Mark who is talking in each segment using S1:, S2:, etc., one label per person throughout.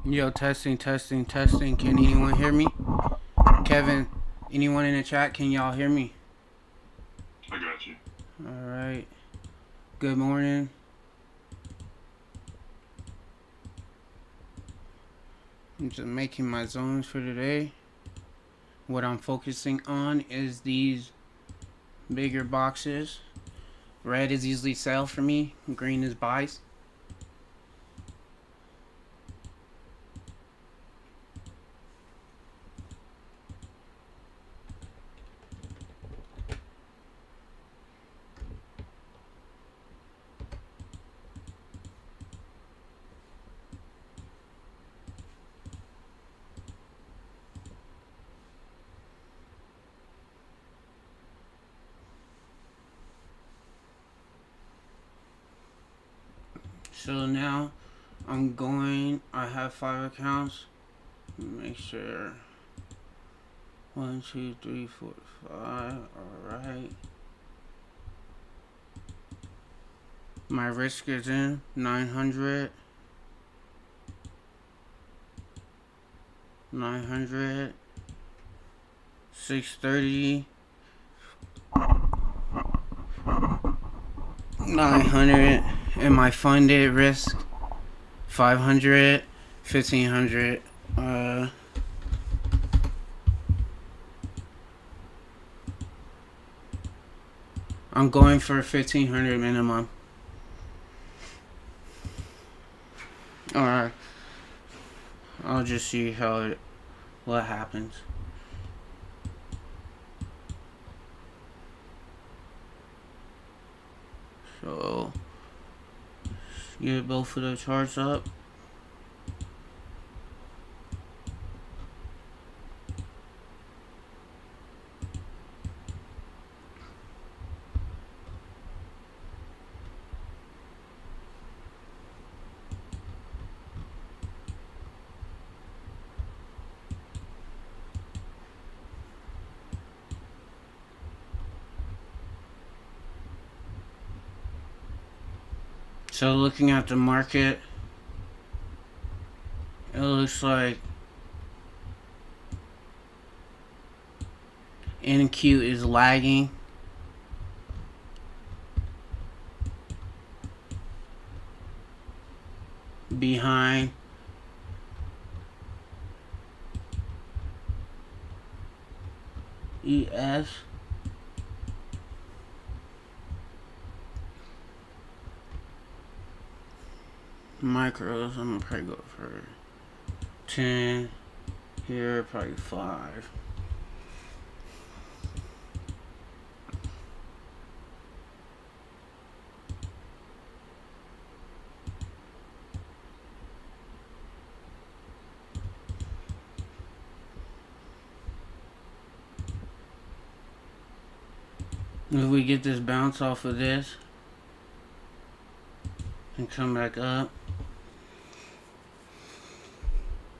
S1: Yo, testing, testing, testing. Can anyone hear me? Kevin, anyone in the chat, can y'all hear me?
S2: I got you.
S1: Alright. Good morning. I'm just making my zones for today. What I'm focusing on is these bigger boxes. Red is usually sell for me. Green is buys. So now I have 5 accounts. Make sure 1, 2, 3, 4, 5. Alright. My risk is in 900. 900. 630. 900. And my funded risk 500. 1500. I'm going for 1500 minimum. Alright. I'll just see what happens. So get both of the charts up. So looking at the market, it looks like NQ is lagging. Behind ES. Micros, I'm gonna probably go for 10. Here, probably 5. If we get this bounce off of this and come back up,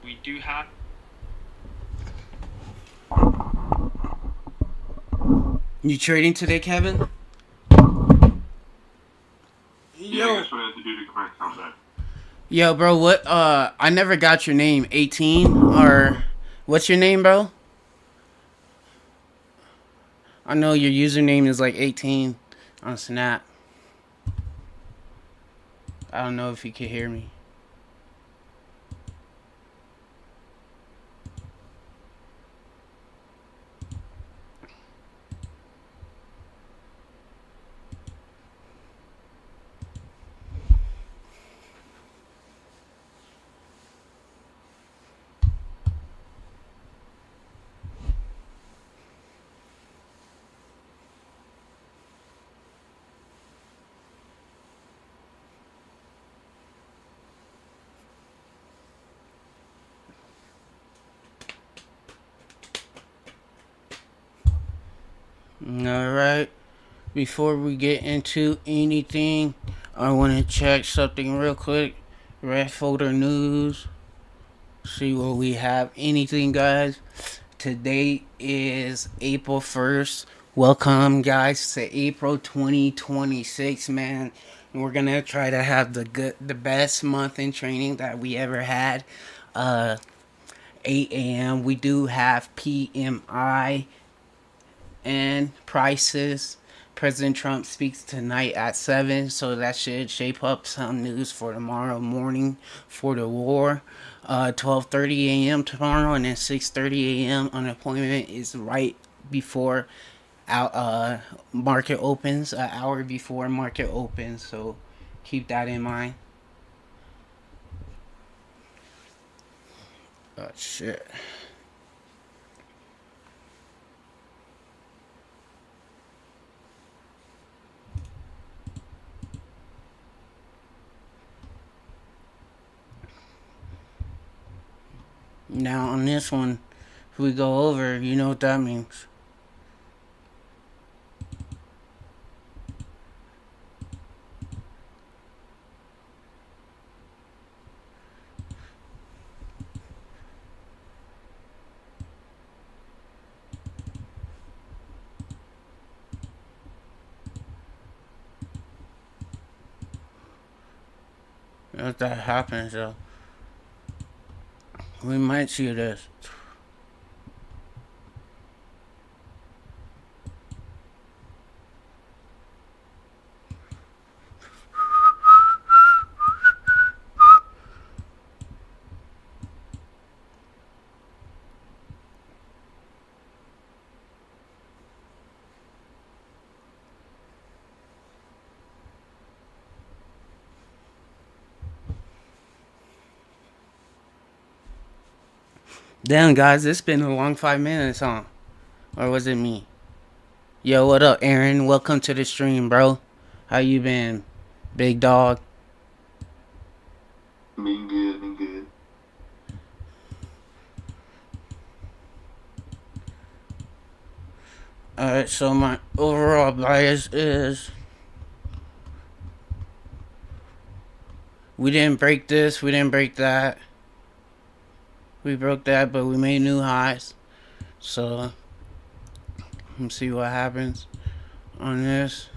S3: we do have.
S1: You trading today, Kevin?
S2: Yeah, I guess what I have to do to correct some of that.
S1: Yo, bro, what? I never got your name. 18 or what's your name, bro? I know your username is like 18 on Snap. I don't know if you can hear me. Alright. Before we get into anything, I want to check something real quick. Red folder news. See what we have. Anything, guys. Today is April 1st. Welcome, guys, to April 2026, man. We're gonna try to have the best month in training that we ever had. 8 a.m. We do have PMI and prices. President Trump speaks tonight at 7, so that should shape up some news for tomorrow morning for the war. 12:30 a.m. tomorrow, and then 6:30 a.m. unemployment is right before out market opens, an hour before market opens, so keep that in mind. Oh shit. Now on this one, if we go over, you know what that means. If that happens, though, we might see this. Damn, guys, it's been a long 5 minutes, huh? Or was it me? Yo, what up, Aaron? Welcome to the stream, bro. How you been, big dog?
S2: Been good, been good.
S1: Alright, so my overall bias is we didn't break this, we didn't break that. We broke that, but we made new highs. So, let's see what happens on this.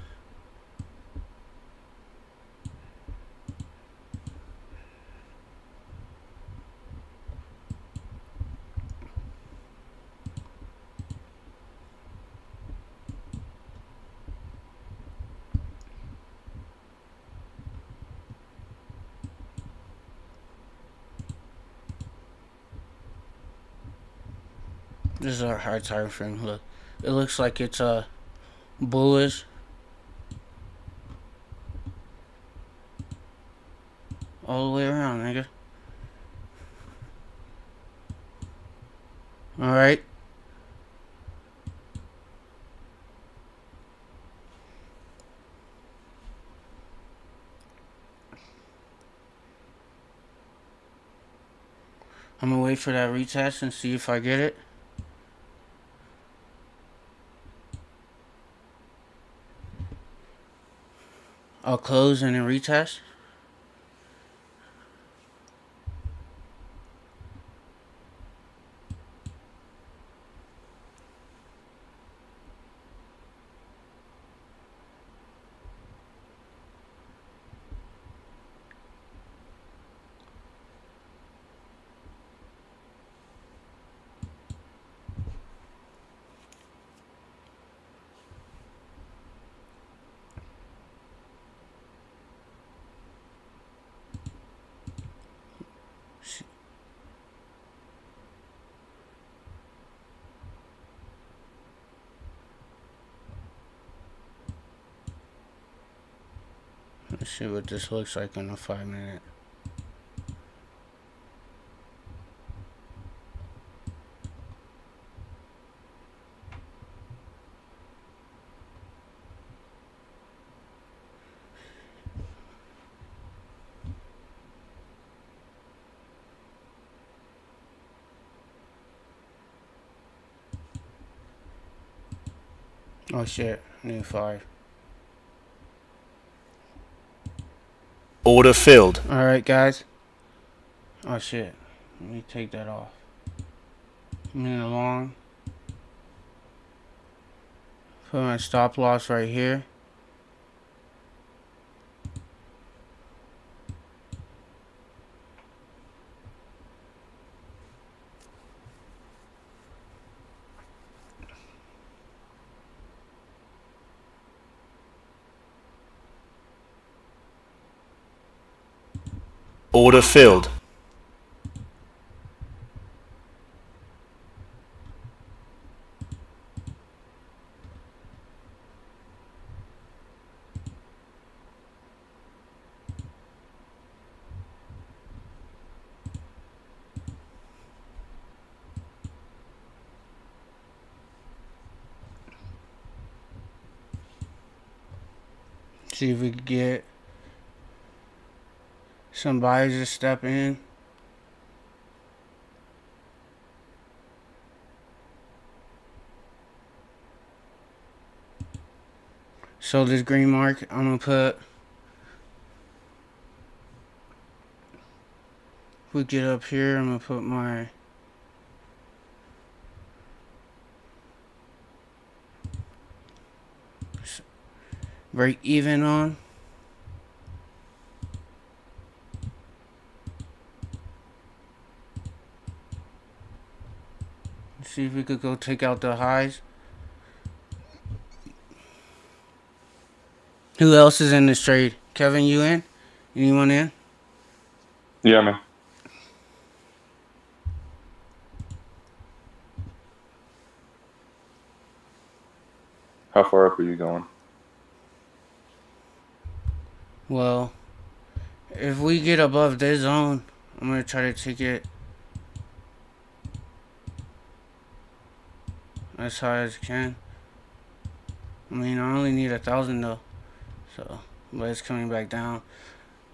S1: This is our high time frame. Look, it looks like it's bullish. All the way around, nigga. Alright. I'm gonna wait for that retest and see if I get it. I'll close and then retest. Let's see what this looks like in a 5 minute. Oh shit, new 5.
S4: Order filled.
S1: Alright, guys. Oh shit. Let me take that off. Moving along. Put my stop loss right here.
S4: Order filled.
S1: See if we can get some buyers to step in. So this green mark, I'm gonna put. If we get up here, I'm gonna put my break even on. See if we could go take out the highs. Who else is in this trade? Kevin, you in? Anyone in?
S2: Yeah, man. How far up are you going?
S1: Well, if we get above this zone, I'm gonna try to take it as high as I can. I mean, I only need 1,000 though, so but it's coming back down.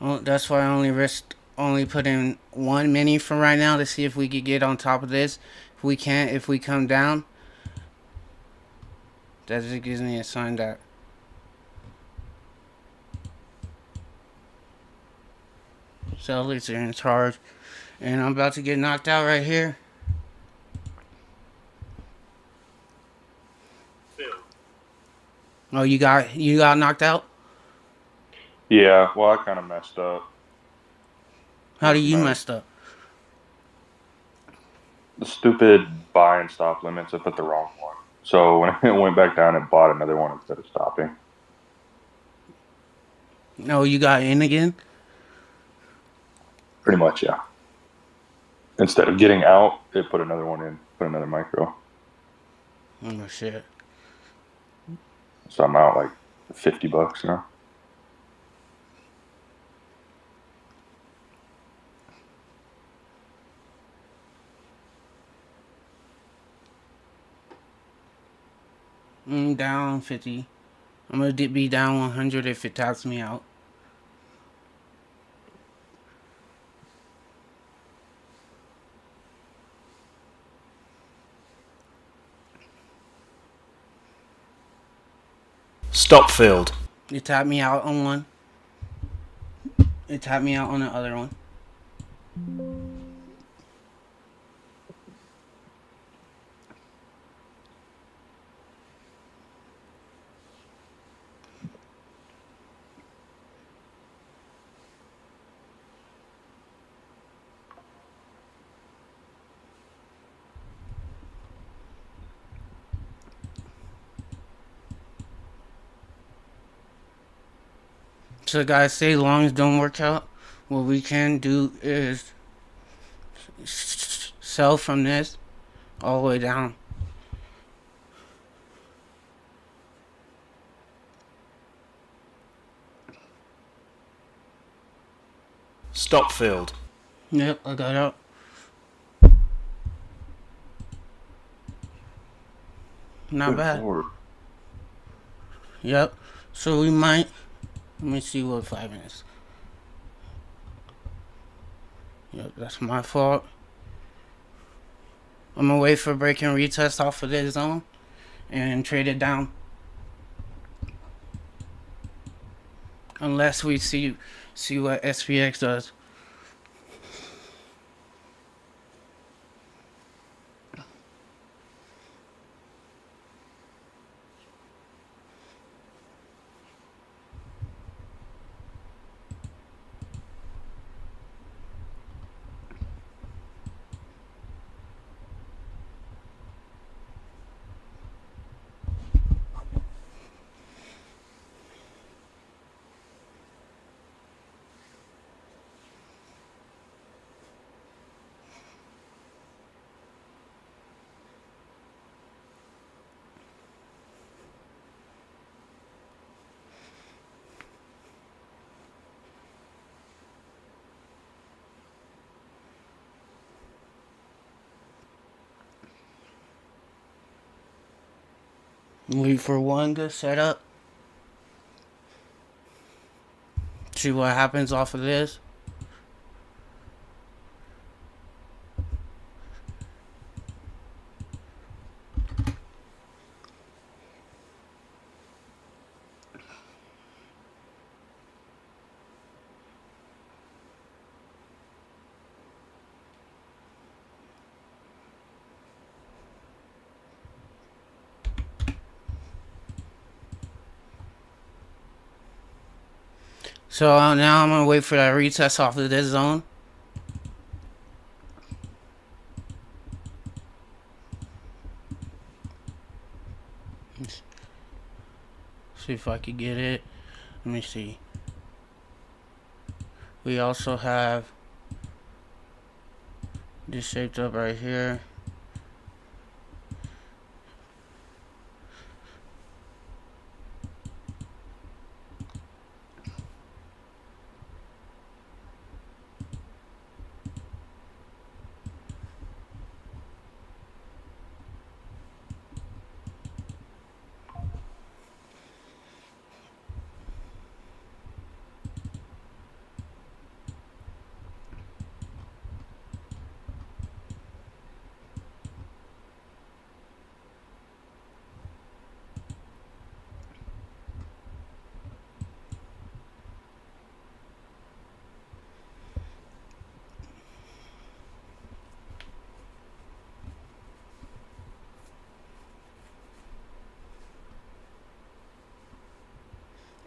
S1: Well, that's why I only put in one mini for right now to see if we could get on top of this. If we can't, if we come down, that just gives me a sign that sellers are in charge. And I'm about to get knocked out right here. Oh, you got knocked out?
S2: Yeah, well, I kind of messed up.
S1: How do you messed up?
S2: The stupid buy and stop limits, I put the wrong one. So when it went back down, it bought another one instead of stopping.
S1: No, you got in again?
S2: Pretty much, yeah. Instead of getting out, it put another one in, put another micro.
S1: Oh shit.
S2: So I'm out like $50 now.
S1: Down 50. I'm gonna be down 100 if it taps me out.
S4: Stop filled.
S1: It tapped me out on one. It tapped me out on the other one. So guys, say longs don't work out, what we can do is sell from this all the way down.
S4: Stop filled.
S1: Yep, I got out. Not
S2: Good
S1: bad.
S2: Lord.
S1: Yep. So we might. Let me see what 5 is. Yep, that's my fault. I'm gonna wait for break and retest off of this zone and trade it down. Unless we see what SPX does. Wait for one to set up. See what happens off of this. So now I'm gonna wait for that retest off of this zone. See if I can get it. Let me see. We also have this shaped up right here.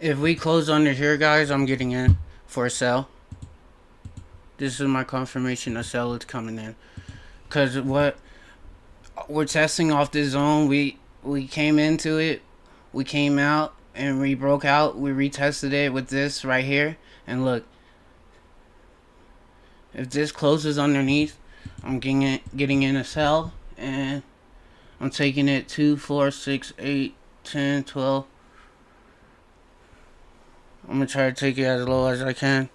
S1: If we close under here, guys, I'm getting in for a sell. This is my confirmation a sell is coming in. Cause what we're testing off this zone, we came into it, we came out, and we broke out. We retested it with this right here, and look. If this closes underneath, I'm getting in a sell, and I'm taking it 2, 4, 6, 8, 10, 12. I'm gonna try to take it as low as I can.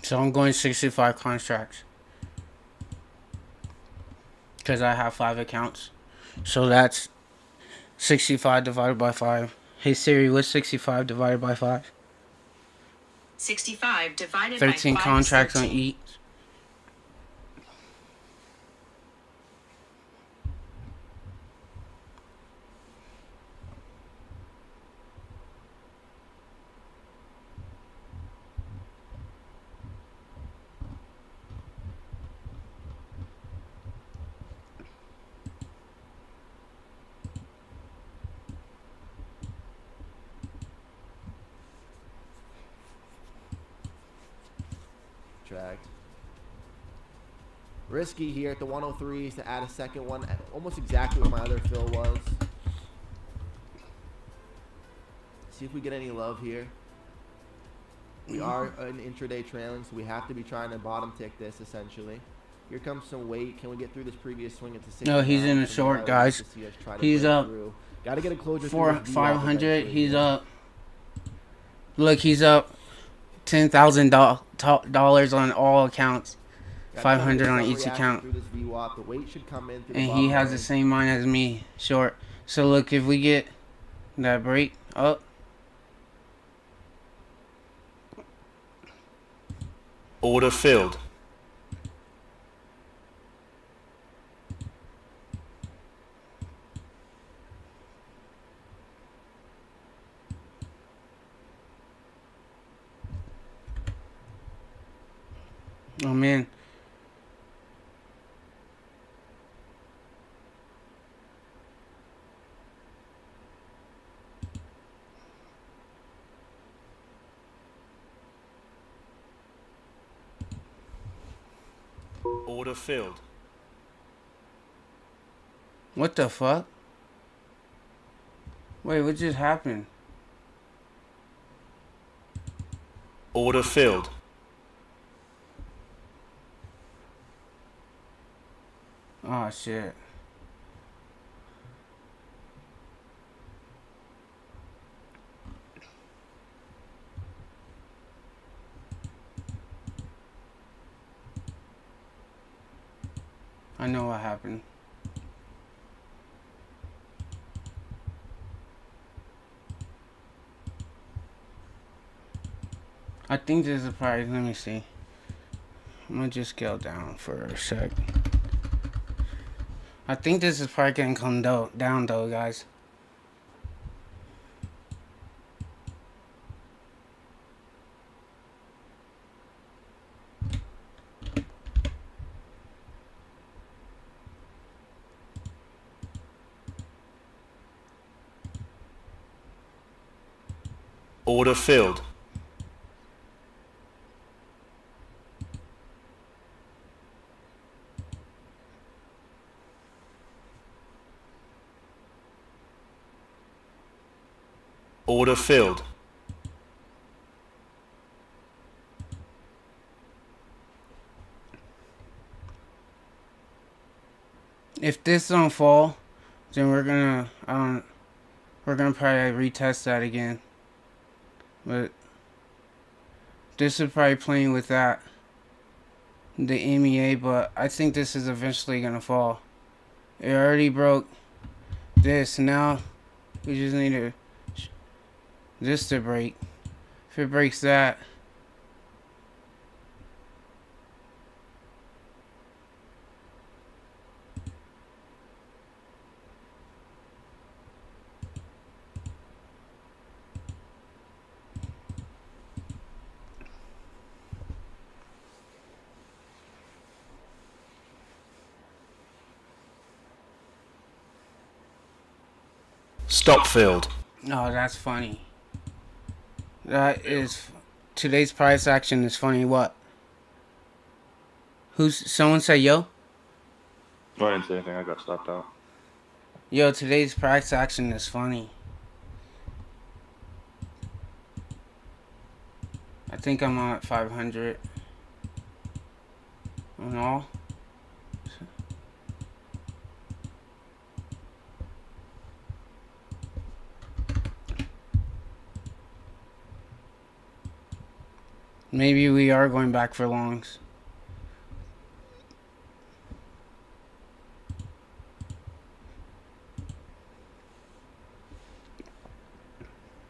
S1: So I'm going 65 contracts. Because I have 5 accounts. So that's 65 divided by 5. Hey Siri, what's 65 divided by 5?
S5: 65 divided by 5
S1: 13 contracts on each.
S6: Tracked. Risky here at the 103s to add a second one. Almost exactly what my other fill was. See if we get any love here. We are an intraday trailing, so we have to be trying to bottom tick this essentially. Here comes some weight. Can we get through this previous swing into 69?
S1: No, he's in a short, guys. He's up.
S6: Got to get a closure.
S1: 500. He's up. Look, he's up $10,000 on all accounts. 500 on each account. And he has the same mind as me, short. So look, if we get that break up.
S4: Order filled.
S1: Oh man.
S4: Order filled.
S1: What the fuck? Wait, what just happened?
S4: Order filled.
S1: Oh shit. I know what happened. I think this is probably, let me see. I'm gonna just scale down for a sec. I think this is probably gonna come down though, guys.
S4: Order filled. Order filled.
S1: If this don't fall, then we're gonna probably retest that again. But this is probably playing with that, the MEA, but I think this is eventually gonna fall. It already broke this. Now we just need this to break. If it breaks that,
S4: Stop filled.
S1: oh, that's funny. That is, today's price action is funny. What? Someone say yo?
S2: No, I didn't say anything. I got stopped out.
S1: Yo, today's price action is funny. I think I'm at 500 on all. Maybe we are going back for longs.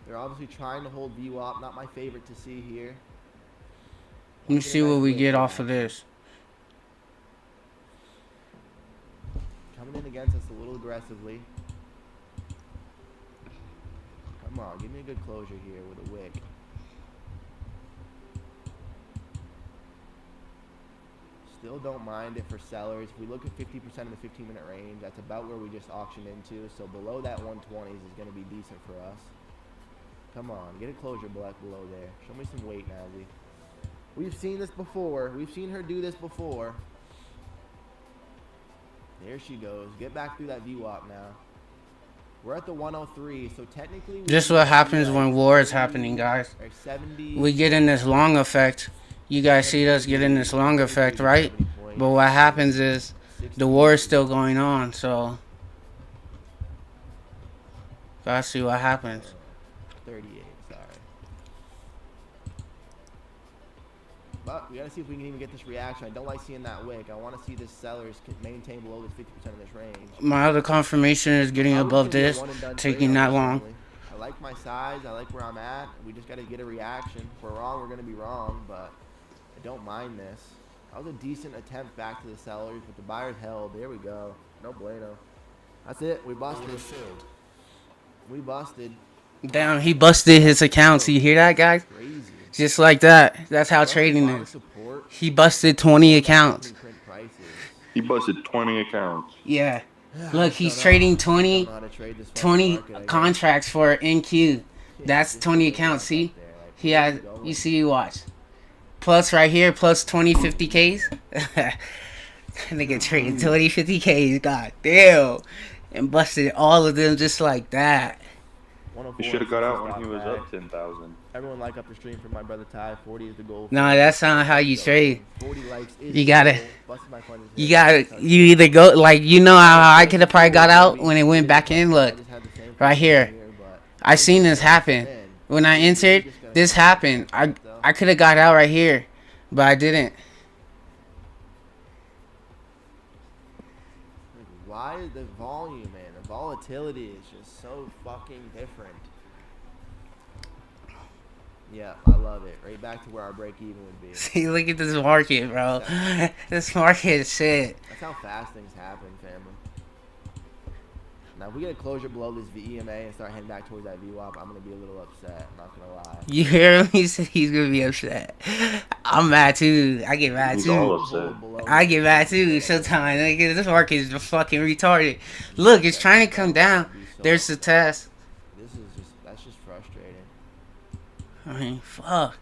S6: They're obviously trying to hold VWAP. Not my favorite to see here.
S1: Let me see what we get off of this.
S6: Coming in against us a little aggressively. Come on, give me a good closure here with a wick. Still don't mind it for sellers. If we look at 50% of the 15-minute range, that's about where we just auctioned into. So below that 120s is going to be decent for us. Come on, get a closure below there. Show me some weight, Nazi. We've seen this before. We've seen her do this before. There she goes. Get back through that VWAP now. We're at the 103, so technically...
S1: This is what happens when war is happening, guys.
S6: 70,
S1: We get in this long effect. You guys see us get in this long effect, right? But what happens is the war is still going on, so gotta see what happens.
S6: 38, sorry. But we gotta see if we can even get this reaction. I don't like seeing that wick. I want to see this sellers maintain below this 50% of this range.
S1: My other confirmation is getting above this, taking that long.
S6: I like my size. I like where I'm at. We just gotta get a reaction. If we're wrong, we're gonna be wrong, but I don't mind this. That was a decent attempt back to the sellers, but the buyers held. There we go. No bueno. That's it. We busted.
S4: Order filled.
S6: We busted.
S1: Damn, he busted his accounts. You hear that, guys?
S6: Crazy.
S1: Just like that. That's how trading is. He busted 20 accounts.
S2: He busted 20 accounts.
S1: Yeah. Look, he's trading 20 contracts for NQ. That's 20 accounts. See? He has, you see, watch. Plus right here, plus 20, 50Ks. Nigga trading 20, 50Ks. God damn. And busted all of them just like that.
S6: 104.
S2: He should have got out when
S6: Stop
S2: he was
S6: back.
S2: up 10,000.
S6: Everyone like up the stream for my brother Ty. 40 is the goal.
S1: No, that's not how you trade.
S6: 40 likes is
S1: You
S6: the
S1: gotta,
S6: goal. Busted my punches
S1: you
S6: here.
S1: gotta, you either go like how I could have probably got out when it went back in. Look, right here. I seen this happen when I entered. This happened. I could have got out right here, but I didn't.
S6: Why is the volume, man? The volatility is just so fucking different. Yeah, I love it. Right back to where our break even would be.
S1: See, look at this market, bro. This market is shit.
S6: That's how fast things happen, family. Now, if we get a closure below this EMA and start heading back towards that VWAP, I'm going to be a little upset. I'm not going to lie.
S1: You hear him? He said he's gonna be upset. I'm mad too. I get mad
S2: He's all
S1: too.
S2: upset.
S1: I get mad too. Sometimes this market is just fucking retarded. Look, it's trying to come down. There's the test.
S6: That's just frustrating.
S1: I mean, fuck.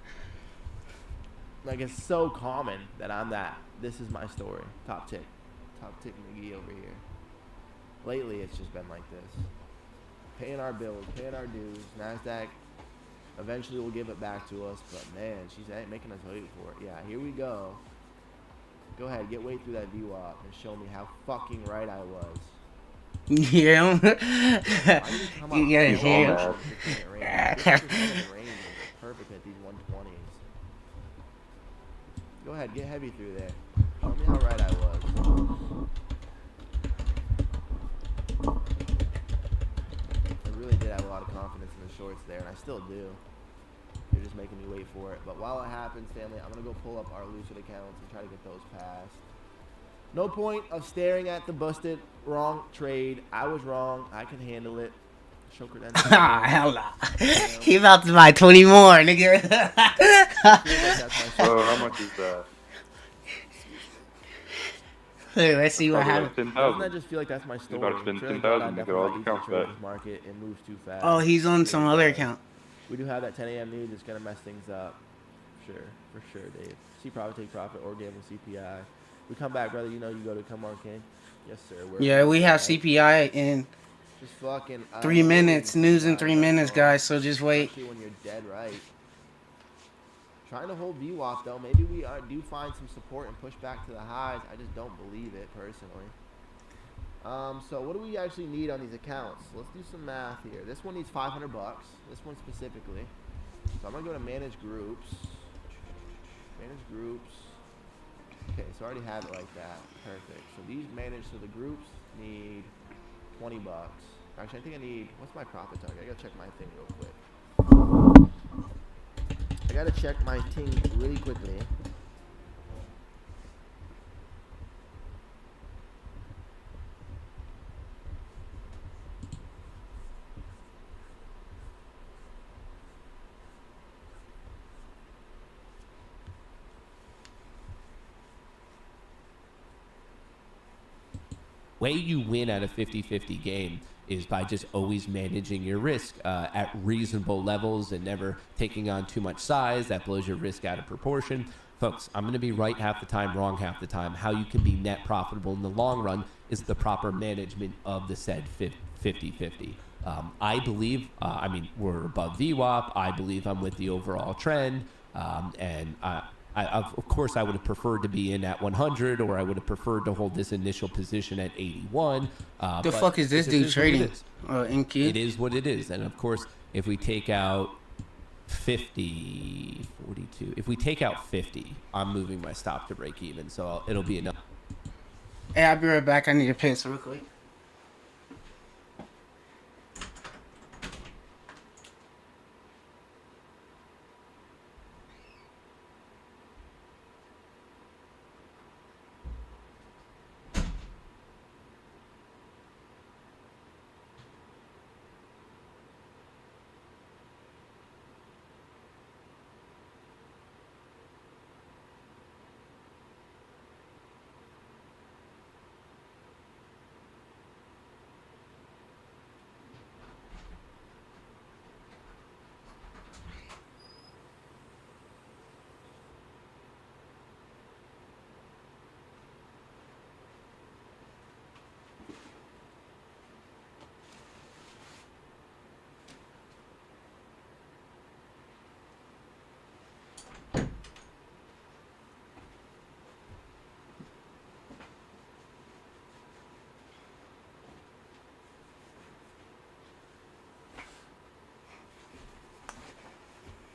S6: Like, it's so common that I'm that. This is my story. Top tick McGee over here. Lately, it's just been like this. Paying our bills, paying our dues. NASDAQ eventually will give it back to us, but man, she's making us wait for it. Yeah, here we go. Go ahead, get way through that VWAP and show me how fucking right I was.
S1: You hear him? You gotta
S2: He's
S1: hear
S2: all
S1: him.
S2: mad.
S6: Perfect at these 120s. Go ahead, get heavy through there. Show me how right I was. I really did have a lot of confidence in the shorts there, and I still do. They're just making me wait for it. But while it happens, family, I'm going to go pull up our lucid accounts and try to get those passed. No point of staring at the busted wrong trade. I was wrong. I can handle it. Show credentials.
S1: Ah, hell nah. He about to buy 20 more, nigga.
S2: Bro, how much is that?
S1: Hey, let's see what
S2: Probably
S1: happens.
S2: like
S6: Doesn't that
S2: 10,000.
S6: just feel like that's my story?
S2: about to spend
S6: Trailing
S2: 10,000
S6: God,
S2: to
S6: I
S2: get all
S6: definitely
S2: the accounts
S6: trade
S2: back.
S6: this market. It moves too fast.
S1: Oh, he's on some
S6: Really
S1: other
S6: fast.
S1: account.
S6: We do have that 10 a.m. news. It's going to mess things up. For sure, Dave. See profit, take profit, or gamble CPI. We come back, brother. You know you go to Come On King. Yes, sir.
S1: Yeah, we have CPI in
S6: Just fucking
S1: 3 minutes. News in 3 minutes, guys. So just wait.
S6: Especially when you're dead right. Trying to hold VWAP though. Maybe we do find some support and push back to the highs. I just don't believe it personally. So what do we actually need on these accounts? Let's do some math here. This one needs 500 bucks. This one specifically. So I'm gonna go to manage groups. Manage groups. Okay, so I already have it like that. Perfect. So these so the groups need 20 bucks. Actually, I think I need, what's my profit target? I gotta check my thing real quick. I gotta check my thing really quickly.
S5: Way you win at a 50-50 game is by just always managing your risk at reasonable levels and never taking on too much size that blows your risk out of proportion. Folks, I'm going to be right half the time, wrong half the time. How you can be net profitable in the long run is the proper management of the said 50-50. I believe, we're above VWAP. I believe I'm with the overall trend. Of course, I would have preferred to be in at 100, or I would have preferred to hold this initial position at 81.
S1: The fuck is this dude trading? NQ?
S5: It is what it is. And of course, if we take out 50, 42, if we take out 50, I'm moving my stop to break even. So it'll be enough.
S1: Hey, I'll be right back. I need to piss real quick.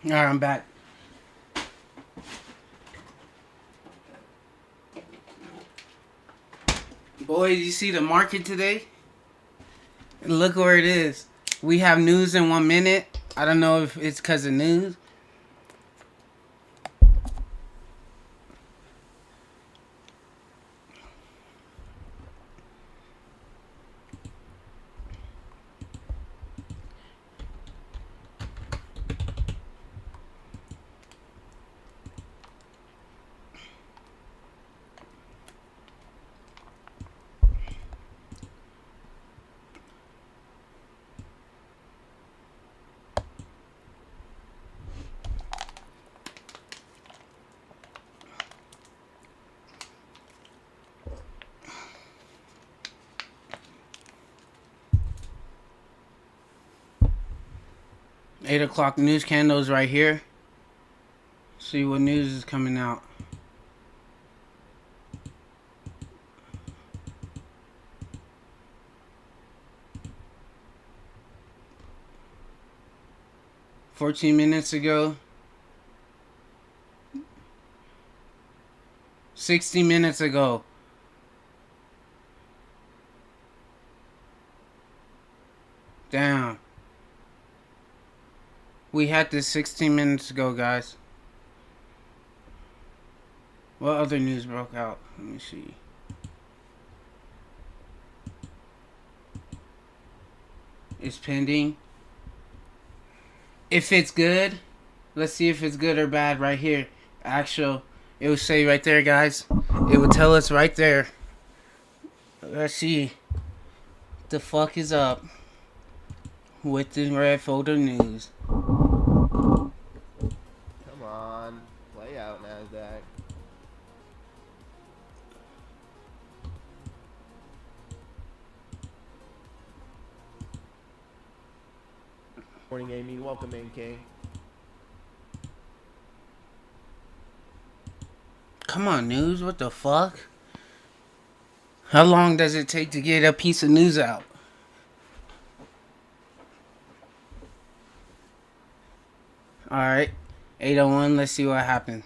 S1: Alright, I'm back. Boys, you see the market today? Look where it is. We have news in 1 minute. I don't know if it's because of news. Eight o'clock news candles right here. See what news is coming out. $14 minutes ago. 60 minutes ago. Damn. We had this 16 minutes ago, guys. What other news broke out? Let me see. It's pending. If it's good, let's see if it's good or bad right here. Actual, it will say right there, guys. It will tell us right there. Let's see. The fuck is up with the red folder news?
S6: Come on. Play out, NASDAQ. Morning, Amy. Welcome in, King.
S1: Come on, news. What the fuck? How long does it take to get a piece of news out? Alright. 8:01. Let's see what happened.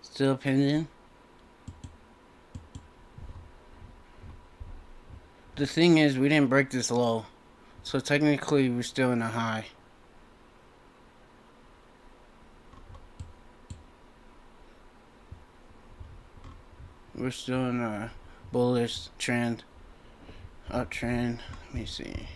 S1: Still pending. The thing is, we didn't break this low. So technically, we're still in a high. We're still in a bullish trend. Uptrend. Let me see.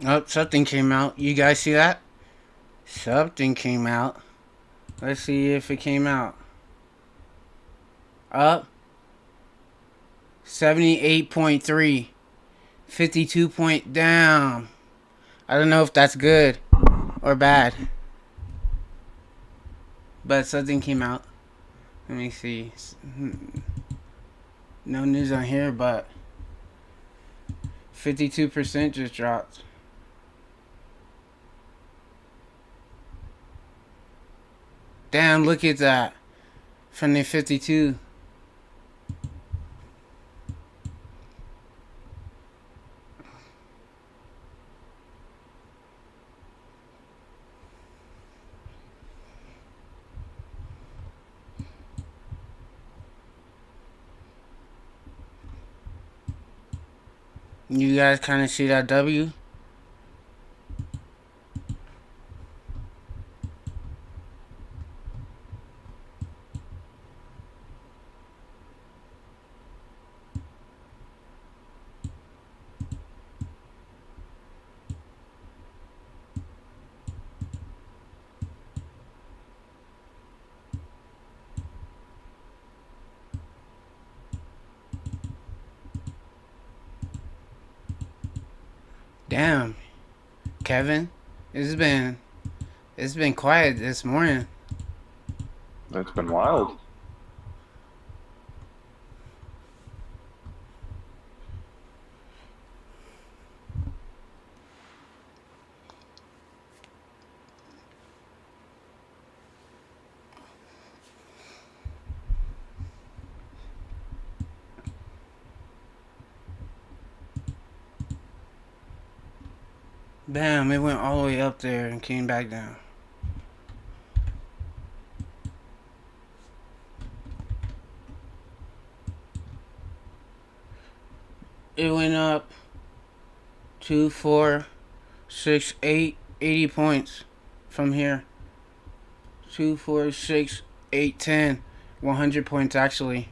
S1: Oh, something came out. You guys see that? Something came out. Let's see if it came out. Up. 78.3. 52 point down. I don't know if that's good or bad. But something came out. Let me see. No news on here, but 52% just dropped. Damn, look at that. From the 52. You guys kind of see that W? Damn, Kevin, it's been quiet this morning.
S2: It's been wild.
S1: Bam, it went all the way up there and came back down. It went up 2, 4, 6, 8, 80 points from here. 2, 4, 6, 8, 10, 100 points actually.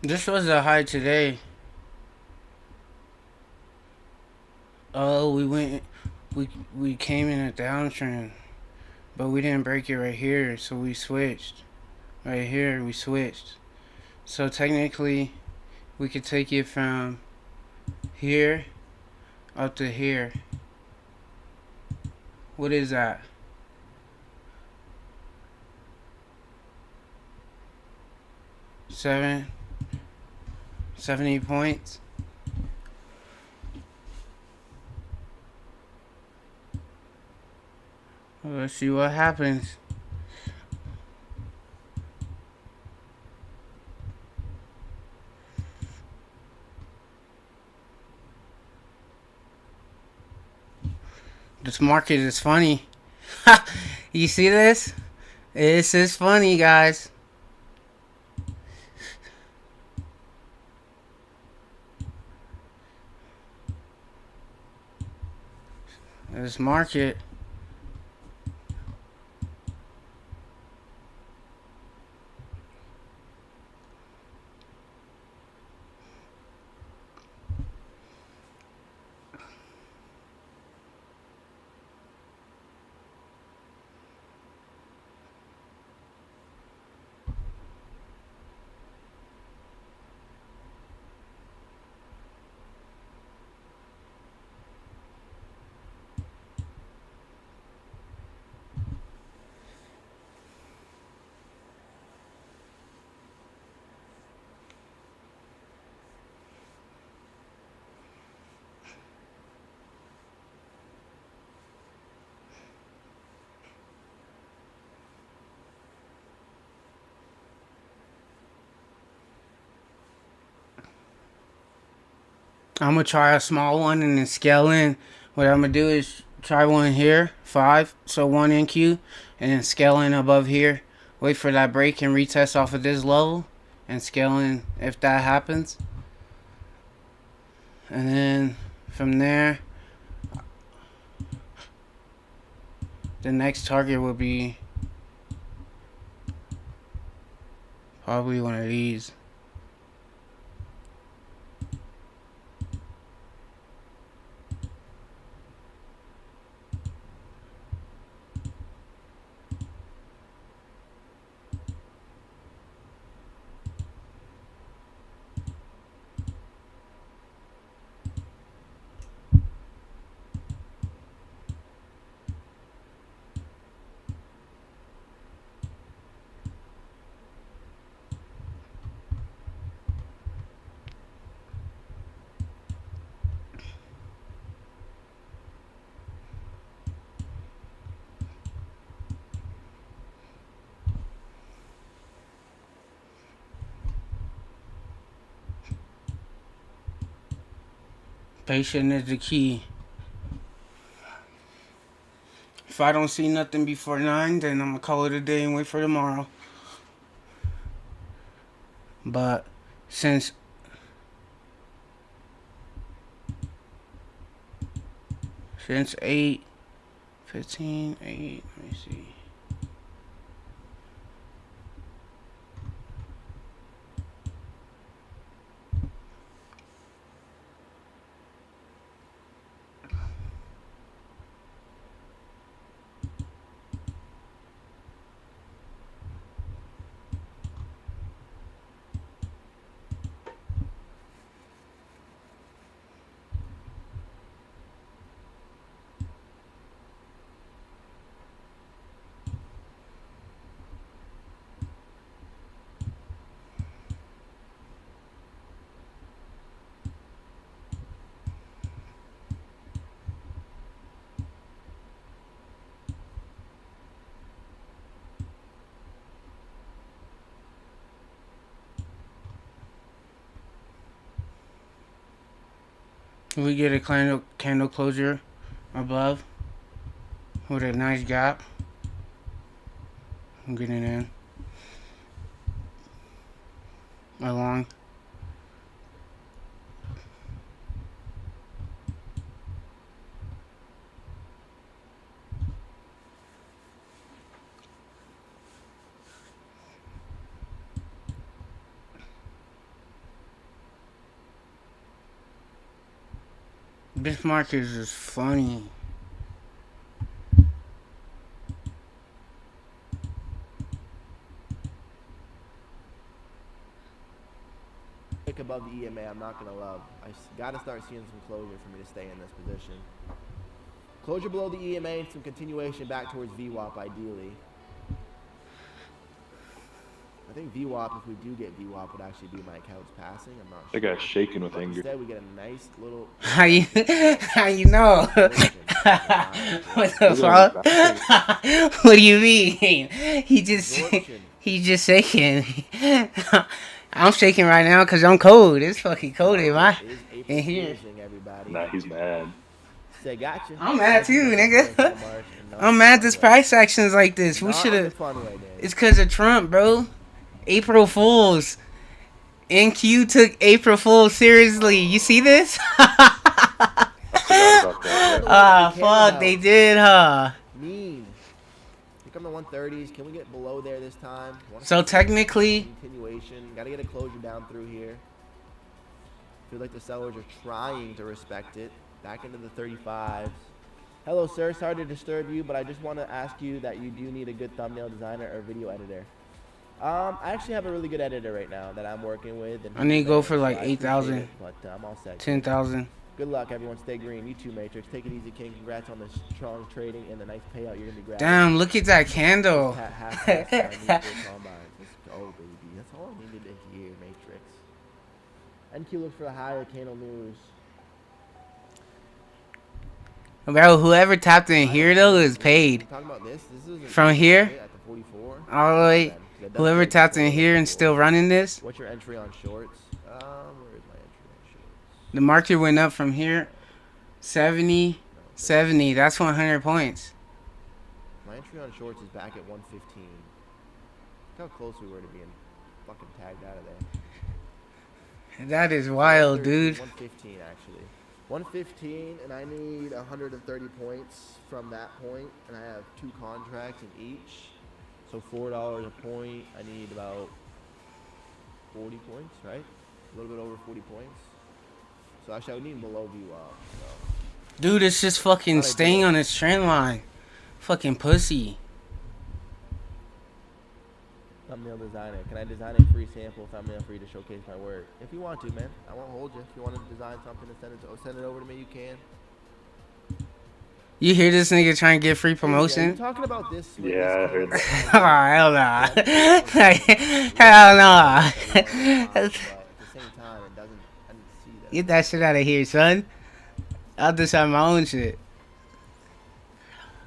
S1: This was the high today. Oh, we came in a downtrend, but we didn't break it right here, so we switched. Right here, we switched. So technically, we could take it from here up to here. What is that? Seven, 70 points. Let's see what happens. This market is funny. You see this? This is funny, guys. This market. I'm gonna try a small one and then scale in. What I'm gonna do is try one here, 5, so 1 NQ, and then scale in above here. Wait for that break and retest off of this level, and scale in if that happens. And then from there, the next target will be probably one of these. Patient is the key. If I don't see nothing before 9, then I'm gonna call it a day and wait for tomorrow. But since Since 8:15, 8. Let me see. We get a candle closure above with a nice gap. I'm getting in along. This market is just funny.
S6: Pick above the EMA, I'm not gonna love. Gotta start seeing some closure for me to stay in this position. Closure below the EMA and some continuation back towards VWAP ideally. I think VWAP, if we do get VWAP, would actually be my accounts passing. I'm not sure.
S2: That guy's shaking with
S6: But
S2: anger.
S6: instead, we get a nice little.
S1: How you know? What the fuck? What do you mean? He just shaking. I'm shaking right now because I'm cold. It's fucking cold in here.
S2: Nah, he's mad.
S6: Say, gotcha.
S1: I'm mad too, nigga. I'm mad this price action's like this. We should have. It's because of Trump, bro. April Fools. NQ took April Fools seriously. You see this? Ah, fuck, they did, huh?
S6: Mean. Here come the 130s. Can we get below there this time?
S1: So technically,
S6: continuation. Got to get a closure down through here. Feel like the sellers are trying to respect it. Back into the 35s. Hello, sir. Sorry to disturb you, but I just want to ask you that you do need a good thumbnail designer or video editor. I actually have a really good editor right now that I'm working with. And
S1: I need to go for like
S6: so I appreciate
S1: 8,000,
S6: it, but I'm all set.
S1: 10,000.
S6: Good luck, everyone. Stay green. You too, Matrix. Take it easy, King. Congrats on the strong trading and the nice payout you're gonna be grabbing.
S1: Damn, look at that candle.
S6: Let's go, baby. That's all I needed to hear, Matrix. NQ looks for the higher candle news.
S1: Bro, whoever tapped in here though is paid.
S6: Talking about this is
S1: From here
S6: at the 44.
S1: all the way. Whoever tapped in here and still running this,
S6: What's your entry on shorts? Where is my entry on shorts?
S1: the market went up from here 70, 70. That's 100 points.
S6: My entry on shorts is back at 115. Look how close we were to being fucking tagged out of there.
S1: That is wild, dude.
S6: 115 actually. 115, and I need 130 points from that point, and I have 2 contracts in each. So $4 a point. I need about 40 points, right? A little bit over 40 points. So actually, I would need below VWAP. So.
S1: Dude, it's just fucking staying on its trend line. Fucking pussy.
S6: Thumbnail designer. Can I design a free sample thumbnail for you to showcase my work? If you want to, man. I won't hold you. If you want to design something and send it over to me, you can.
S1: You hear this nigga trying to get free
S6: Are you
S1: promotion?
S6: talking about this?
S2: Yeah, I heard that.
S1: Oh, hell nah. Hell nah.
S6: But at the same time, it doesn't. I didn't see that.
S1: Get that shit out of here, son. I'll decide my own shit.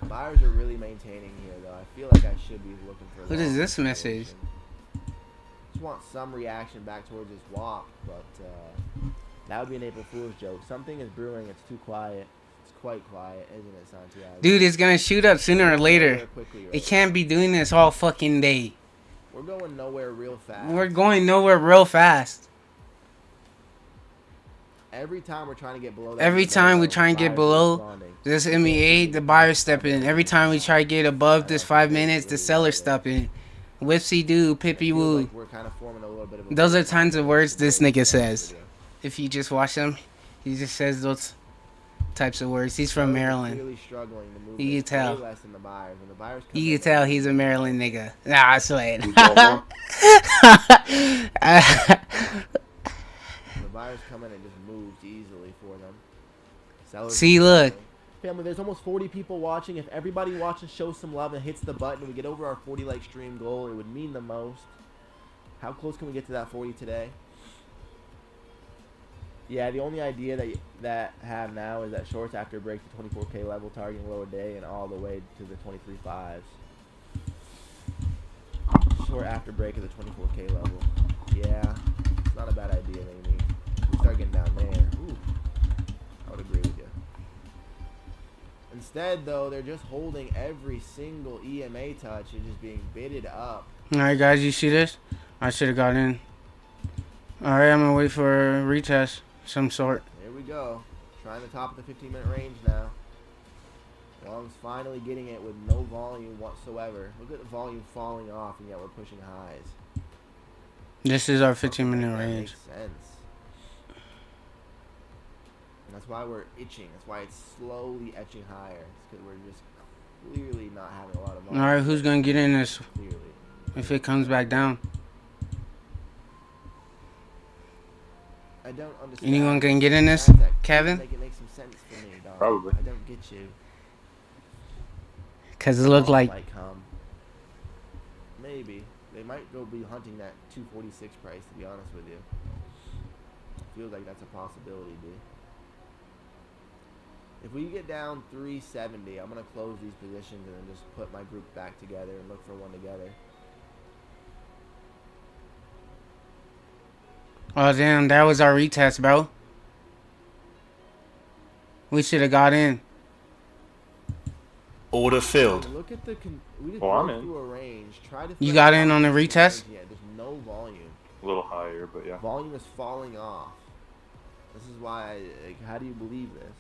S6: Buyers are really maintaining here, though. I feel like I should be looking for.
S1: What is this message?
S6: Just want some reaction back towards this walk, but that would be an April Fool's joke. Something is brewing. It's too quiet. It's quite quiet, isn't it, Santiago?
S1: Dude, it's gonna shoot up sooner or later.
S6: Quickly, right?
S1: It can't be doing this all fucking day.
S6: We're going nowhere real fast.
S1: We're going nowhere real fast.
S6: Every time we're trying to get below that.
S1: Every time we try and get
S6: buyers are
S1: below
S6: responding.
S1: This MEA, the buyer stepping. Every time we try to get above this 5 minutes, the seller stepping. Whipsy doo, pippy
S6: Feels
S1: woo.
S6: like we're kind of forming a little bit of a
S1: Those are
S6: break
S1: tons of
S6: pattern
S1: words
S6: today,
S1: this
S6: to be
S1: nigga
S6: honest
S1: says.
S6: with you.
S1: If you just watch him, he just says those types of words. He's from
S6: Sellers are
S1: Maryland.
S6: clearly struggling to move
S1: You
S6: this
S1: can tell.
S6: way less than the buyers. When the buyers come
S1: You
S6: in,
S1: can tell
S6: they're
S1: he's a
S6: moving
S1: Maryland
S6: more.
S1: nigga. Nah, I swear.
S2: You don't know?
S6: When the buyers come in, it just moves easily for them. Sellers
S1: See,
S6: are
S1: look.
S6: struggling. Family, there's almost 40 people watching. If everybody watching shows some love and hits the button and we get over our 40 like stream goal, it would mean the most. How close can we get to that 40 today? Yeah, the only idea that have now is that shorts after break the 24K level, targeting lower day and all the way to the 23.5s. Short after break of the 24K level. Yeah, it's not a bad idea, maybe. We start getting down there. Ooh, I would agree with you. Instead, though, they're just holding every single EMA touch and just being bidded up.
S1: Alright, guys, you see this? I should have got in. Alright, I'm gonna wait for a retest. Some sort.
S6: Here we go. Trying the top of the 15-minute range now. Long's finally getting it with no volume whatsoever. Look at the volume falling off, and yet we're pushing highs.
S1: This is our
S6: Something
S1: 15-minute
S6: like that
S1: range.
S6: makes sense. And that's why we're itching. That's why it's slowly etching higher. It's because we're just clearly not having a lot of volume.
S1: Alright, who's gonna get in this
S6: Clearly.
S1: if it comes back down?
S6: I don't understand.
S1: Anyone can get in this?
S6: Nasdaq,
S1: Kevin?
S6: Make it make some sense for me, dog.
S2: Probably.
S6: I don't get you.
S1: Cause it looked like
S6: Might come. Maybe they might go be hunting that 246 price. To be honest with you, feels like that's a possibility, dude. If we get down 370, I'm gonna close these positions and then just put my group back together and look for one together.
S1: oh damn, that was our retest, bro. We should have got in.
S4: Order filled.
S6: Look at the. We just
S2: Oh, I'm
S6: broke
S2: in.
S6: through a range. Try to.
S1: You
S6: thread
S1: got
S6: the
S1: in on the
S6: volume
S1: retest?
S6: Yeah, there's no volume.
S2: A little higher, but yeah.
S6: Volume is falling off. This is why. Like, how do you believe this?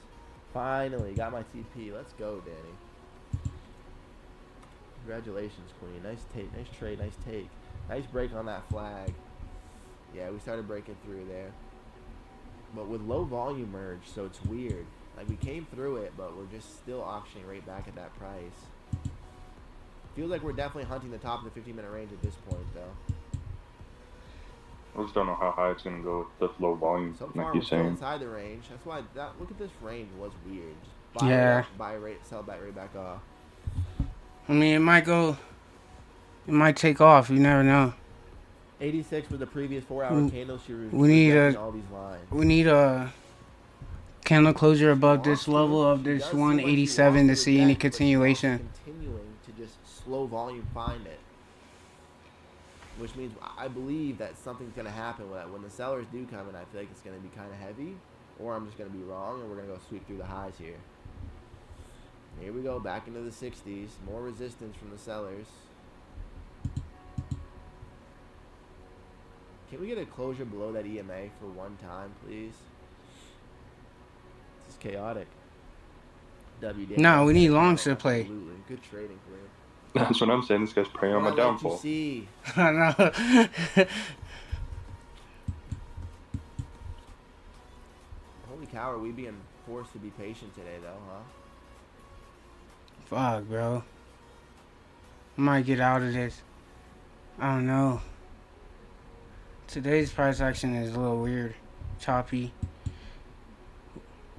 S6: Finally, got my TP. Let's go, Danny. Congratulations, Queen. Nice take. Nice trade. Nice take. Nice break on that flag. Yeah, we started breaking through there. But with low volume merge, so it's weird. Like, we came through it, but we're just still auctioning right back at that price. Feels like we're definitely hunting the top of the 15-minute range at this point, though.
S2: I just don't know how high it's gonna go with the low volume,
S6: So far,
S2: like
S6: we're
S2: you're
S6: still
S2: saying.
S6: inside the range. That's why look at this range was weird. Just buy
S1: Yeah.
S6: it up, buy rate, sell back right back off.
S1: I mean, it might go. It might take off. You never know.
S6: 86 was the previous 4-hour candle. She was
S1: we need
S6: rejecting
S1: a-
S6: all these lines.
S1: We need a candle closure above this
S6: Wants to.
S1: level of
S6: She
S1: this
S6: does seem like she
S1: 187 to
S6: wants
S1: see any
S6: reject, but she's also
S1: continuation.
S6: Continuing to just slow volume find it. Which means I believe that something's going to happen with that. When the sellers do come in, I feel like it's going to be kind of heavy. Or I'm just going to be wrong, and we're going to go sweep through the highs here. Here we go, back into the 60s. More resistance from the sellers. Can we get a closure below that EMA for one time, please? This is chaotic. WD.
S1: No, we need longs to play.
S6: Absolutely. Good trading for you.
S2: That's what I'm saying. This guy's preying on my
S6: What I let you
S2: downfall.
S6: see.
S1: I know.
S6: Holy cow, are we being forced to be patient today, though, huh?
S1: Fuck, bro. I might get out of this. I don't know. Today's price action is a little weird. Choppy.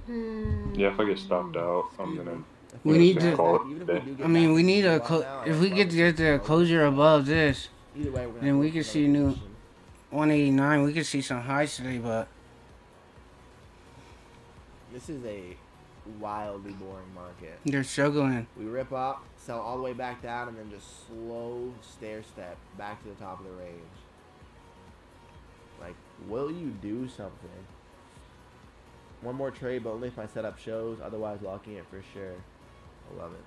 S2: Yeah, if I get stopped out, I'm gonna.
S1: We
S2: I'm
S1: need
S2: just gonna
S1: to-
S2: call it
S6: Even if
S2: a
S6: we
S2: day.
S6: do get
S1: I mean,
S6: back
S1: we
S6: to
S1: need
S6: the
S1: a.
S6: spot now,
S1: If
S6: I'd
S1: we
S6: love
S1: get
S6: to
S1: get
S6: see
S1: the
S6: more
S1: closure
S6: stuff.
S1: above this,
S6: Either way, we're gonna
S1: then
S6: have to
S1: we
S6: look
S1: could
S6: for
S1: see
S6: another
S1: new-
S6: position.
S1: 189, we could see some highs today, but
S6: This is a wildly boring market.
S1: they're struggling.
S6: We rip up, sell all the way back down, and then just slow stair step back to the top of the range. Like, will you do something? One more trade, but only if my setup shows. Otherwise, locking it for sure. I love it.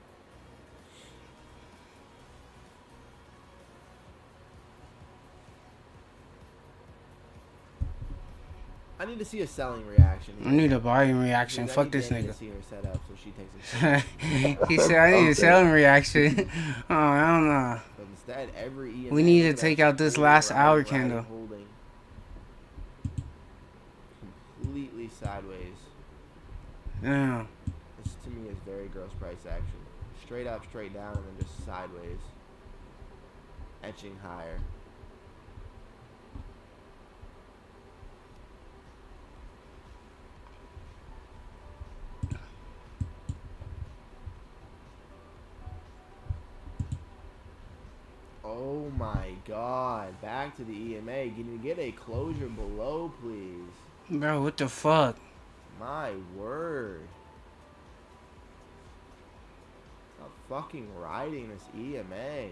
S6: I need to see a selling reaction.
S1: I need a buying reaction.
S6: Because I
S1: Fuck
S6: need
S1: this
S6: Danny to
S1: nigga.
S6: see her set up so she takes it.
S1: He said I need a
S2: Okay.
S1: selling reaction. Oh, I don't know.
S6: But instead, every EMA.
S1: We need
S6: look
S1: to
S6: at that,
S1: take out this
S6: holding,
S1: last
S6: riding,
S1: hour
S6: riding,
S1: candle.
S6: Holding. Completely sideways.
S1: Damn.
S6: This to me is very gross price action. Straight up, straight down, and then just sideways. Etching higher. Oh my god. Back to the EMA. Can you get a closure below, please?
S1: Bro, what the fuck?
S6: My word. Stop fucking riding this EMA.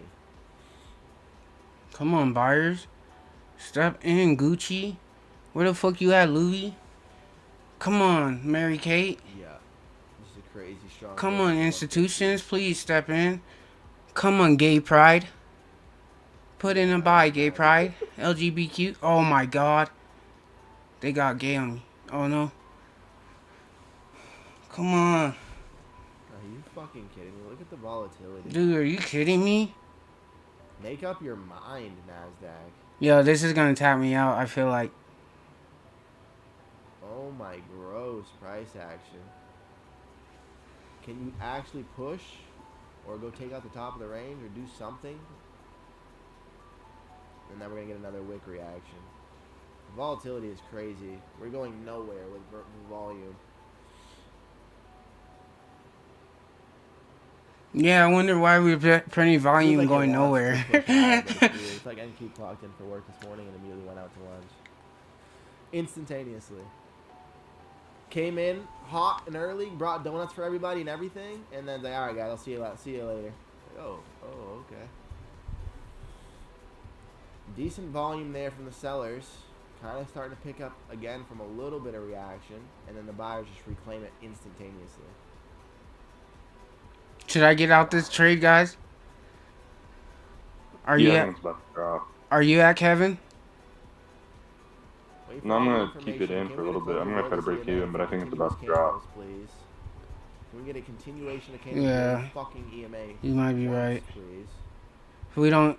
S1: Come on, buyers. Step in, Gucci. Where the fuck you at, Louis? Come on, Mary Kate.
S6: Yeah. This is a crazy strong.
S1: Come
S6: close
S1: on,
S6: to
S1: institutions. Please step in. Come on, gay pride. Put in a buy, gay pride. LGBTQ. Oh my god. They got gay on me. Oh no. Come on.
S6: 150. Are you fucking kidding me? Look at the volatility.
S1: Dude, are you kidding me?
S6: Make up your mind, NASDAQ.
S1: Yo, this is gonna tap me out, I feel like.
S6: Oh my gross price action. Can you actually push or go take out the top of the range or do something? And then we're going to get another wick reaction. Volatility is crazy. We're going nowhere with volume.
S1: Yeah, I wonder why we're printing
S6: Feels
S1: volume
S6: like it
S1: going
S6: wants
S1: nowhere.
S6: to push higher, but it's weird. It's like NQ clocked in for work this morning and immediately went out to lunch. Instantaneously. Came in hot and early, brought donuts for everybody and everything, and then like, all right, guys, I'll see you later. Like, oh, okay. Decent volume there from the sellers. Kind of starting to pick up again from a little bit of reaction, and then the buyers just reclaim it instantaneously.
S1: Should I get out this trade, guys? Are
S2: Yeah,
S1: you
S2: I
S1: at,
S2: think it's about to drop.
S1: are you at Kevin?
S6: Wait for
S2: No, I'm
S6: all the
S2: gonna keep it
S6: information.
S2: in
S6: Can
S2: for a
S6: we get
S2: little bit. I'm
S6: closure
S2: gonna try to
S6: below
S2: break
S6: this EMA
S2: even, but I
S6: for
S2: think it's
S6: continuous
S2: about to drop.
S6: candles, please? Can we get a continuation of candles
S1: Yeah.
S6: below the fucking EMA?
S1: You might be
S6: once,
S1: right.
S6: Please.
S1: If we don't,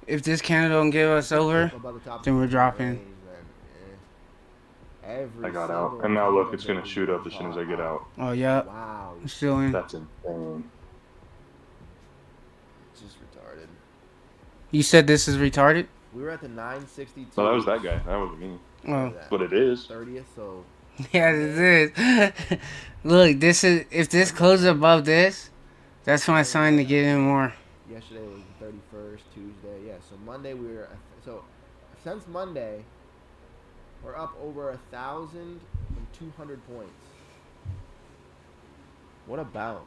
S1: if this candle don't give us over,
S6: Above the top of
S1: then
S6: the
S1: we're
S6: 15-minute
S1: dropping.
S6: range, then, Every
S2: I got out.
S6: single
S2: And now look,
S6: candle
S2: it's gonna
S6: that we
S2: shoot up
S6: do
S2: as soon as
S6: pop
S2: I get out.
S1: Oh yeah,
S6: Wow,
S1: I'm still in.
S2: That's insane.
S6: it's just retarded.
S1: You said this is retarded?
S6: We were at the 962.
S2: No, that was that guy. That wasn't me.
S1: Oh,
S2: But it is.
S6: 30th, so
S1: yeah, this is. Look, this is, if this closes above this, that's my sign to get in more.
S6: yesterday was the 31st, Tuesday. Yeah, so Monday we were. So since Monday, we're up over 1,200 points. What a bounce!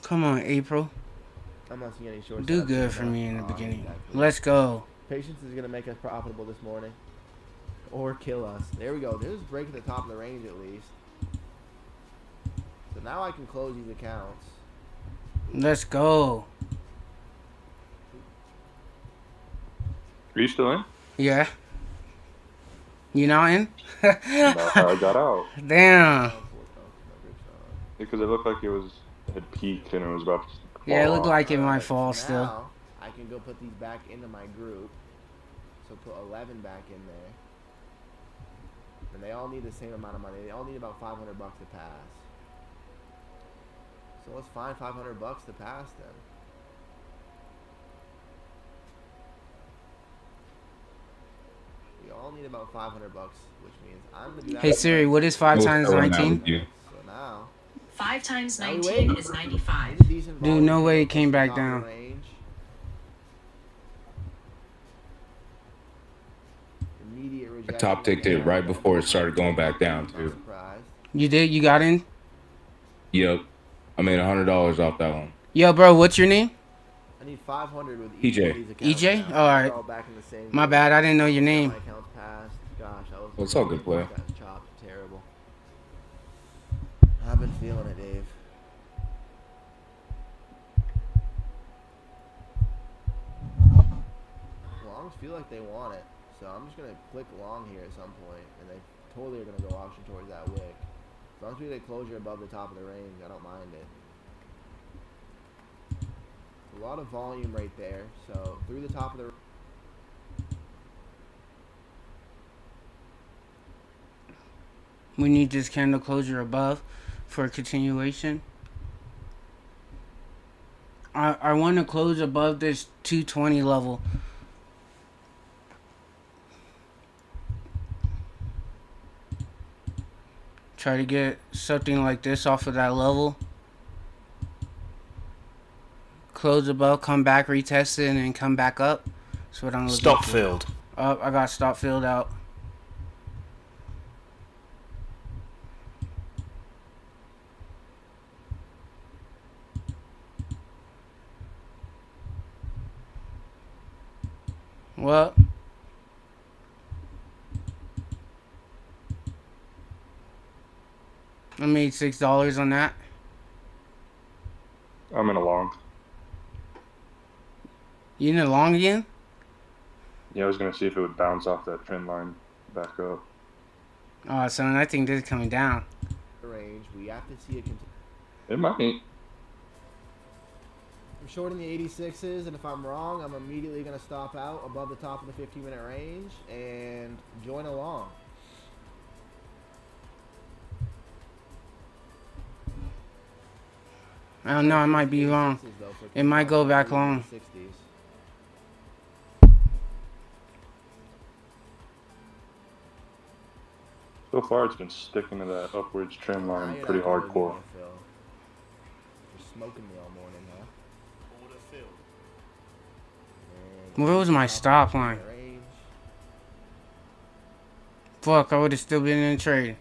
S1: Come on, April.
S6: I'm not seeing any short.
S1: Do
S6: setups
S1: good
S6: right
S1: for
S6: now.
S1: me in the
S6: Oh,
S1: beginning.
S6: exactly.
S1: Let's go.
S6: Patience is gonna make us profitable this morning, or kill us. There we go. There's a break at the top of the range at least. So now I can close these accounts.
S1: Let's go.
S2: Are you still in?
S1: Yeah. You not in?
S2: No, I got out.
S1: Damn.
S2: Because it looked like it had peaked and it was about to
S1: Yeah, it
S2: fall
S1: looked
S2: off.
S1: like it might
S6: Alright,
S1: fall
S6: so
S1: still.
S6: now I can go put these back into my group. So put 11 back in there. And they all need the same amount of money. They all need about $500 to pass. So let's find $500 to pass them. We all need about $500, which means I'm gonna do that.
S1: Hey Siri, what is 5 times
S7: What's going on
S1: 19?
S7: with you?
S6: So now
S8: 5 times
S6: Now we
S8: 19
S6: wait.
S8: is 95.
S6: need a decent
S1: Dude,
S6: volume
S1: no
S6: to
S1: way
S6: go
S1: it came
S6: to the
S1: back
S6: top of the
S1: down.
S6: range. Immediate
S7: I
S6: rejection.
S7: top ticked it right before it started going back down
S6: Not
S7: too.
S6: surprised.
S1: You did? You got in?
S7: Yep, I made $100 off that one.
S1: Yo, bro, what's your name?
S6: I need 500 with each
S7: EJ.
S6: of these accounts
S1: EJ?
S6: now.
S1: Alright.
S6: They're all back in the same
S1: My
S6: group.
S1: bad, I didn't know your
S6: Got
S1: name.
S6: My accounts passed. Gosh, I was.
S7: Well, it's all good, player.
S6: Got chopped. Terrible. I've been feeling it, Dave. Longs feel like they want it, So I'm just gonna click long here at some point, and they totally are gonna go auction towards that wick. As long as we get closure above the top of the range, I don't mind it. A lot of volume right there. So through the top of the.
S1: We need this candle closure above for continuation. I want to close above this 220 level. Try to get something like this off of that level. Close above, come back, retest it, and then come back up. That's what I'm looking
S4: Stop
S1: for.
S4: filled.
S1: I got stop filled out. Well, I made $6 on that.
S2: I'm in a long.
S1: You in the long again?
S2: Yeah, I was gonna see if it would bounce off that trend line back up.
S1: Oh, so I think this is coming down.
S6: Range. We have to see it continue.
S2: It might.
S6: I'm shorting the 86s, and if I'm wrong, I'm immediately going to stop out above the top of the 15-minute range and join along.
S1: I don't know, I might be wrong. It might go back long.
S6: 60s.
S2: So far, it's been sticking to that upwards trend
S6: Now
S2: line
S6: you're
S2: pretty
S6: not really
S2: hardcore.
S6: gonna fill. You're smoking me all morning, huh?
S4: Order filled.
S6: And
S1: Where was my stop line?
S6: range.
S1: Fuck, I would have still been in the trade.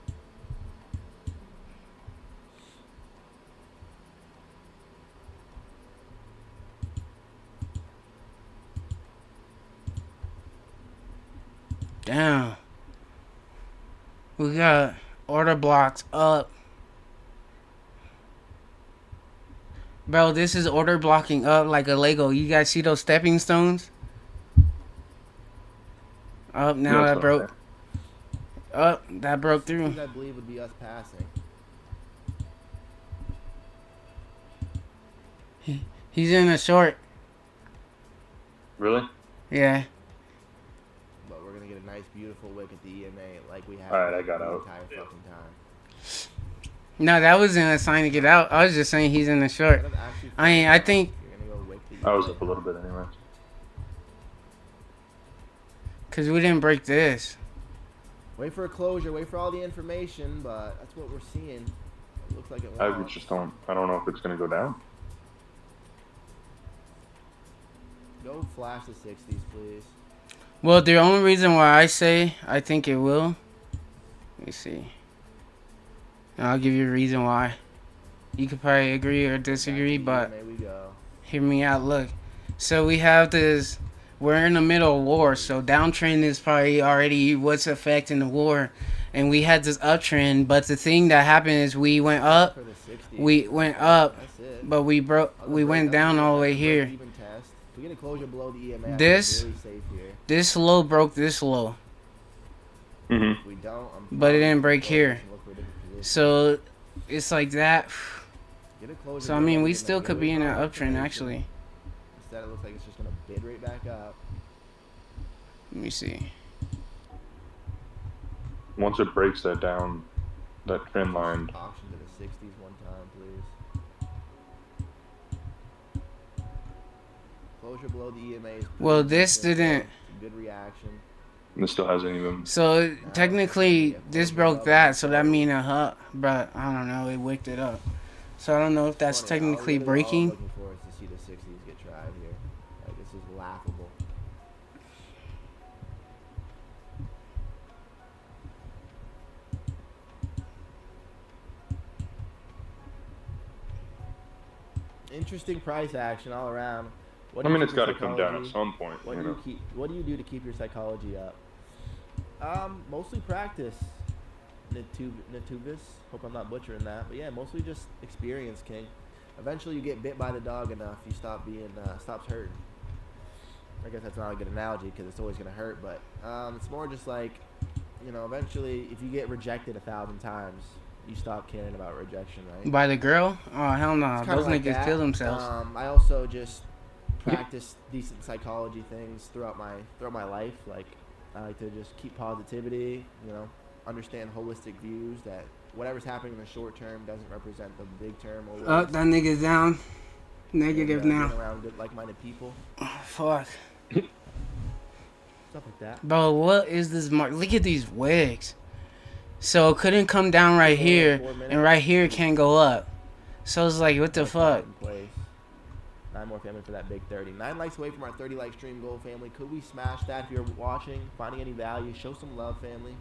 S1: Damn. We got order blocks up. Bro, this is order blocking up like a Lego. You guys see those stepping stones? Up, now
S2: No, it's
S1: that
S2: not
S1: broke. Up, that broke through.
S6: These I believe would be us passing.
S1: He's in a short.
S2: Really?
S1: Yeah.
S6: But we're gonna get a nice, beautiful wick at the EMA like we have.
S2: Alright, I got
S6: the
S2: out.
S6: entire fucking time.
S1: No, that wasn't a sign to get out. I was just saying he's in the short.
S6: Instead of actually
S1: I mean, I
S6: filling
S1: think
S6: out, you're gonna go wick the
S2: I was
S6: EMA.
S2: up a little bit anyway.
S1: because we didn't break this.
S6: Wait for a closure. Wait for all the information. But that's what we're seeing. It looks like it
S2: I
S6: wants.
S2: just don't. I don't know if it's gonna go down.
S6: Go flash the 60s, please.
S1: Well, the only reason why I say I think it will. Let me see. And I'll give you a reason why. You could probably agree or disagree, but
S6: There we go.
S1: hear me out. Look. So we have this. We're in the middle of war, so downtrend is probably already what's affecting the war. And we had this uptrend, but the thing that happened is we went up,
S6: For the 60s.
S1: we went up,
S6: That's it.
S1: but we went down all the way here.
S6: Even test. If we get a closure below the EMA,
S1: This-
S6: I'm really safe here.
S1: This low broke this low,
S2: Mm-hmm.
S6: If we don't, I'm
S1: but it didn't break
S6: probably
S1: here.
S6: gonna look for a different position.
S1: So it's like that.
S6: Get a closure
S1: So I
S6: below
S1: mean, we
S6: EMA,
S1: still could
S6: really
S1: be in an
S6: follow
S1: uptrend
S6: information.
S1: actually.
S6: Instead, it looks like it's just gonna bid right back up.
S1: Let me see.
S2: Once it breaks that down, that trend line,
S6: Auction to the 60s one time, please. Closure below the EMA is
S1: Well,
S6: pretty
S1: this
S6: decent,
S1: didn't.
S6: so it's a good reaction.
S2: this still hasn't even.
S1: So technically, this broke that, so that mean a hut, but I don't know. It wicked it up. So I don't know if that's
S6: Funny,
S1: technically
S6: all I'm
S1: breaking.
S6: looking for is to see the 60s get tried here. Like, this is laughable. Interesting price action all around. What
S2: I
S6: do you
S2: mean, it's
S6: keep your
S2: got to come down at
S6: psychology-
S2: some point.
S6: What
S2: You
S6: do
S2: know.
S6: you keep? What do you do to keep your psychology up? Mostly practice. Natuvis. Hope I'm not butchering that, but yeah, mostly just experience, King. Eventually, you get bit by the dog enough, you stop being stops hurting. I guess that's not a good analogy because it's always gonna hurt, but it's more just like, you know, eventually if you get rejected 1,000 times, you stop caring about rejection, right?
S1: By the girl? Oh, hell no.
S6: It's kinda
S1: Those
S6: like
S1: niggas
S6: that.
S1: kill themselves.
S6: I also just practice decent psychology things throughout my life. Like, I like to just keep positivity, you know, understand holistic views that whatever's happening in the short term doesn't represent the big term. Always.
S1: Oh, that nigga's down. Negative
S6: and,
S1: now.
S6: Being around good, like-minded people,
S1: Fuck.
S6: stuff like that.
S1: Bro, what is this mark? Look at these wigs. So it couldn't come down right here,
S6: 4 minutes.
S1: and right here can't go up. So it's like, what the fuck?
S6: In place. 9 more family for that big 30. 9 likes away from our 30 like stream goal, family. Could we smash that? If you're watching, finding any value, show some love, family.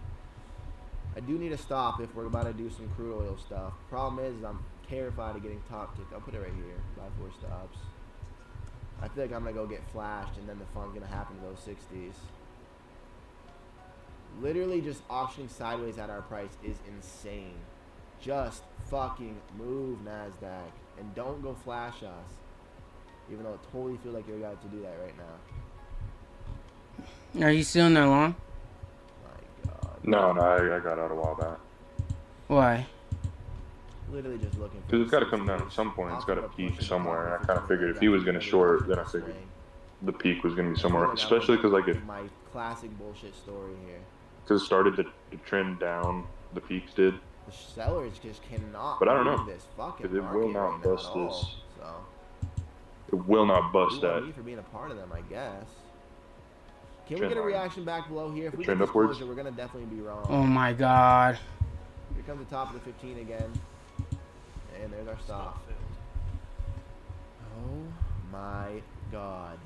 S6: I do need to stop if we're about to do some crude oil stuff. Problem is I'm terrified of getting top ticked. I'll put it right here. Buy 4 stops. I feel like I'm gonna go get flashed, and then the fun's gonna happen to those 60s. Literally just auctioning sideways at our price is insane. Just fucking move, NASDAQ, and don't go flash us. Even though it totally feels like you're about to do that right now.
S1: Are you still in there long?
S6: My God.
S2: No, I got out a while back.
S1: Why?
S6: Literally just looking for.
S2: Because it's got to come
S6: 60s.
S2: down at some point. It's got to
S6: I'll
S2: peak
S6: push it
S2: somewhere. And I
S6: down
S2: kind of figured if he was going to short, then I figured the peak was going to be somewhere.
S6: I feel
S2: Especially because like it,
S6: my classic bullshit story here.
S2: cause it started to trend down. The peaks did.
S6: The sellers just cannot.
S2: But I don't know,
S6: move this fucking
S2: 'cause it
S6: market
S2: will not
S6: right now
S2: bust
S6: at all.
S2: this.
S6: So.
S2: It will not bust
S6: Good on
S2: that.
S6: me for being a part of them, I guess. Can we
S2: Trend
S6: get a
S2: line.
S6: reaction back below here? If we
S2: Trend
S6: get this
S2: upwards?
S6: closure, we're gonna definitely be wrong.
S1: Oh my god.
S6: Here comes the top of the 15 again, and there's our stop. Oh my God!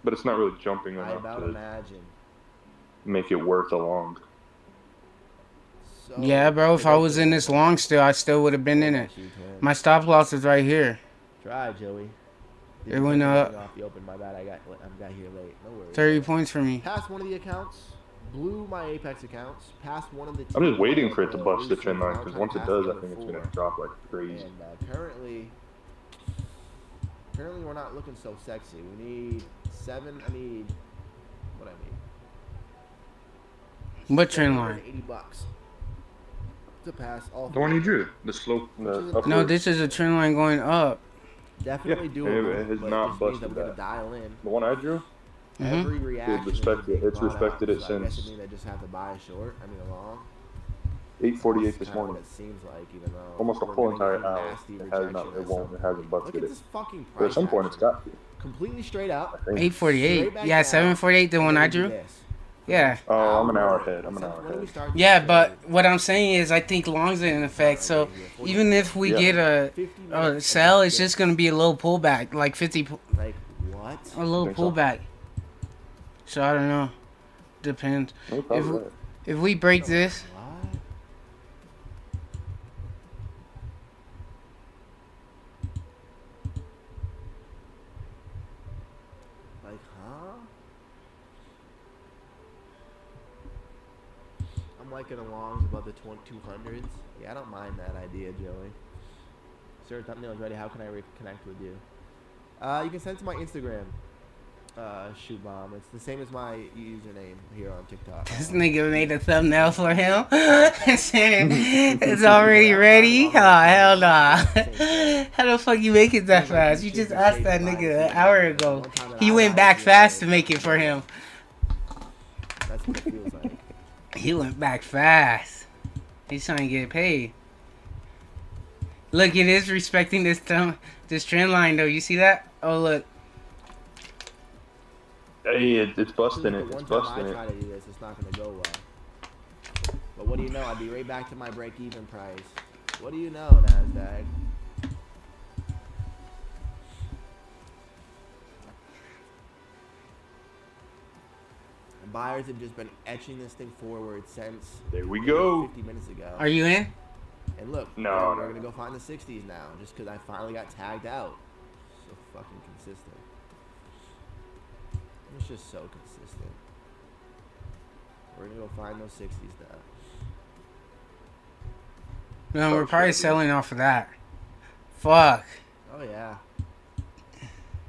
S2: But it's not really jumping
S6: I
S2: enough
S6: about
S2: to
S6: imagine.
S2: make it worth a long.
S6: So,
S1: Yeah, bro, if I was in this long still, I still would have been in it. My stop loss is right here.
S6: Try, Joey.
S1: It went up.
S6: Off the open. My bad. I got here late. No worries.
S1: 30 points for me.
S6: Passed one of the accounts. Blew my Apex accounts. Passed one of the.
S2: I'm just waiting for it to
S6: two
S2: bust the trend line
S6: now
S2: because
S6: trying
S2: once
S6: to
S2: it
S6: pass
S2: does,
S6: the
S2: I think
S6: other
S2: it's going to
S6: 4.
S2: drop like crazy.
S6: And currently we're not looking so sexy. We need 7. I need what I need.
S1: What trend line?
S6: $80 to pass all.
S2: The one you drew, the slope, the upward.
S1: No, this is a trend line going up.
S6: Definitely
S2: Yeah,
S6: doable.
S2: it has
S6: but
S2: not
S6: just means
S2: busted
S6: that we're gonna
S2: that.
S6: dial in.
S2: The one I drew.
S6: Every reaction. is
S2: respect
S6: being
S2: it. It's
S6: bought
S2: respected
S6: out,
S2: it
S6: so I guess
S2: since
S6: it means I just have to buy a short. I mean a long.
S2: 8:48
S6: That's
S2: this
S6: kinda what
S2: morning.
S6: It seems like, even though
S2: Almost a
S6: we're
S2: full
S6: gonna
S2: entire
S6: get
S2: hour.
S6: nasty
S2: It has
S6: rejection
S2: not.
S6: at
S2: It won't.
S6: some
S2: It hasn't
S6: point.
S2: busted
S6: Look at
S2: it.
S6: this fucking price.
S2: But at some point, it's
S6: action.
S2: got to.
S6: Completely straight up.
S2: I think.
S1: 848.
S6: Straight back
S1: Yeah,
S6: down,
S1: 748, the
S6: and
S1: one
S6: then
S1: I
S6: we do
S1: drew.
S6: this.
S1: Yeah.
S2: Oh, I'm an hour ahead. I'm an
S6: Since
S2: hour
S6: when do we
S2: ahead.
S6: start this
S1: Yeah,
S6: trade?
S1: but what I'm saying is I think longs are in effect. So even if we
S2: Yeah.
S1: get a
S6: 50 minutes
S1: sell,
S6: of
S1: it's
S6: this.
S1: just going to be a little pullback, like 50,
S6: Like what?
S1: a little
S2: Think so?
S1: pullback. So I don't know. Depends.
S2: You're probably
S1: If we-
S2: right.
S1: If we break this,
S6: What? Like, huh? I'm liking alongs above the 200s. Yeah, I don't mind that idea, Joey. Sir, thumbnail is ready. How can I reconnect with you? You can send it to my Instagram. Shoot bomb. It's the same as my username here on TikTok.
S1: this nigga made a thumbnail for him. Saying, it's already ready? Oh, hell nah. How the fuck you make it that fast? You just asked that nigga an hour ago. He went back fast to make it for him.
S6: That's what it feels like.
S1: He went back fast. He's trying to get paid. Look, it is respecting this trend line though. You see that? Oh look.
S2: Hey, it's busting
S6: The
S2: it. It's
S6: one time
S2: busting
S6: I
S2: it.
S6: try to do this, it's not gonna go well. But what do you know? I'd be right back to my break-even price. What do you know, NASDAQ? And buyers have just been etching this thing forward since
S2: There we go.
S6: 50 minutes ago.
S1: Are you in?
S6: And look,
S2: No,
S6: we're
S2: no.
S6: gonna go find the 60s now, just because I finally got tagged out. So fucking consistent. It's just so consistent. We're gonna go find those 60s now.
S1: No, we're probably selling off of that. Fuck.
S6: Oh yeah.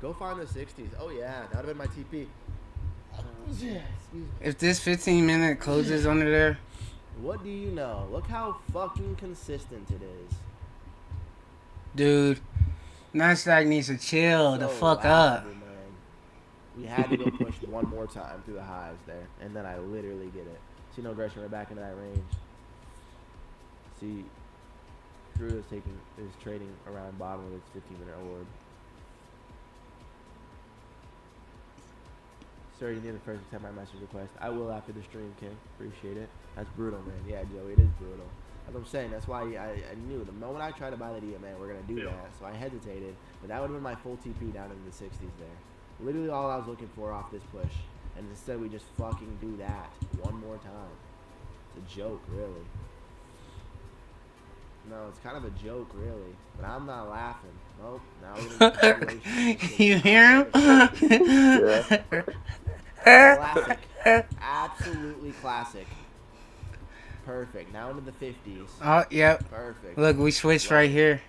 S6: Go find the 60s. Oh, yeah. That would have been my TP. Excuse me.
S1: If this 15-minute closes under there,
S6: What do you know? Look how fucking consistent it is.
S1: dude, NASDAQ needs to chill the
S6: So
S1: fuck up.
S6: laughable, man. We had to go push one more time through the highs there, and then I literally get it. See no aggression right back into that range. See, Drew is trading around bottom of its 15-minute orb. Sir, you need to first accept my message request. I will after the stream, King. Appreciate it. That's brutal, man. Yeah, Joe, it is brutal. That's what I'm saying. That's why I knew the moment I tried to buy that EMA, we're going to do that. So I hesitated, but that would have been my full TP down in the 60s there. Literally all I was looking for off this push. And instead we just fucking do that one more time. It's a joke, really. No, it's kind of a joke, really. But I'm not laughing. Nope. Now we're gonna get
S1: You hear him?
S6: Classic. Absolutely classic. Perfect. Now into the 50s.
S1: Oh, yep.
S6: Perfect.
S1: Look, we switched right here.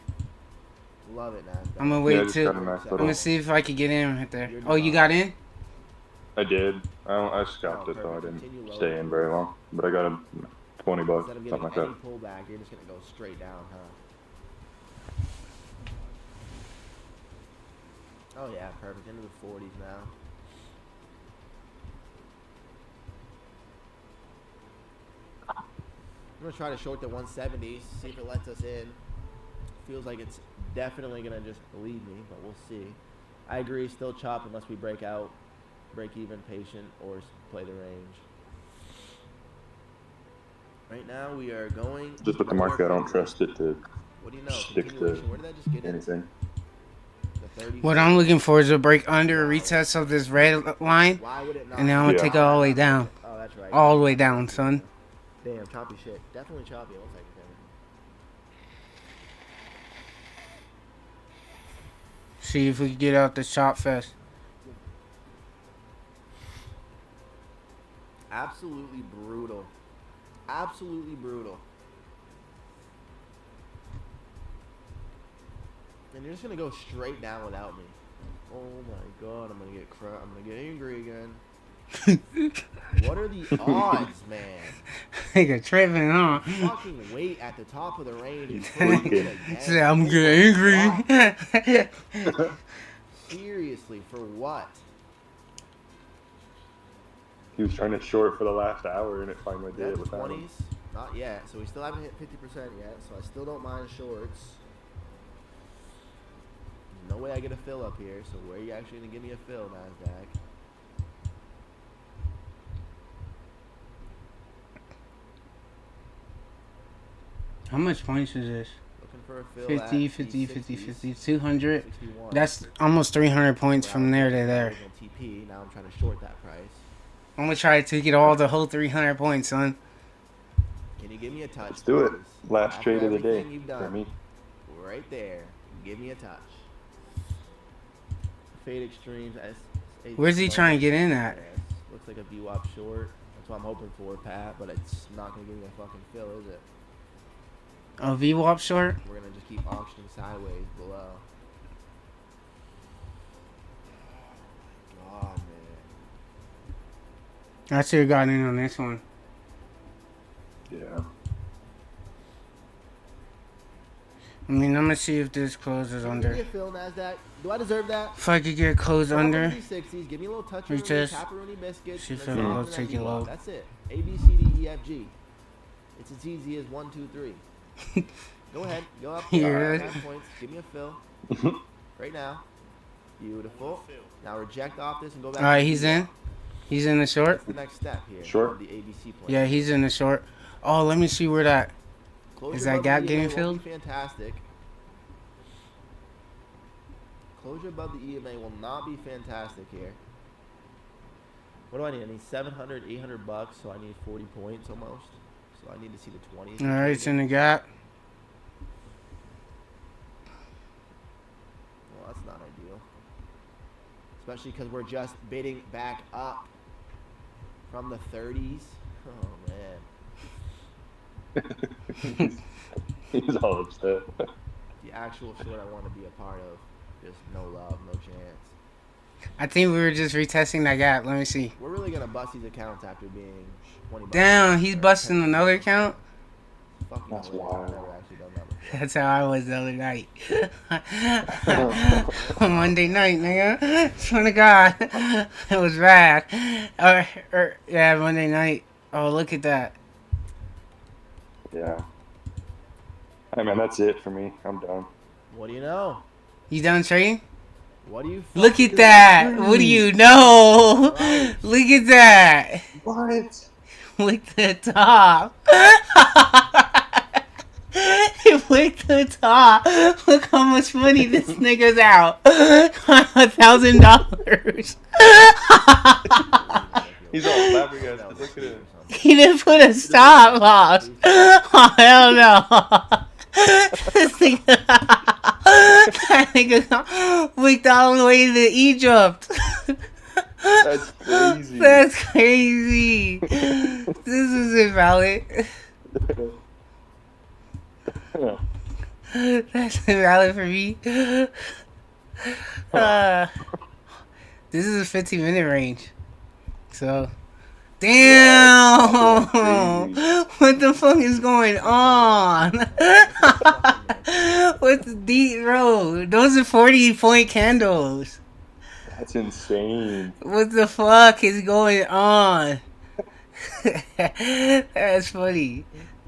S6: Love it, man.
S1: I'm gonna wait too. I'm gonna see if I can get in right there. Oh, you got in?
S2: I did. I scalped it, though. I didn't stay in very long. But I got a $20,
S6: Instead of
S2: something
S6: getting
S2: like
S6: any
S2: that.
S6: pullback, you're just gonna go straight down, huh? Oh yeah, perfect. Into the 40s now. I'm gonna try to short the 170s, see if it lets us in. Feels like it's definitely gonna just leave me, but we'll see. I agree, still chop unless we break out, break even, patient, or play the range. Right now we are going.
S2: Just with the market, I don't trust it to
S6: What do you know?
S2: stick to
S6: Continuation. Where did that just get in?
S2: anything.
S6: The 30s?
S1: What I'm looking for is a break under a retest of this red line,
S6: Why would it not?
S1: and then I'm gonna
S2: Yeah.
S1: take it all the way down.
S6: Oh, that's right.
S1: All the way down, son.
S6: Damn, choppy shit. Definitely choppy. One second, Kevin.
S1: See if we can get out the chop fest.
S6: Absolutely brutal. Absolutely brutal. And you're just gonna go straight down without me. Oh my god, I'm gonna get angry again. What are the odds, man?
S1: Nigga tripping, huh?
S6: Fucking wait at the top of the range and push it again.
S1: Say I'm getting angry.
S6: Seriously, for what?
S2: He was trying to short for the last hour, and it finally did.
S6: That's
S2: Without him.
S6: 20s. Not yet. So we still haven't hit 50% yet. So I still don't mind shorts. There's no way I get a fill up here. So where are you actually going to give me a fill, NASDAQ?
S1: How much points is this?
S6: Looking for a fill
S1: 50,
S6: at
S1: 50,
S6: the
S1: 50,
S6: 60s,
S1: 50, 200.
S6: 61.
S1: That's almost 300 points from there to there.
S6: Original TP. Now I'm trying to short that price.
S1: I'm gonna try to take it all the whole 300 points, son.
S6: Can you give me a touch?
S2: Let's do it.
S6: please?
S2: Last
S6: After
S2: trade of the day
S6: everything you've
S2: for
S6: done,
S2: me.
S6: right there. Give me a touch. Fade extremes.
S1: Where's he trying to get in at?
S6: Yes. Looks like a VWAP short. That's what I'm hoping for, Pat. But it's not gonna give me a fucking fill, is it?
S1: A VWAP short?
S6: We're gonna just keep auctioning sideways below. Oh my god, man.
S1: I should have gotten in on this one.
S2: Yeah.
S1: I mean, I'm gonna see if this closes
S6: Give me
S1: under.
S6: a fill, NASDAQ. Do I deserve that?
S1: If I could get closed
S6: Come up
S1: under,
S6: with these 60s. Give me a little touch of
S1: retest.
S6: pepperoni biscuits.
S1: See if
S6: and
S1: I
S6: then
S1: can go
S6: something
S1: take
S6: that
S1: it
S6: you
S1: low.
S6: want. That's it. A, B, C, D, E, F, G. It's as easy as 1, 2, 3. Go ahead. Go up.
S1: Yeah.
S6: 10 points. Give me a fill. Right now. Beautiful. Now reject off this and go back.
S1: Alright,
S6: to
S1: he's
S6: the
S1: in. He's in the short.
S6: What's the next step here?
S2: Short?
S6: of the ABC plan.
S1: Yeah, he's in the short. Oh, let me see where that.
S6: Closure
S1: Is that
S6: above
S1: gap
S6: the
S1: getting
S6: EMA won't
S1: filled?
S6: be fantastic. Closure above the EMA will not be fantastic here. What do I need? I need 700, 800 bucks, so I need 40 points almost. So I need to see the 20s.
S1: Alright, it's in the gap.
S6: Well, that's not ideal. Especially because we're just bidding back up from the 30s. Oh, man.
S2: He's all upset.
S6: The actual short I want to be a part of. Just no love, no chance.
S1: I think we were just retesting that gap. Let me see.
S6: We're really gonna bust these accounts after being 20 bucks.
S1: Damn, he's busting another account.
S6: Fucking
S2: That's
S6: hilarious.
S2: wild.
S6: I've never actually done that before.
S1: That's how I was the other night. On Monday night, nigga. Swear to God. It was rad. Yeah, Monday night. Oh, look at that.
S2: Yeah. Hey man, that's it for me. I'm done.
S6: What do you know?
S1: You done trading?
S6: What do you
S1: Look
S6: fucking
S1: at that. What do you know?
S6: Right.
S1: Look at that.
S2: What?
S1: Look at the top. Look at the top. Look how much money this nigga's out. $1,000.
S2: He's all flabbergasted. Look at him.
S1: He didn't put a stop loss. Oh, hell no. This nigga, that nigga wicked all the way to Egypt.
S2: That's crazy.
S1: That's crazy. This is invalid. That's invalid for me. This is a 15-minute range. So, damn! What the fuck is going on? What's the deep road? Those are 40-point candles.
S2: That's insane.
S1: What the fuck is going on? That's funny.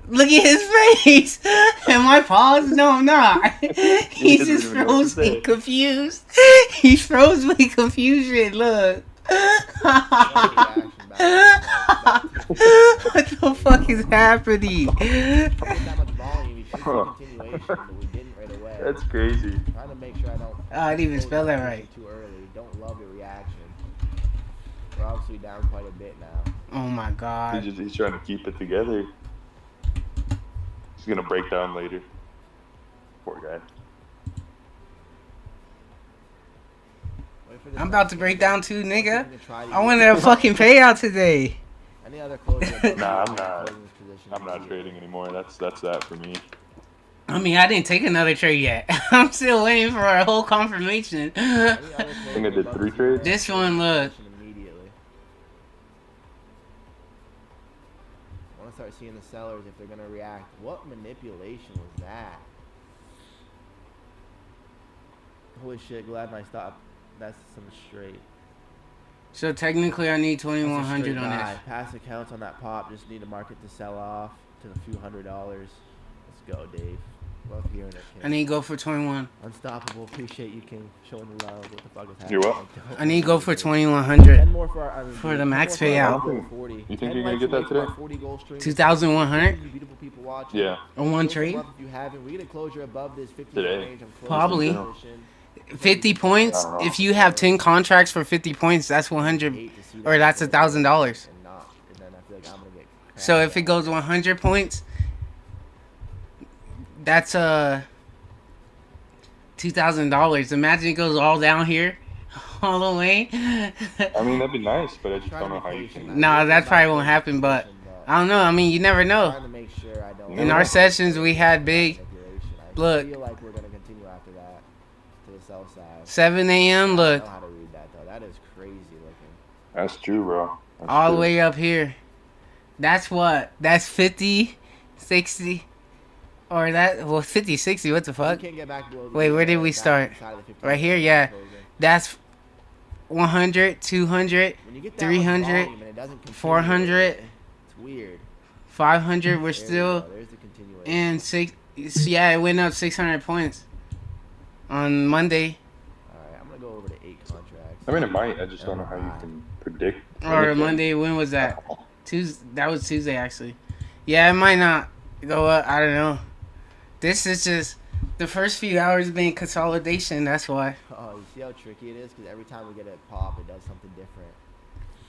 S1: Look at his face. Am I paused? No, I'm not. He just froze me confused. He froze me confusion. Look. What the fuck is happening?
S6: that much volume, you should see continuation, but we didn't right away.
S2: That's crazy.
S6: Trying to make sure I don't.
S1: Oh, I didn't even spell that right.
S6: Too early. Don't love your reaction. We're obviously down quite a bit now.
S1: Oh my god.
S2: He's trying to keep it together. He's gonna break down later. Poor guy.
S6: Wait for this
S1: I'm
S6: one.
S1: about to break down too, nigga.
S6: I'm gonna try to
S1: I
S6: get-
S1: wanted a fucking payout today.
S6: Any other closing?
S2: Nah, I'm not trading anymore. That's that for me.
S1: I mean, I didn't take another trade yet. I'm still waiting for a whole confirmation.
S2: I think I did 3 trades.
S1: This one, look.
S6: Immediately. I want to start seeing the sellers if they're gonna react. What manipulation was that? Holy shit! Glad my stop. That's some straight.
S1: So technically, I need
S6: That's a
S1: 2,100
S6: straight
S1: on
S6: buy.
S1: this.
S6: Pass accounts on that pop. Just need the market to sell off to a few $100s. Let's go, Dave. Love hearing it. King.
S1: I need to go for 21.
S6: Unstoppable. Appreciate you, King. Showing the love. What the fuck is happening?
S2: You're what?
S1: I need to go for 2,100.
S6: 10 more for our,
S1: For the max
S6: more for our
S1: payout.
S6: goal 40.
S2: You think
S6: 10
S2: you're gonna
S6: likes
S2: get that
S6: away from our
S2: today?
S6: 40 goal stream.
S1: 2,100?
S6: You beautiful people watching.
S2: Yeah.
S1: On one
S6: Close
S1: trade?
S6: them up if you haven't. We get a closure above this 50
S2: Today.
S6: range. I'm close
S1: Probably.
S6: to position.
S1: 50 points.
S2: I don't know.
S1: If you have 10 contracts for 50 points, that's 100,
S6: Hate to see
S1: or
S6: that
S1: that's
S6: go
S1: $1,000.
S6: and not, and then I feel like I'm gonna get
S1: So
S6: cracked
S1: if it
S6: out.
S1: goes 100 points, that's $2,000. Imagine it goes all down here, all the way.
S2: I mean, that'd be nice, but I just
S6: Try
S2: don't
S6: to
S2: know
S6: be
S2: how you
S6: patient.
S2: can.
S1: No, that probably won't happen, but I don't know. I mean, you never know.
S6: Trying to make sure I don't.
S1: In our sessions, we had big.
S6: I
S1: Look.
S6: feel like we're gonna continue after that to the south side.
S1: 7 a.m.
S6: I
S1: Look,
S6: don't know how to read that though. That is crazy looking.
S2: That's true, bro. That's
S1: all the
S2: true.
S1: way up here. That's what? That's 50, 60, or that? Well, 50, 60. What the
S6: You
S1: fuck?
S6: can't get back below the
S1: Wait, where did we
S6: back
S1: start?
S6: side of the 50
S1: Right here, yeah.
S6: closing.
S1: That's 100, 200,
S6: When you get that
S1: 300,
S6: much volume and it doesn't continue,
S1: 400.
S6: It's weird.
S1: 500. We're
S6: There we
S1: still
S6: go. There's the continuation.
S1: in 6. Yeah, it went up 600 points on Monday.
S6: Alright, I'm gonna go over to 8 contracts.
S2: I mean, it might. I just don't know how you can predict.
S1: Or
S2: anything.
S1: Monday, when was that? Tuesday. That was Tuesday, actually. Yeah, it might not go up. I don't know. This is just the first few hours being consolidation. That's why.
S6: Oh, you see how tricky it is? Because every time we get a pop, it does something different.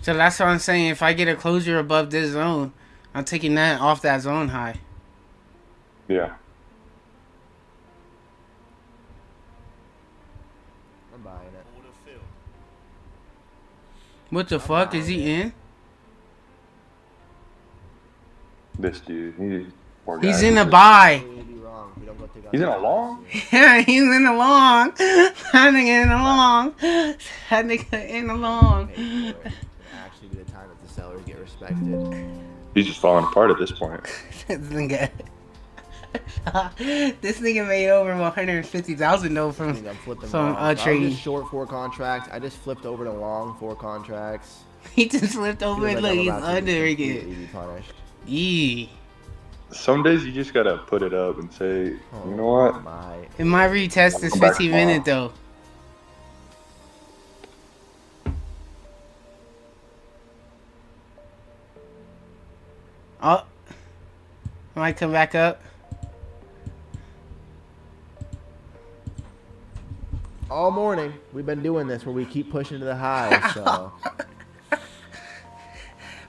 S1: So that's what I'm saying. If I get a closure above this zone, I'm taking that off that zone high.
S2: Yeah.
S6: I'm buying it.
S4: Order filled.
S1: What the fuck? Is he in?
S2: This dude. Poor
S1: He's
S2: guy.
S1: in a buy.
S6: Completely wrong. long. We don't go take out
S2: He's in
S6: these
S2: a long?
S6: highs.
S1: Yeah, he's in the long. That nigga in the long. That nigga in the long.
S6: Pay for it. It'll actually be the time that the sellers get respected.
S2: He's just falling apart at this point.
S1: This nigga. This nigga made over 150,000 though
S6: I
S1: from
S6: think I'm flipping
S1: from
S6: long. So I was
S1: trading.
S6: just short 4 contracts. I just flipped over to long 4 contracts.
S1: He just flipped over
S6: Feels
S1: and
S6: like
S1: look,
S6: I'm
S1: he's
S6: about to
S1: under
S6: completely
S1: again.
S6: be punished.
S1: Yee.
S2: Some days you just gotta put it up and say, you know
S6: Oh
S2: what?
S6: my.
S1: And my retest is
S2: Come back
S1: 15
S2: tomorrow.
S1: minutes though. Oh, I might come back up.
S6: All morning we've been doing this where we keep pushing to the highs. So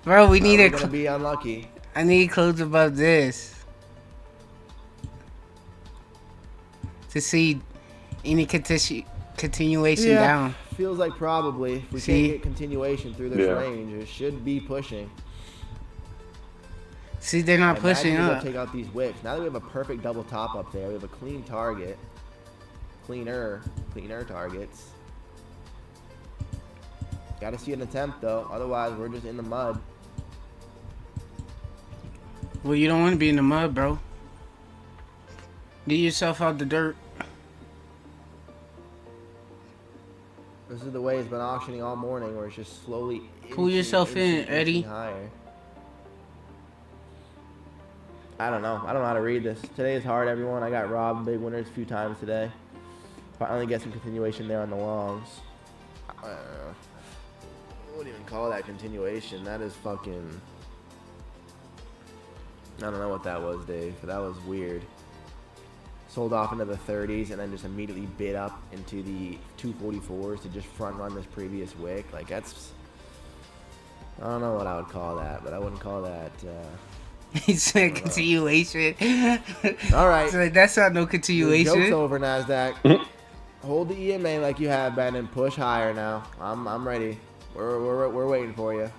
S1: Bro, we need
S6: we're
S1: a.
S6: gonna be unlucky.
S1: I need clothes above this to see any continuation down.
S6: Feels like probably if we
S1: See?
S6: can't get continuation through this
S2: Yeah.
S6: range, it should be pushing.
S1: See, they're not pushing
S6: Imagine we go
S1: up.
S6: take out these wicks. Now that we have a perfect double top up there, we have a clean target. Cleaner targets. Gotta see an attempt though, otherwise we're just in the mud.
S1: Well, you don't want to be in the mud, bro. Get yourself out the dirt.
S6: This is the way it's been auctioning all morning, where it's just slowly
S1: Pull yourself in,
S6: inching
S1: Eddie.
S6: higher. I don't know how to read this. Today is hard, everyone. I got robbed big winners a few times today. Finally get some continuation there on the longs. I don't know. I wouldn't even call that continuation. That is fucking... I don't know what that was, Dave, but that was weird. Sold off into the 30s and then just immediately bid up into the 244s to just front run this previous wick. Like, that's... I don't know what I would call that, but I wouldn't call that...
S1: He said continuation.
S6: All right.
S1: So that's not no
S6: The joke's
S1: continuation.
S6: over, NASDAQ. Hold the EMA like you have been and push higher now. I'm ready. We're waiting for you.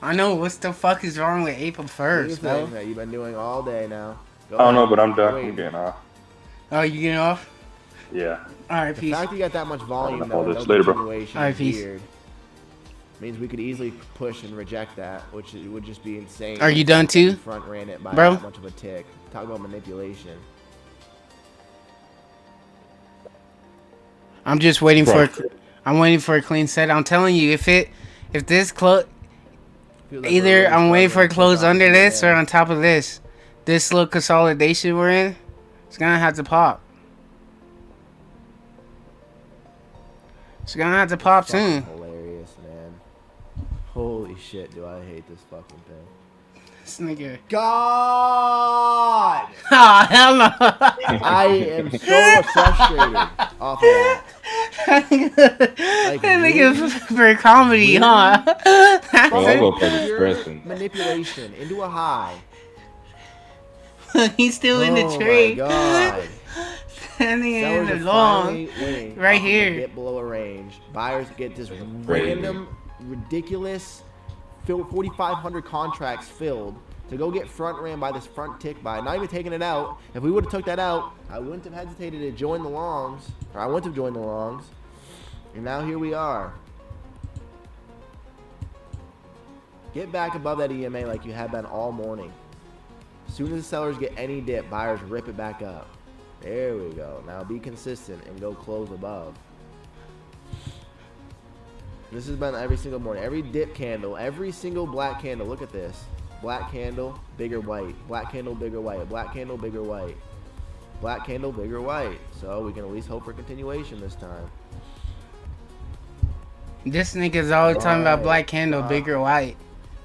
S1: I know. What the fuck is wrong with April
S6: Do
S1: 1st,
S6: your
S1: bro?
S6: thing that you've been doing all day now. Go
S2: I don't know,
S6: ahead.
S2: but I'm done.
S6: Wait.
S2: I'm getting off.
S1: Oh, you getting off?
S2: Yeah.
S1: All right,
S6: The
S1: peace.
S6: fact that you got that much volume,
S2: I'm
S6: though,
S2: gonna hold
S6: no
S2: this later, bro.
S6: continuation
S1: All right,
S6: is
S1: peace.
S6: weird. Means we could easily push and reject that, which would just be insane.
S1: Are you done too?
S6: Front ran it by
S1: Bro?
S6: that much of a tick. Talk about manipulation.
S1: I'm just waiting
S2: Bro.
S1: I'm waiting for a clean set. I'm telling you, if this close,
S6: Feels like we're
S1: either
S6: really
S1: I'm waiting for a
S6: struggling to
S1: close
S6: push off
S1: under
S6: the
S1: this or
S6: EMA.
S1: on top of this. This little consolidation we're in, it's gonna have to pop. It's gonna have to pop
S6: Fucking
S1: soon.
S6: hilarious, man. Holy shit, do I hate this fucking thing.
S1: This nigga.
S6: God!
S1: Oh, hell no.
S6: I am so frustrated off of that.
S1: That nigga for comedy, huh?
S7: Bro, that motherfucker's
S6: Pure
S7: pressing.
S6: manipulation into a high.
S1: He's still in the
S6: Oh
S1: tree.
S6: my god.
S1: That nigga in
S6: Sellers
S1: the
S6: are
S1: long.
S6: finally winning
S1: Right
S6: off of a
S1: here.
S6: dip below a range. Buyers get this
S7: Crazy.
S6: random, ridiculous 4,500 contracts filled to go get front ran by this front tick buy. Not even taking it out. If we would have took that out, I wouldn't have hesitated to join the longs. Or I wouldn't have joined the longs. And now here we are. Get back above that EMA like you have been all morning. As soon as the sellers get any dip, buyers rip it back up. There we go. Now be consistent and go close above. This has been every single morning. Every dip candle, every single black candle. Look at this. Black candle, bigger white. Black candle, bigger white. Black candle, bigger white. Black candle, bigger white. So we can at least hope for continuation this time.
S1: This nigga's always talking about
S6: Right.
S1: black candle, bigger white.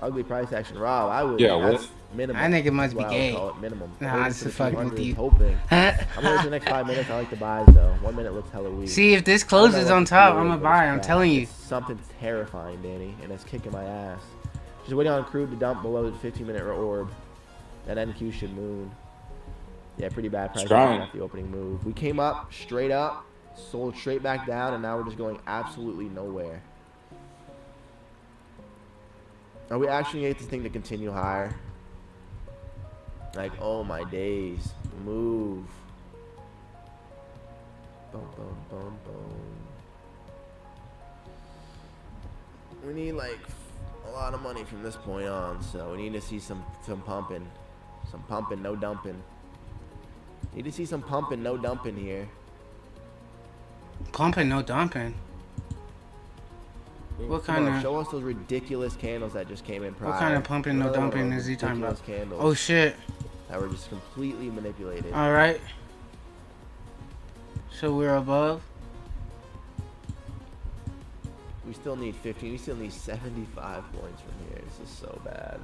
S6: Ugly price action, Rob. I would.
S7: Yeah, what?
S6: That's minimum.
S1: That nigga must
S6: That's what
S1: be
S6: I would
S1: gay.
S6: call it, minimum.
S1: Nah,
S6: Holding
S1: it's
S6: to the
S1: fucking with
S6: 200s,
S1: you.
S6: Hoping. I'm gonna for the next 5 minutes. I like the buys though. 1 minute looks hella weak.
S1: See, if this
S6: I don't know
S1: closes
S6: what
S1: on
S6: the
S1: top,
S6: deal
S1: I'm
S6: is,
S1: gonna
S6: but
S1: buy.
S6: it's
S1: I'm
S6: bad.
S1: telling you.
S6: It's something terrifying, Danny, and it's kicking my ass. Just waiting on crude to dump below the 15-minute orb. That NQ should moon. Yeah, pretty bad price
S7: Strong.
S6: at the opening move. We came up, straight up, sold straight back down, and now we're just going absolutely nowhere. Are we actually gonna get this thing to continue higher? Like, oh my days. Move. Boom, boom, boom, boom. We need like a lot of money from this point on, so we need to see some pumping. Some pumping, no dumping. Need to see some pumping, no dumping here.
S1: Pumping, no dumping. What
S6: Come
S1: kind
S6: on,
S1: of?
S6: show us those ridiculous candles that just came in prior.
S1: What kind of pumping, no
S6: Another one of
S1: dumping
S6: those
S1: is he talking about?
S6: ridiculous candles
S1: Oh shit!
S6: that were just completely manipulated.
S1: All right. So we're above.
S6: We still need 15. We still need 75 points from here. This is so bad.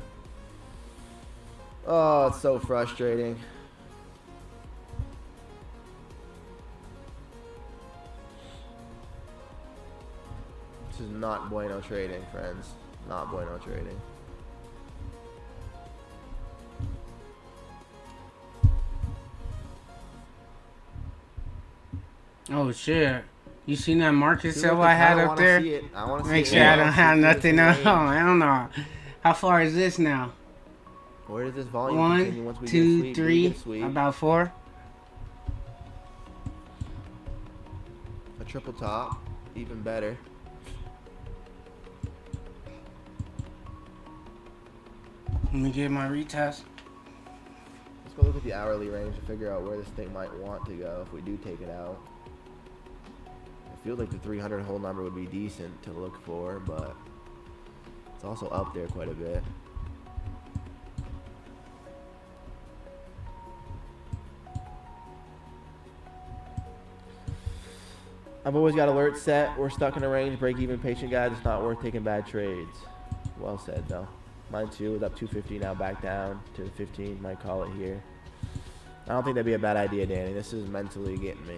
S6: Oh, it's so frustrating. This is not bueno trading, friends. Not bueno trading.
S1: Oh shit! You seen that market
S6: Soon
S1: sale
S6: as
S1: I had
S6: kinda
S1: up
S6: wanna
S1: there?
S6: see it. I want to
S1: Make
S6: see
S1: sure
S6: it.
S1: I don't have
S6: See
S1: nothing.
S6: this
S1: Oh,
S6: range.
S1: I don't know. How far is this now?
S6: Where does this volume continue
S1: 1,
S6: once we
S1: 2,
S6: get
S1: 3,
S6: get a sweep?
S1: about 4.
S6: A triple top, even better.
S1: Let me get my retest.
S6: Let's go look at the hourly range and figure out where this thing might want to go if we do take it out. I feel like the 300 whole number would be decent to look for, but it's also up there quite a bit. I've always got alerts set. We're stuck in a range. Break even, patient guys. It's not worth taking bad trades. Well said, though. Mine too is up 250 now, back down to 15. Might call it here. I don't think that'd be a bad idea, Danny. This is mentally getting me.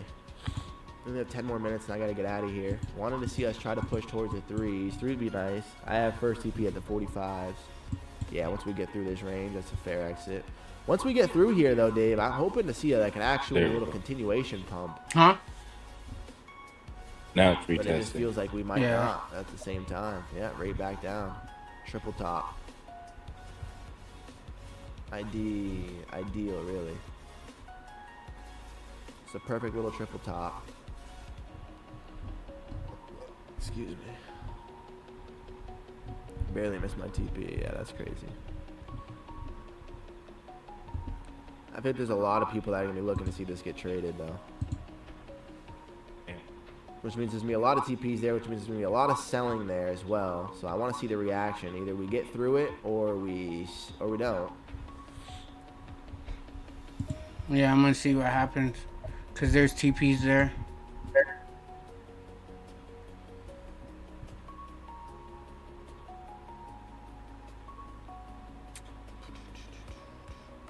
S6: We only have 10 more minutes, and I gotta get out of here. Wanted to see us try to push towards the threes. Three would be nice. I have first TP at the 45s. Yeah, once we get through this range, that's a fair exit. Once we get through here, though, Dave, I'm hoping to see like an actual
S2: There we
S6: little
S2: go.
S6: continuation pump.
S1: Huh?
S7: Now it's
S6: But it just
S7: retesting.
S6: feels like we might
S1: Yeah.
S6: not at the same time. Yeah, right back down. Triple top. Ideal, really. It's a perfect little triple top. Excuse me. Barely missed my TP. Yeah, that's crazy. I think there's a lot of people that are going to be looking to see this get traded, though. Which means there's going to be a lot of TPs there, which means there's going to be a lot of selling there as well. So I want to see the reaction. Either we get through it or we don't.
S1: Yeah, I'm gonna see what happens. Cause there's TPs there.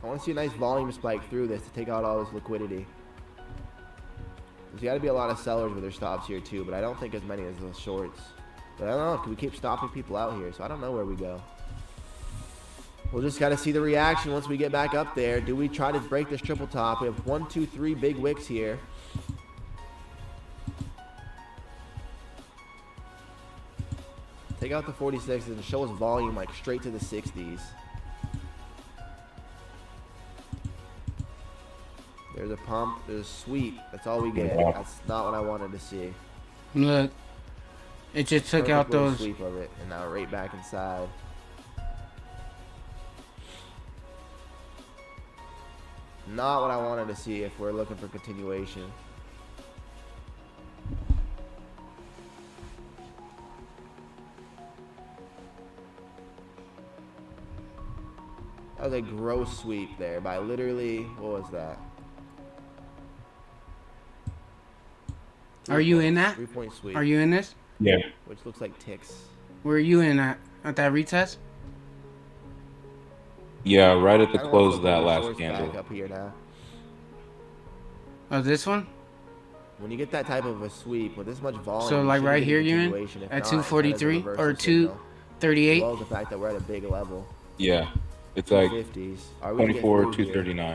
S6: I want to see a nice volume spike through this to take out all this liquidity. There's got to be a lot of sellers with their stops here too, but I don't think as many as those shorts. But I don't know, 'cause we keep stopping people out here, so I don't know where we go. We'll just got to see the reaction once we get back up there. Do we try to break this triple top? We have 1, 2, 3 big wicks here. Take out the 46s and show us volume like straight to the 60s. There's a pump. There's a sweep. That's all we get.
S7: Yeah.
S6: That's not what I wanted to see.
S1: Look, it just took out
S6: Perfect little
S1: those.
S6: sweep of it, and now right back inside. Not what I wanted to see if we're looking for continuation. That was a gross sweep there by literally, what was that?
S1: Are you in that?
S6: 3-point sweep.
S1: Are you in this?
S7: Yeah.
S6: Which looks like ticks.
S1: Where are you in at? At that retest?
S7: Yeah, right at the
S6: I don't
S7: close
S6: know
S7: of
S6: if
S7: that
S6: the
S7: last
S6: source
S7: candle.
S6: back up here now.
S1: Oh, this one?
S6: When you get that type of a sweep with this much volume,
S1: So
S6: you
S1: like
S6: should
S1: right
S6: get a
S1: here you in?
S6: continuation. If
S1: At
S6: not, it's kind of a
S1: 243
S6: reversal
S1: or
S6: signal,
S1: 238?
S6: as well as the fact that we're at a big level.
S7: Yeah. It's like
S6: 250s. Are we gonna get
S7: 24,
S6: through here?
S7: 239.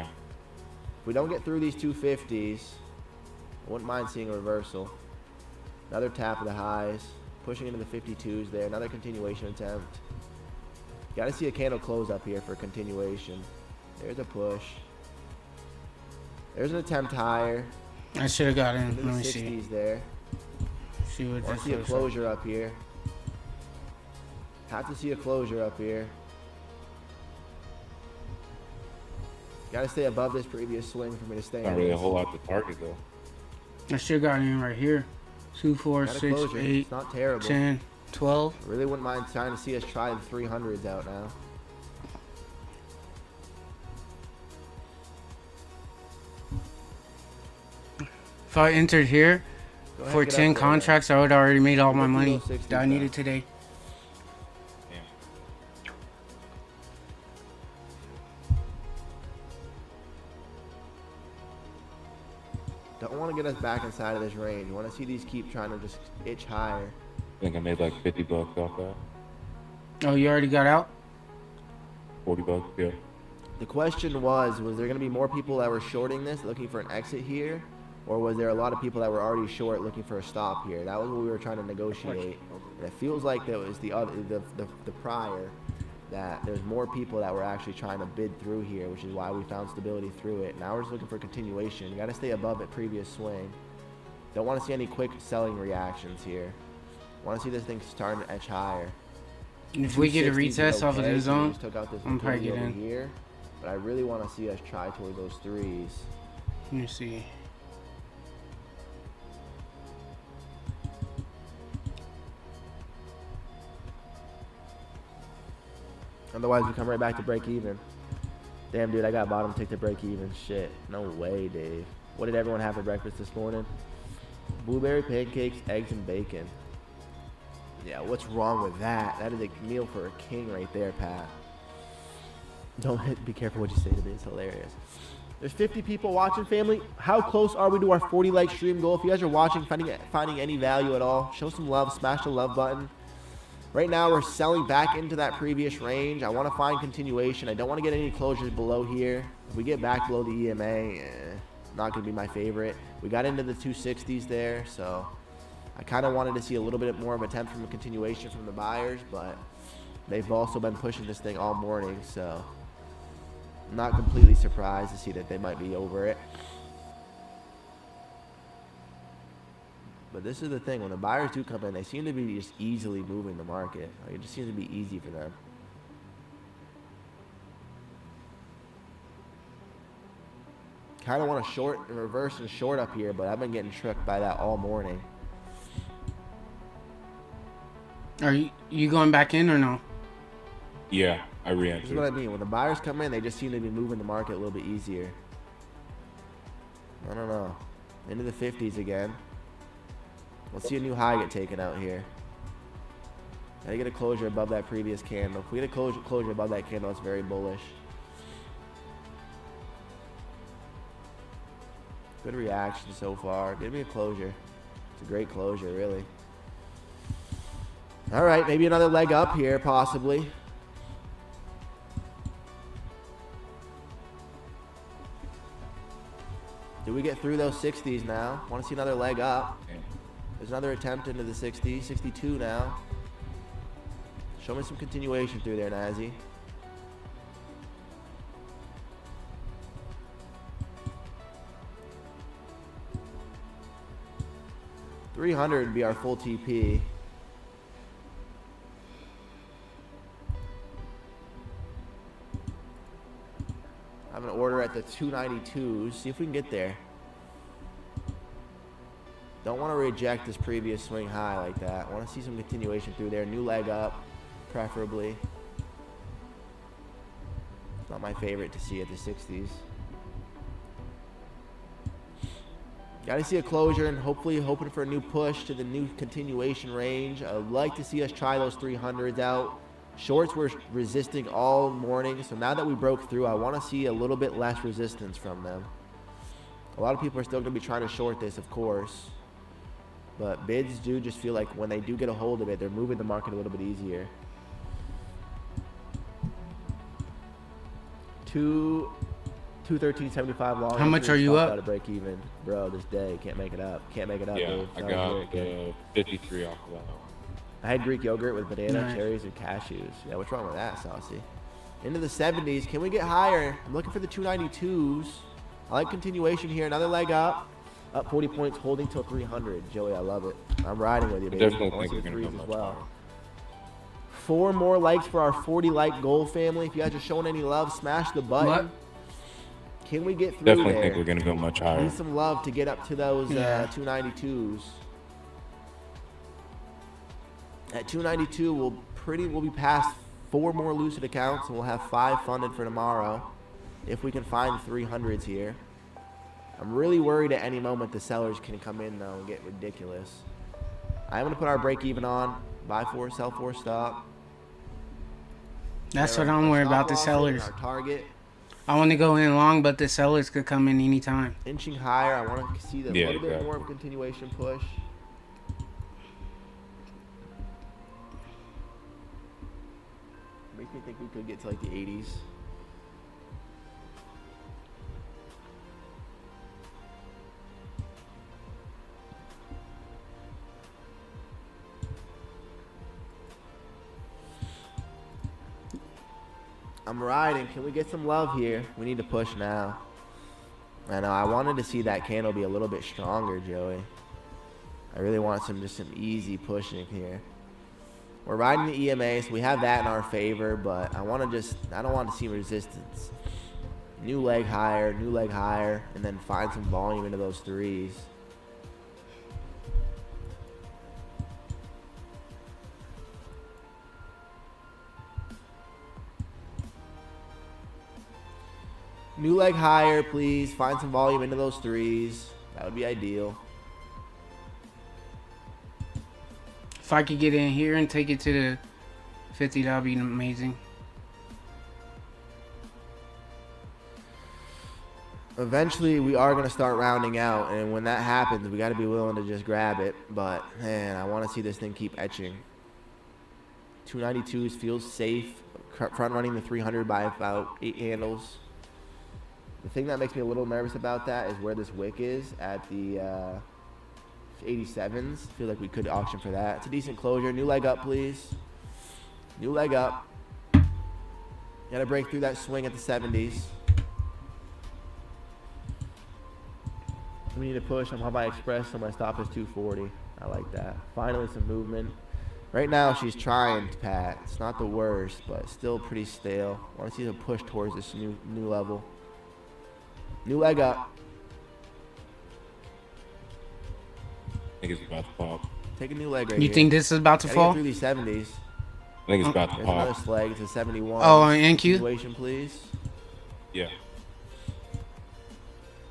S6: If we don't get through these 250s, I wouldn't mind seeing a reversal. Another tap of the highs, pushing into the 52s there. Another continuation attempt. Got to see a candle close up here for continuation. There's a push. There's an attempt higher.
S1: I should have got in.
S6: Into
S1: Let
S6: the
S1: me see.
S6: 60s there.
S1: See what
S6: Want
S1: this
S6: to see a
S1: looks like.
S6: closure up here. Have to see a closure up here. Got to stay above this previous swing for me to stay
S7: Not
S6: on
S7: really a
S6: this.
S7: whole lot to target though.
S1: I should have gotten in right here. 2, 4,
S6: Got a
S1: 6,
S6: closure.
S1: 8,
S6: It's not terrible.
S1: 10, 12.
S6: Really wouldn't mind trying to see us try the 300s out now.
S1: If I entered here
S6: Go ahead,
S1: for
S6: get up
S1: 10
S6: there.
S1: contracts, I would have already made all my
S6: Look at
S1: money
S6: those 60s
S1: that I
S6: now.
S1: needed today.
S6: Don't want to get us back inside of this range. You want to see these keep trying to just itch higher.
S7: I think I made like 50 bucks off that.
S1: Oh, you already got out?
S7: 40 bucks, yeah.
S6: The question was there going to be more people that were shorting this, looking for an exit here? Or was there a lot of people that were already short looking for a stop here? That was what we were trying to negotiate. And it feels like that was the prior, that there's more people that were actually trying to bid through here, which is why we found stability through it. Now we're just looking for continuation. You got to stay above it previous swing. Don't want to see any quick selling reactions here. Want to see this thing starting to edge higher.
S1: And if we get a
S6: 260s is
S1: retest off of
S6: okay,
S1: this
S6: so we
S1: zone,
S6: just took out this
S1: I'm probably
S6: liquidity over
S1: getting in.
S6: here, but I really want to see us try toward those threes.
S1: let me see.
S6: Otherwise, we come right back to break even. Damn, dude, I got bottom tick to break even. Shit. No way, Dave. What did everyone have for breakfast this morning? Blueberry pancakes, eggs, and bacon. Yeah, what's wrong with that? That is a meal for a king right there, Pat. Don't be careful what you say to me. It's hilarious. There's 50 people watching, family. How close are we to our 40 like stream goal? If you guys are watching, finding any value at all, show some love. Smash the love button. Right now, we're selling back into that previous range. I want to find continuation. I don't want to get any closures below here. If we get back below the EMA, not going to be my favorite. We got into the 260s there, so I kind of wanted to see a little bit more of an attempt from a continuation from the buyers, but they've also been pushing this thing all morning, so I'm not completely surprised to see that they might be over it. But this is the thing, when the buyers do come in, they seem to be just easily moving the market. Like, it just seems to be easy for them. Kind of want to short and reverse and short up here, but I've been getting tricked by that all morning.
S1: Are you going back in or no?
S7: Yeah, I
S6: This is
S7: re-entered.
S6: what I mean. When the buyers come in, they just seem to be moving the market a little bit easier. I don't know. Into the 50s again. Let's see a new high get taken out here. Gotta get a closure above that previous candle. If we get a closure above that candle, it's very bullish. Good reaction so far. Give me a closure. It's a great closure, really. All right, maybe another leg up here, possibly. Do we get through those 60s now? Want to see another leg up. There's another attempt into the 60s. 62 now. Show me some continuation through there, Nazi. $300 would be our full TP. I have an order at the 292s. See if we can get there. Don't want to reject this previous swing high like that. I want to see some continuation through there. New leg up, preferably. It's not my favorite to see at the 60s. Got to see a closure and hopefully hoping for a new push to the new continuation range. I'd like to see us try those 300s out. Shorts were resisting all morning, so now that we broke through, I want to see a little bit less resistance from them. A lot of people are still going to be trying to short this, of course. But bids do just feel like when they do get a hold of it, they're moving the market a little bit easier. 213.75 long.
S1: How much are you up?
S6: Got to break even, bro. This day can't make it up. Can't make it up.
S7: Yeah,
S6: Dave.
S7: I
S6: Not
S7: got
S6: here.
S7: 53 off of that.
S6: I had Greek yogurt with banana,
S1: Nice.
S6: cherries, and cashews. Yeah, what's wrong with that, Saucy? Into the 70s. Can we get higher? I'm looking for the 292s. I like continuation here. Another leg up. Up 40 points, holding till 300. Joey, I love it. I'm riding with you, baby.
S7: Definitely
S6: I want
S7: think
S6: to see
S7: we're
S6: the
S7: gonna
S6: threes
S7: go
S6: as
S7: much
S6: well. 4 more likes for our 40 like goal family. If you guys are showing any love, smash the button.
S1: What?
S6: Can we get through
S7: Definitely
S6: there?
S7: think we're gonna go much higher.
S6: Need some love to get up to those
S1: Yeah.
S6: 292s. At 292, we'll be past 4 more lucid accounts, and we'll have 5 funded for tomorrow. If we can find 300s here. I'm really worried at any moment the sellers can come in though and get ridiculous. I'm gonna put our break even on. Buy 4, sell 4, stop.
S1: That's
S6: Our-
S1: what I'm
S6: our
S1: worried
S6: stop
S1: about, the
S6: loss is
S1: sellers.
S6: Our target.
S1: I want to go in long, but the sellers could come in anytime.
S6: Inching higher. I want to see the
S7: Yeah,
S6: little bit
S7: exactly.
S6: more of a continuation push. Makes me think we could get to like the 80s. I'm riding. Can we get some love here? We need to push now. I know. I wanted to see that candle be a little bit stronger, Joey. I really want some easy pushing here. We're riding the EMA, so we have that in our favor, but I don't want to see resistance. New leg higher, and then find some volume into those threes. New leg higher, please. Find some volume into those threes. That would be ideal.
S1: If I could get in here and take it to the 50, that would be amazing.
S6: Eventually, we are going to start rounding out, and when that happens, we got to be willing to just grab it. But, man, I want to see this thing keep etching. 292s feels safe. Front running the 300 by about 8 handles. The thing that makes me a little nervous about that is where this wick is at the 87s. Feel like we could auction for that. It's a decent closure. New leg up, please. New leg up. Got to break through that swing at the 70s. We need to push. I'm on my express, so my stop is 240. I like that. Finally, some movement. Right now, she's trying, Pat. It's not the worst, but still pretty stale. I want to see her push towards this new level. New leg up.
S7: I think it's about to pop.
S6: Take a new leg right
S1: You
S6: here.
S1: think this is about to
S6: Gotta
S1: fall?
S6: get through these 70s.
S7: I think it's about to
S6: There's another
S7: pop.
S6: slag. It's a 71.
S1: Oh, on NQ?
S6: Continuation, please.
S7: Yeah.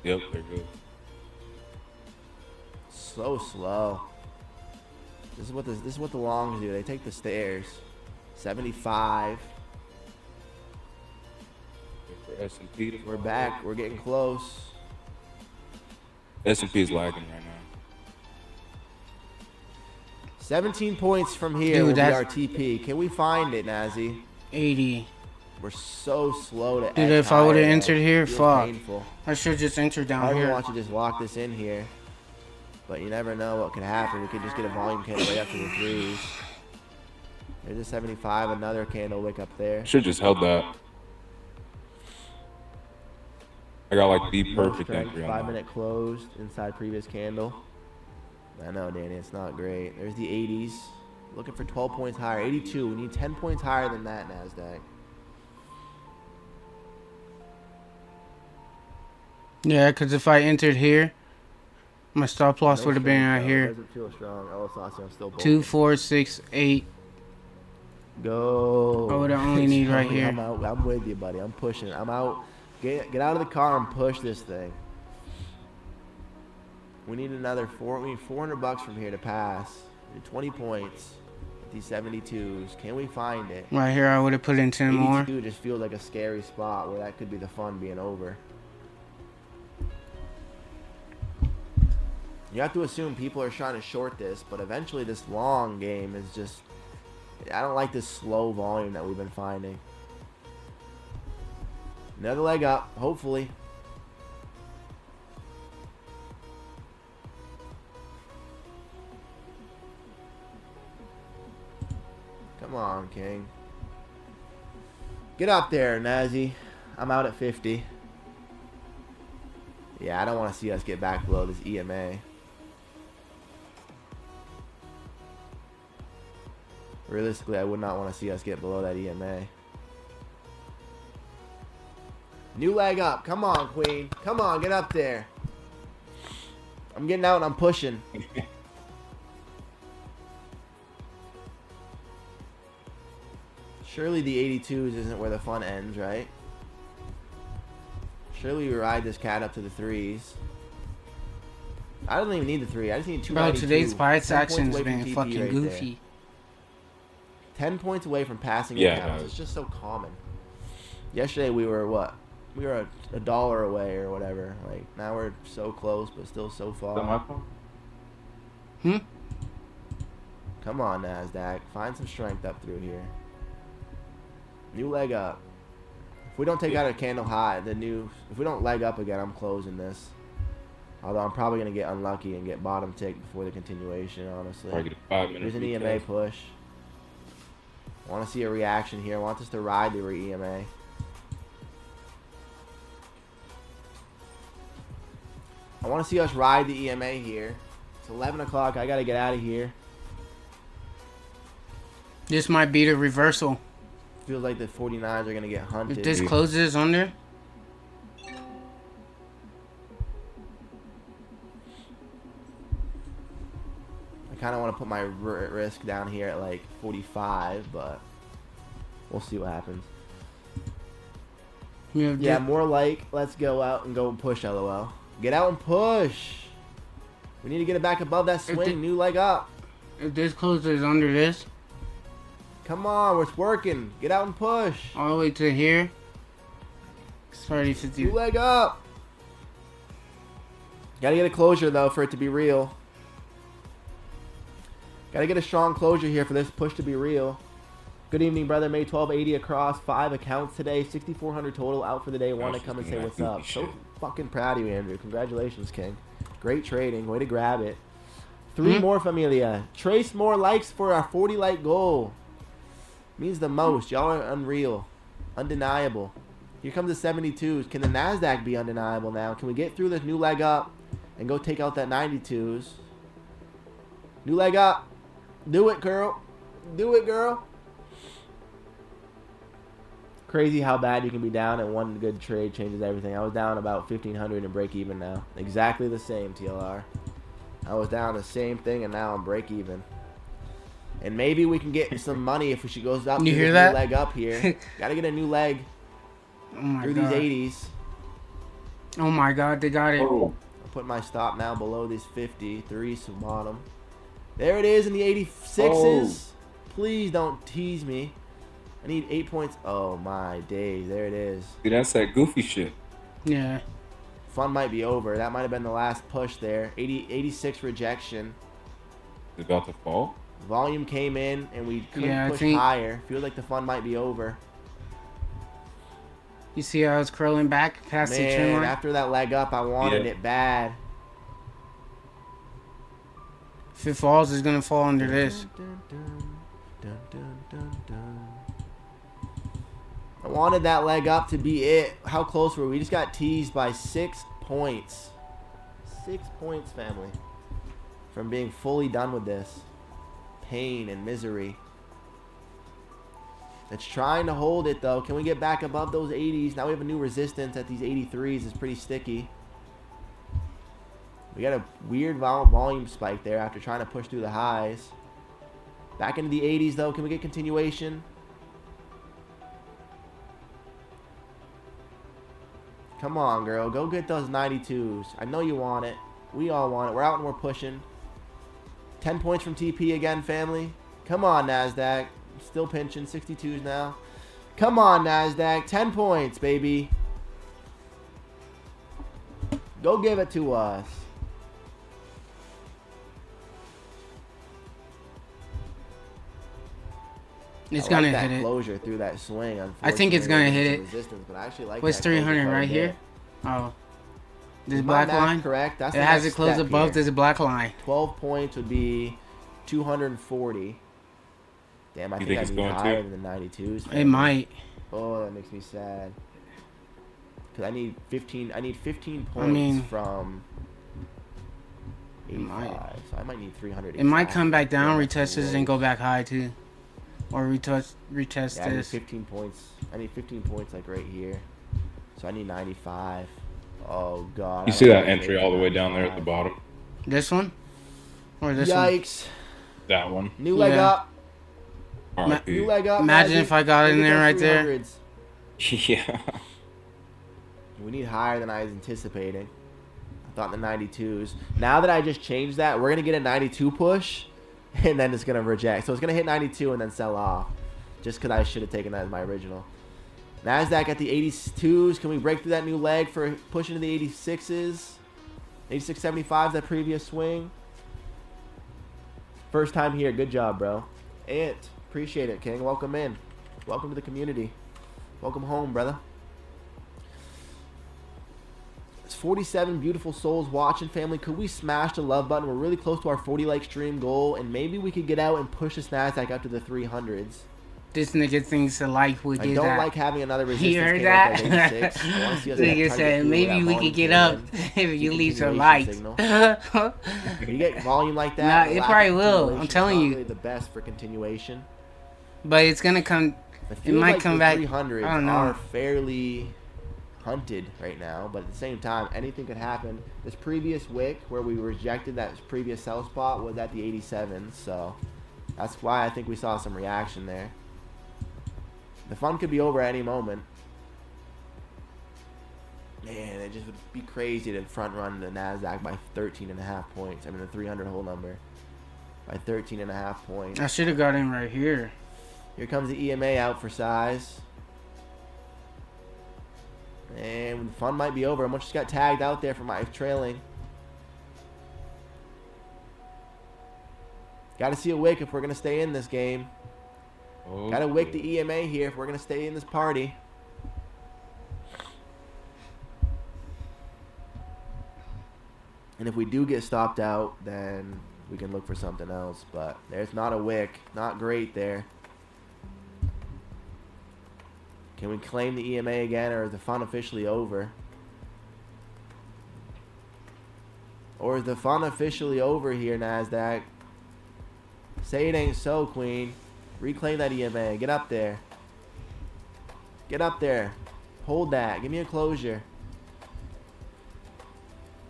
S7: Yep, they're good.
S6: So slow. This is what the longs do. They take the stairs. 75.
S7: For S&P, to
S6: We're back. We're getting close.
S7: S&P is lagging right now.
S6: 17 points from here
S1: Dude,
S6: will be
S1: that's-
S6: our TP. Can we find it, Nazi?
S1: 80.
S6: We're so slow to
S1: Dude,
S6: etch
S1: if I would've
S6: higher,
S1: entered
S6: though.
S1: here,
S6: Feels
S1: fuck.
S6: painful.
S1: I should just enter
S6: I
S1: down
S6: really
S1: here.
S6: want you to just lock this in here. But you never know what could happen. We could just get a volume candle right up to the threes. There's a 75, another candle wick up there.
S7: Should just held that. I got like the
S6: No
S7: perfect
S6: strength,
S7: entry on
S6: 5
S7: that.
S6: minute closed inside previous candle. I know, Danny, it's not great. There's the 80s. Looking for 12 points higher. 82. We need 10 points higher than that, NASDAQ.
S1: Yeah, because if I entered here, my stop loss
S6: No
S1: would have been
S6: strength,
S1: right
S6: though.
S1: here.
S6: Doesn't feel strong. Oh, Saucy, I'm still
S1: 2, 4, 6, 8.
S6: Go.
S1: I would only need right
S6: Joey,
S1: here.
S6: I'm out. I'm with you, buddy. I'm pushing. I'm out. Get out of the car and push this thing. We need another we need 400 bucks from here to pass. We need 20 points. These 72s. Can we find it?
S1: Right here, I would have put in 10 more.
S6: 82 just feels like a scary spot where that could be the fun being over. You have to assume people are trying to short this, but eventually this long game is just... I don't like this slow volume that we've been finding. Another leg up, hopefully. Come on, King. Get up there, Nazi. I'm out at 50. Yeah, I don't want to see us get back below this EMA. Realistically, I would not want to see us get below that EMA. New leg up. Come on, Queen. Come on, get up there. I'm getting out and I'm pushing. Surely the 82s isn't where the fun ends, right? Surely we ride this cat up to the 3s. I don't even need the 3. I just need 292.
S1: Bro, today's price
S6: 10 points
S1: action's
S6: away from
S1: been
S6: TP
S1: fucking
S6: right
S1: goofy.
S6: there. 10 points away from passing
S7: Yeah,
S6: accounts.
S7: no.
S6: It's just so common. Yesterday we were what? We were a dollar away or whatever. Like now we're so close, but still so
S2: Is that
S6: far.
S2: my phone?
S1: Hmm?
S6: Come on, Nasdaq. Find some strength up through here. New leg up. If we don't take out a candle high, if we don't leg up again, I'm closing this. Although I'm probably gonna get unlucky and get bottom tick before the continuation. Honestly.
S7: Probably get a 5-minute
S6: Here's an
S7: retest.
S6: EMA push. Want to see a reaction here. Want us to ride the EMA. I want to see us ride the EMA here. It's 11 o'clock. I got to get out of here.
S1: This might be the reversal.
S6: Feels like the 49s are going to get hunted.
S1: If this closes under,
S6: I kind of want to put my risk down here at like 45, but we'll see what happens.
S1: you have
S6: Yeah,
S1: thi-
S6: more like let's go out and go and push, LOL. Get out and push. We need to get it back above that swing. New leg up.
S1: if this closes under this,
S6: Come on, it's working. Get out and push.
S1: all the way to here, it's already 50.
S6: New leg up. Gotta get a closure though for it to be real. Gotta get a strong closure here for this push to be real. Good evening, brother. May 1280 across 5 accounts today. 6,400 total out for the day. Want to come and say what's up. So fucking proud of you, Andrew. Congratulations, King. Great trading. Way to grab it. 3 more, Familia. Trace more likes for our 40 like goal. Means the most. Y'all are unreal. Undeniable. Here comes the 72s. Can the NASDAQ be undeniable now? Can we get through this new leg up and go take out that 92s? New leg up. Do it, girl. Do it, girl. Crazy how bad you can be down, and one good trade changes everything. I was down about 1,500 and break even now. Exactly the same, TLR. I was down the same thing, and now I'm break even. And maybe we can get some money if she goes up.
S1: You
S6: to
S1: hear
S6: the
S1: that?
S6: New leg up here. Gotta get a new leg
S1: Oh my
S6: through
S1: god.
S6: these 80s.
S1: Oh my god, they got it.
S2: Oh,
S6: I'll put my stop now below these 53s to bottom. There it is in the 86s.
S2: Oh.
S6: Please don't tease me. I need 8 points. Oh my days. There it is.
S7: See, that's that goofy shit.
S1: Yeah.
S6: Fun might be over. That might have been the last push there. 86 rejection.
S7: It's about to fall.
S6: Volume came in and we couldn't
S1: Yeah, I
S6: push
S1: think-
S6: higher. Feels like the fun might be over.
S1: You see how it's curling back past the trend
S6: Man,
S1: line?
S6: after that leg up, I wanted
S7: Yeah.
S6: it bad.
S1: If it falls, it's gonna fall under this.
S6: Dun, dun, dun, dun, dun, dun. I wanted that leg up to be it. How close were we? We just got teased by 6 points. 6 points, family. From being fully done with this. Pain and misery. It's trying to hold it, though. Can we get back above those 80s? Now we have a new resistance at these 83s. It's pretty sticky. We got a weird volume spike there after trying to push through the highs. Back into the 80s, though. Can we get continuation? Come on, girl. Go get those 92s. I know you want it. We all want it. We're out and we're pushing. 10 points from TP again, family. Come on, NASDAQ. Still pinching. 62s now. Come on, NASDAQ. 10 points, baby. Go give it to us.
S1: It's
S6: I
S1: gonna
S6: like that
S1: hit it.
S6: closure through that swing.
S1: I think it's gonna
S6: Unfortunately,
S1: hit
S6: there's
S1: it.
S6: some resistance, but I actually like
S1: What's
S6: that closure
S1: 300
S6: quite a
S1: right
S6: bit.
S1: here? Oh. This
S6: Is my
S1: black
S6: math
S1: line?
S6: correct? That's
S1: It
S6: the
S1: has
S6: next
S1: it closed
S6: step
S1: above
S6: here.
S1: this black line.
S6: 12 points would be 240. Damn, I
S7: You
S6: think
S7: think
S6: I
S7: it's
S6: need
S7: going
S6: higher
S7: to?
S6: than the 92s.
S1: It might.
S6: Oh, that makes me sad. Cause I need 15 points
S1: mean,
S6: from 85.
S1: might.
S6: So I might need 300.
S1: It might
S6: exact.
S1: come back down,
S6: Yeah,
S1: retest this, and go back high too. Or retest
S6: Yeah, I need
S1: this.
S6: 15 points. I need 15 points like right here. So I need 95. Oh god.
S7: You
S6: I
S7: see
S6: don't
S7: that
S6: know if
S7: entry
S6: it's
S7: all the way down there at the
S6: 95.
S7: bottom?
S1: This one? Or this one?
S6: Yikes.
S7: That one.
S6: New leg
S1: Yeah.
S6: up. New
S7: RIP.
S6: leg up.
S1: Imagine
S6: Magic.
S1: if I got
S6: Look
S1: in
S6: at
S1: there
S6: those
S1: right there.
S6: 300s.
S7: Yeah.
S6: We need higher than I was anticipating. I thought the 92s. Now that I just changed that, we're going to get a 92 push, and then it's going to reject. So it's going to hit 92 and then sell off, just because I should have taken that as my original. NASDAQ at the 82s. Can we break through that new leg for pushing to the 86s? 86.75s, that previous swing. First time here. Good job, bro. Appreciate it, King. Welcome in. Welcome to the community. Welcome home, brother. It's 47 beautiful souls watching, family. Could we smash the love button? We're really close to our 40 like stream goal, and maybe we could get out and push this NASDAQ up to the 300s.
S1: This nigga thinks the like would
S6: I
S1: get
S6: don't
S1: that.
S6: like having another resistance.
S1: You heard
S6: candle
S1: that?
S6: at 86. I wanna see us try
S1: Nigga
S6: to get
S1: said
S6: through
S1: maybe
S6: that
S1: we
S6: volume
S1: could get
S6: came
S1: up
S6: in.
S1: if you leave some
S6: Continuation
S1: likes.
S6: signal. When you get volume like that,
S1: Nah,
S6: the
S1: it
S6: lack
S1: probably
S6: of
S1: will. I'm
S6: continuation is
S1: telling
S6: not
S1: you.
S6: really the best for continuation.
S1: But it's gonna come.
S6: It
S1: might
S6: like
S1: come
S6: the
S1: back-
S6: 300s
S1: I don't know.
S6: are fairly hunted right now, but at the same time, anything could happen. This previous wick where we rejected that previous sell spot was at the 87s, so that's why I think we saw some reaction there. The fun could be over at any moment. Man, it just would be crazy to front run the NASDAQ by 13.5 points. I mean, the 300 whole number by 13.5 points.
S1: I should have got in right here.
S6: Here comes the EMA out for size. And the fun might be over. I just got tagged out there for my trailing. Got to see a wick if we're going to stay in this game. Got to wick the EMA here if we're going to stay in this party. And if we do get stopped out, then we can look for something else. But there's not a wick. Not great there. Can we claim the EMA again, or is the fun officially over? Or is the fun officially over here, NASDAQ? Say it ain't so, Queen. Reclaim that EMA. Get up there. Get up there. Hold that. Give me a closure.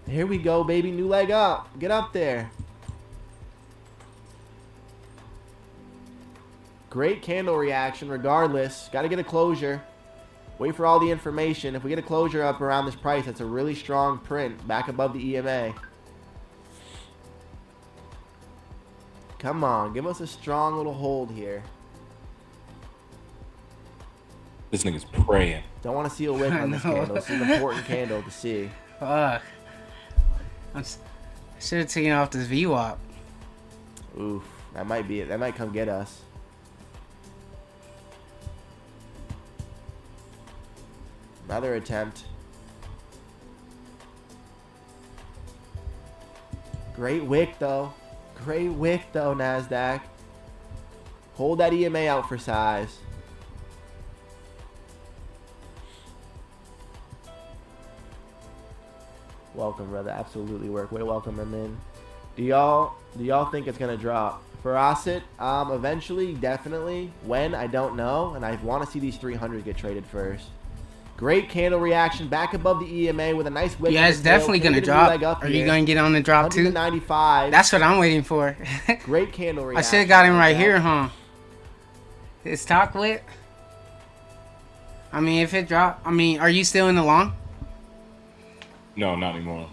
S6: Here we go, baby. New leg up. Get up there. Great candle reaction regardless. Got to get a closure. Wait for all the information. If we get a closure up around this price, that's a really strong print back above the EMA. Come on. Give us a strong little hold here.
S7: This nigga's praying.
S6: Don't want to see a wick on this
S1: I know.
S6: candle. It's an important candle to see.
S1: Fuck. I should have taken off this VWAP.
S6: Oof. That might be it. That might come get us. Another attempt. Great wick, though. Great wick, though, NASDAQ. Hold that EMA out for size. Welcome, brother. Absolutely work. Way welcome him in. Do y'all think it's gonna drop? For Osset, eventually, definitely. When, I don't know, and I want to see these 300 get traded first. Great candle reaction back above the EMA with a nice wick.
S1: Yeah, it's definitely gonna drop. Are you gonna get on the drop too?
S6: 195.
S1: That's what I'm waiting for.
S6: Great candle
S1: I
S6: reaction.
S1: should have got him right
S6: NASDAQ.
S1: here, huh? It's talk lit. I mean, if it drop, I mean, are you still in the long?
S7: No, not anymore.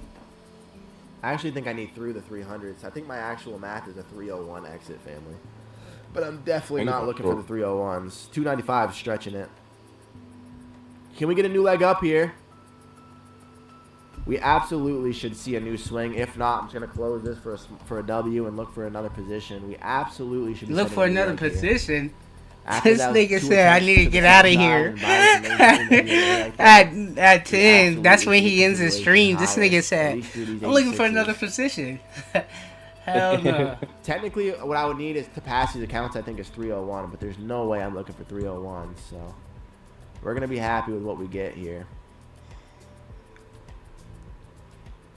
S6: I actually think I need through the 300s. I think my actual math is a 301 exit, family. But I'm definitely
S7: I think
S6: not
S7: it's
S6: looking for
S7: short.
S6: the 301s. 295 is stretching it. Can we get a new leg up here? We absolutely should see a new swing. If not, I'm just going to close this for a W and look for another position. We absolally should be
S1: Look
S6: setting
S1: for
S6: a new
S1: another
S6: leg here.
S1: position.
S6: After
S1: This
S6: that was
S1: nigga
S6: two
S1: said, I
S6: attempts
S1: need to
S6: the
S1: get out of
S6: side
S1: here.
S6: and buy some amazing like that.
S1: At 10, that's
S6: absolutely
S1: when he
S6: should
S1: ends his
S6: be
S1: stream. This
S6: higher.
S1: nigga
S6: At
S1: said,
S6: least through these
S1: I'm looking for
S6: 86s.
S1: another position. Hell no.
S6: Technically, what I would need is to pass these accounts. I think is 301, but there's no way I'm looking for 301. So We're gonna be happy with what we get here.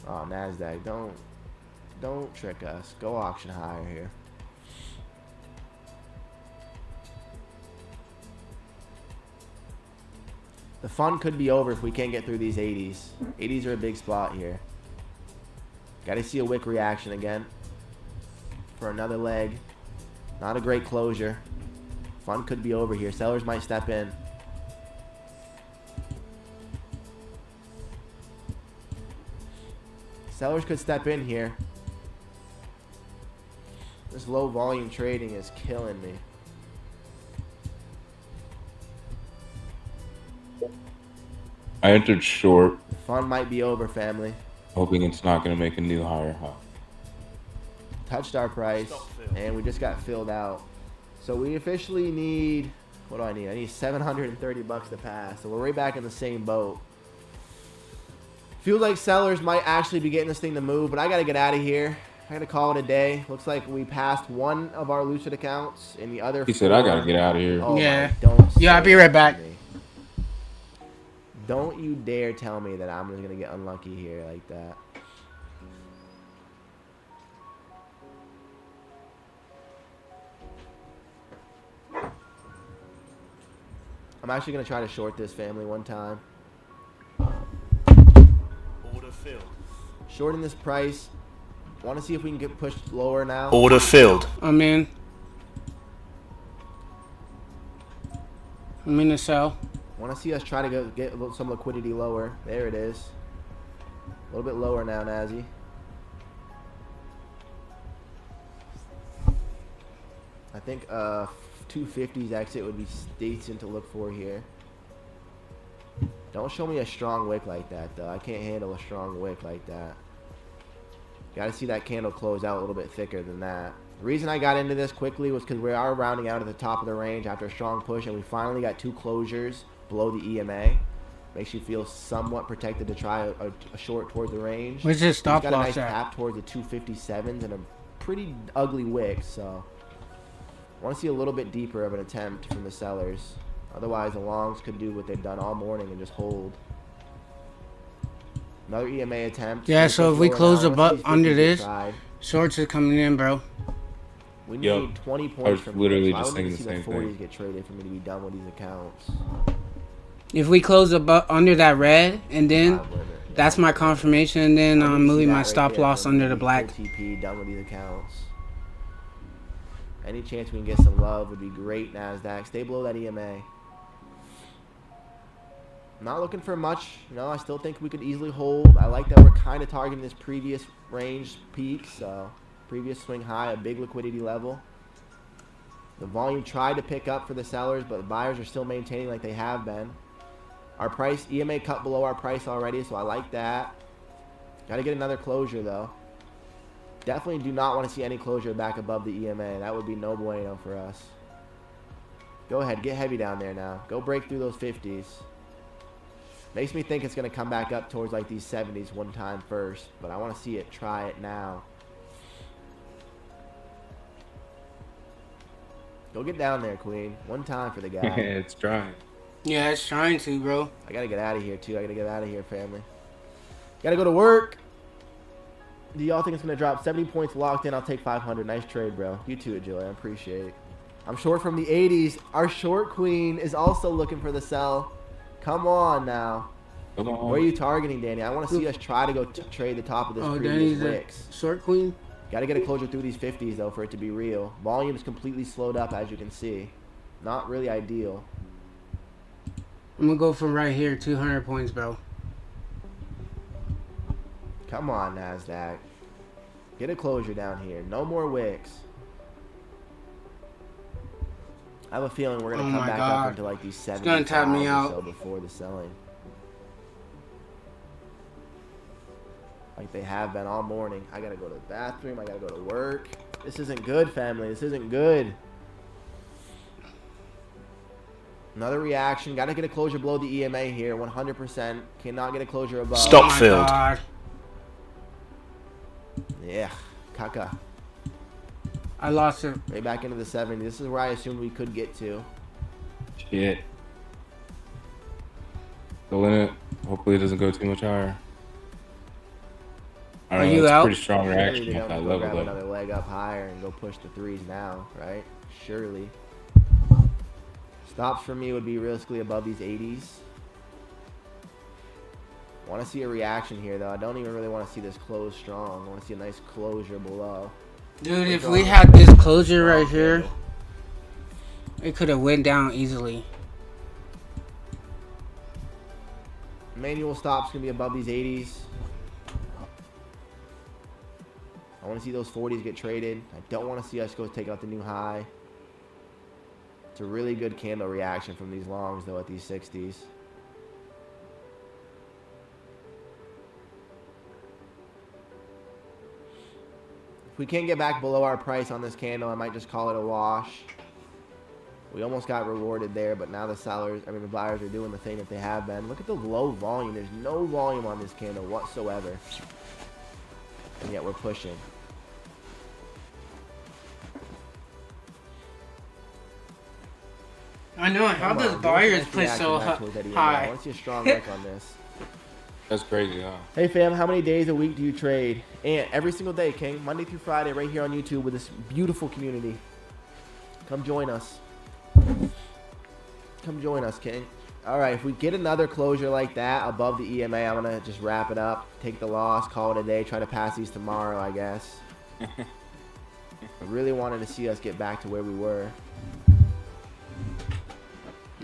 S6: Oh, Nasdaq, don't trick us. Go auction higher here. The fun could be over if we can't get through these 80s. 80s are a big spot here. Got to see a wick reaction again for another leg. Not a great closure. Fun could be over here. Sellers might step in. Sellers could step in here. This low volume trading is killing me.
S7: I entered short,
S6: Fun might be over, family.
S7: hoping it's not going to make a new higher high.
S6: Touched our price, and we just got filled out. So we officially need, what do I need? I need 730 bucks to pass. So we're right back in the same boat. Feels like sellers might actually be getting this thing to move, but I got to get out of here. I got to call it a day. Looks like we passed one of our Lucid accounts, and the other
S7: He said, I got to get out of here.
S6: Oh
S1: Yeah.
S6: my, don't
S1: Yeah, I'll
S6: say
S1: be right
S6: that
S1: back.
S6: to me. Don't you dare tell me that I'm just going to get unlucky here like that. I'm actually going to try to short this family one time.
S4: Order filled.
S6: Shorting this price. Want to see if we can get pushed lower now.
S4: Order filled.
S1: I'm in. I'm in the sell.
S6: Want to see us try to get some liquidity lower. There it is. A little bit lower now, Nazi. I think 250's exit would be decent to look for here. Don't show me a strong wick like that, though. I can't handle a strong wick like that. Got to see that candle close out a little bit thicker than that. The reason I got into this quickly was because we are rounding out at the top of the range after a strong push, and we finally got two closures below the EMA. Makes you feel somewhat protected to try a short towards the range.
S1: Where's this stop
S6: He's got a
S1: loss
S6: nice
S1: at?
S6: tap towards the 257s and a pretty ugly wick, so I want to see a little bit deeper of an attempt from the sellers. Otherwise, the longs could do what they've done all morning and just hold. Another EMA attempt.
S1: Yeah,
S6: Gonna
S1: so
S6: push
S1: if we
S6: lower
S1: close
S6: now.
S1: the
S6: Let's see
S1: butt
S6: these
S1: under
S6: 50s
S1: this,
S6: get tried.
S1: shorts are coming in, bro.
S6: We need
S7: Yo,
S6: 20
S7: I
S6: points
S7: was
S6: from
S7: literally
S6: here, so
S7: just
S6: I would need
S7: thinking
S6: to see
S7: the
S6: the
S7: same
S6: 40s
S7: thing.
S6: get traded for me to be done with these accounts.
S1: If we close the butt under that red, and then
S6: Live limit.
S1: that's my confirmation, and then
S6: I need
S1: I'm
S6: to see
S1: moving
S6: that
S1: my
S6: right
S1: stop
S6: there
S1: loss
S6: for me
S1: under
S6: to
S1: the
S6: be
S1: black.
S6: full TP, done with these accounts. Any chance we can get some love would be great, NASDAQ. Stay below that EMA. Not looking for much. I still think we could easily hold. I like that we're kind of targeting this previous range peak, so previous swing high, a big liquidity level. The volume tried to pick up for the sellers, but the buyers are still maintaining like they have been. Our price, EMA cut below our price already, so I like that. Got to get another closure, though. Definitely do not want to see any closure back above the EMA. That would be no bueno for us. Go ahead, get heavy down there now. Go break through those 50s. Makes me think it's going to come back up towards like these 70s one time first, but I want to see it, try it now. Go get down there, Queen. One time for the guy.
S7: It's trying.
S1: Yeah, it's trying to, bro.
S6: I got to get out of here, too. I got to get out of here, family. Got to go to work. Do y'all think it's going to drop 70 points locked in? I'll take 500. Nice trade, bro. You too, Joey. I appreciate it. I'm short from the 80s. Our short queen is also looking for the sell. Come on now.
S7: Come on.
S6: Where are you targeting, Danny? I want to see us try to go trade the top of this
S1: Oh,
S6: previous
S1: Danny's a
S6: wicks.
S1: short queen.
S6: Got to get a closure through these 50s, though, for it to be real. Volume is completely slowed up, as you can see. Not really ideal.
S1: I'm gonna go from right here, 200 points, bro.
S6: Come on, NASDAQ. Get a closure down here. No more wicks. I have a feeling we're going
S1: Oh
S6: to come
S1: my
S6: back
S1: God.
S6: up into like these 70s
S1: gonna tap me out.
S6: so before the selling. Like they have been all morning. I got to go to the bathroom. I got to go to work. This isn't good, family. This isn't good. Another reaction. Got to get a closure below the EMA here. 100%. Cannot get a closure above.
S4: Stop.
S1: Oh my
S4: filled.
S1: God.
S6: Yeah. Caca.
S1: I lost it.
S6: Right back into the 70s. This is where I assumed we could get to.
S7: Shit. Still in it. Hopefully it doesn't go too much higher. I
S1: Are
S7: don't know.
S1: you
S7: It's
S1: out?
S7: a pretty strong
S6: Surely
S7: reaction
S6: they
S7: off
S6: don't
S7: that
S6: go
S7: level,
S6: grab
S7: though.
S6: another leg up higher and go push the threes now, right? Surely. Stops for me would be realistically above these 80s. Want to see a reaction here, though. I don't even really want to see this close strong. I want to see a nice closure below.
S1: Dude, if
S6: Strong-
S1: we had this closure right
S6: strong
S1: here,
S6: candle.
S1: it could have went down easily.
S6: Manual stops going to be above these 80s. I want to see those 40s get traded. I don't want to see us go take out the new high. It's a really good candle reaction from these longs, though, at these 60s. If we can't get back below our price on this candle, I might just call it a wash. We almost got rewarded there, but now the buyers are doing the thing that they have been. Look at the low volume. There's no volume on this candle whatsoever. And yet we're pushing.
S1: I know. How
S6: Come
S1: does
S6: on,
S1: buyers
S6: give us a
S1: play
S6: nice
S1: so
S6: reaction back towards that EMA. I
S1: high?
S6: want to see a strong lick on this.
S7: That's crazy, huh?
S6: Hey fam, how many days a week do you trade? And every single day, King. Monday through Friday, right here on YouTube with this beautiful community. Come join us. Come join us, King. All right, if we get another closure like that above the EMA, I'm going to just wrap it up, take the loss, call it a day, try to pass these tomorrow, I guess. I really wanted to see us get back to where we were.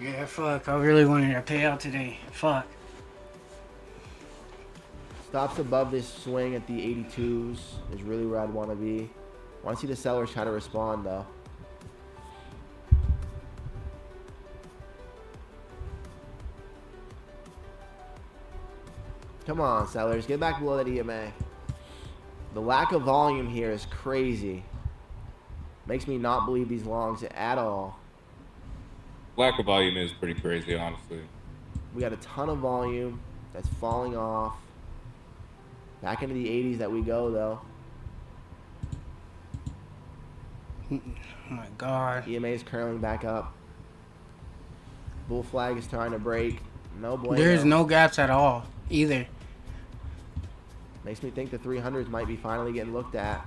S1: Yeah, fuck. I really wanted to pay out today. Fuck.
S6: Stops above this swing at the 82s is really where I'd want to be. Want to see the sellers try to respond, though. Come on, sellers. Get back below that EMA. The lack of volume here is crazy. Makes me not believe these longs at all.
S7: Lack of volume is pretty crazy, honestly.
S6: We got a ton of volume that's falling off. Back into the 80s that we go, though.
S1: Oh my god.
S6: EMA is curling back up. Bull flag is trying to break. No bueno.
S1: There's no gaps at all either.
S6: Makes me think the 300s might be finally getting looked at.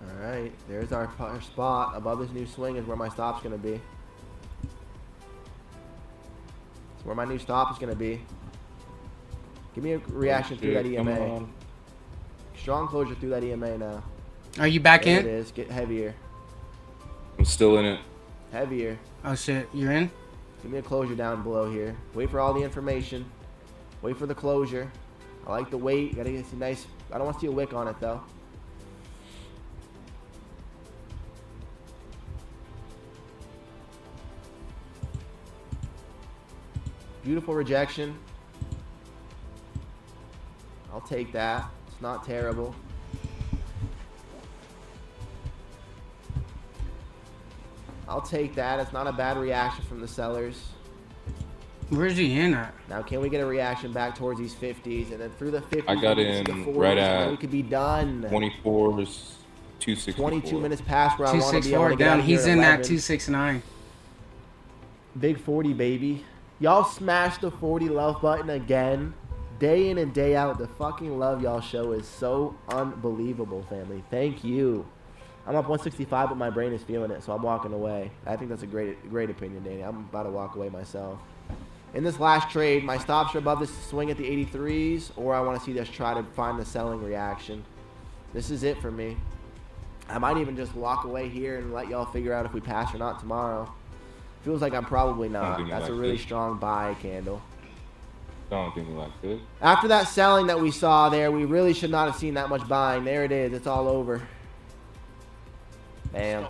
S6: Alright, there's our spot. Above this new swing is where my stop's going to be. It's where my new stop is going to be. Give me a reaction through that EMA. Strong closure through that EMA now.
S1: Are you back
S6: There
S1: in?
S6: it is. Get heavier.
S7: I'm still in it.
S6: Heavier.
S1: Oh shit, you're in?
S6: Give me a closure down below here. Wait for all the information. Wait for the closure. I like the wait. Gotta get some nice. I don't want to see a wick on it though. Beautiful rejection. I'll take that. It's not terrible. I'll take that. It's not a bad reaction from the sellers.
S1: Where's he in at?
S6: Now, can we get a reaction back towards these 50s? And then through the 50s,
S7: I got
S6: we can see
S7: in
S6: the 40s,
S7: right
S6: and then
S7: at
S6: we could be done.
S7: 24's 264.
S6: 22 minutes past where I want to be able
S1: 264
S6: to get out
S1: down.
S6: of here
S1: He's
S6: at
S1: in at
S6: 11.
S1: 269.
S6: Big 40, baby. Y'all smash the 40 love button again. Day in and day out. The fucking love y'all show is so unbelievable, family. Thank you. I'm up 165, but my brain is feeling it, so I'm walking away. I think that's a great opinion, Danny. I'm about to walk away myself. In this last trade, my stops are above this swing at the 83s, or I want to see us try to find the selling reaction. This is it for me. I might even just walk away here and let y'all figure out if we pass or not tomorrow. Feels like I'm probably not. That's a really strong buy candle.
S7: Don't think like this.
S6: After that selling that we saw there, we really should not have seen that much buying. There it is. It's all over. Bam.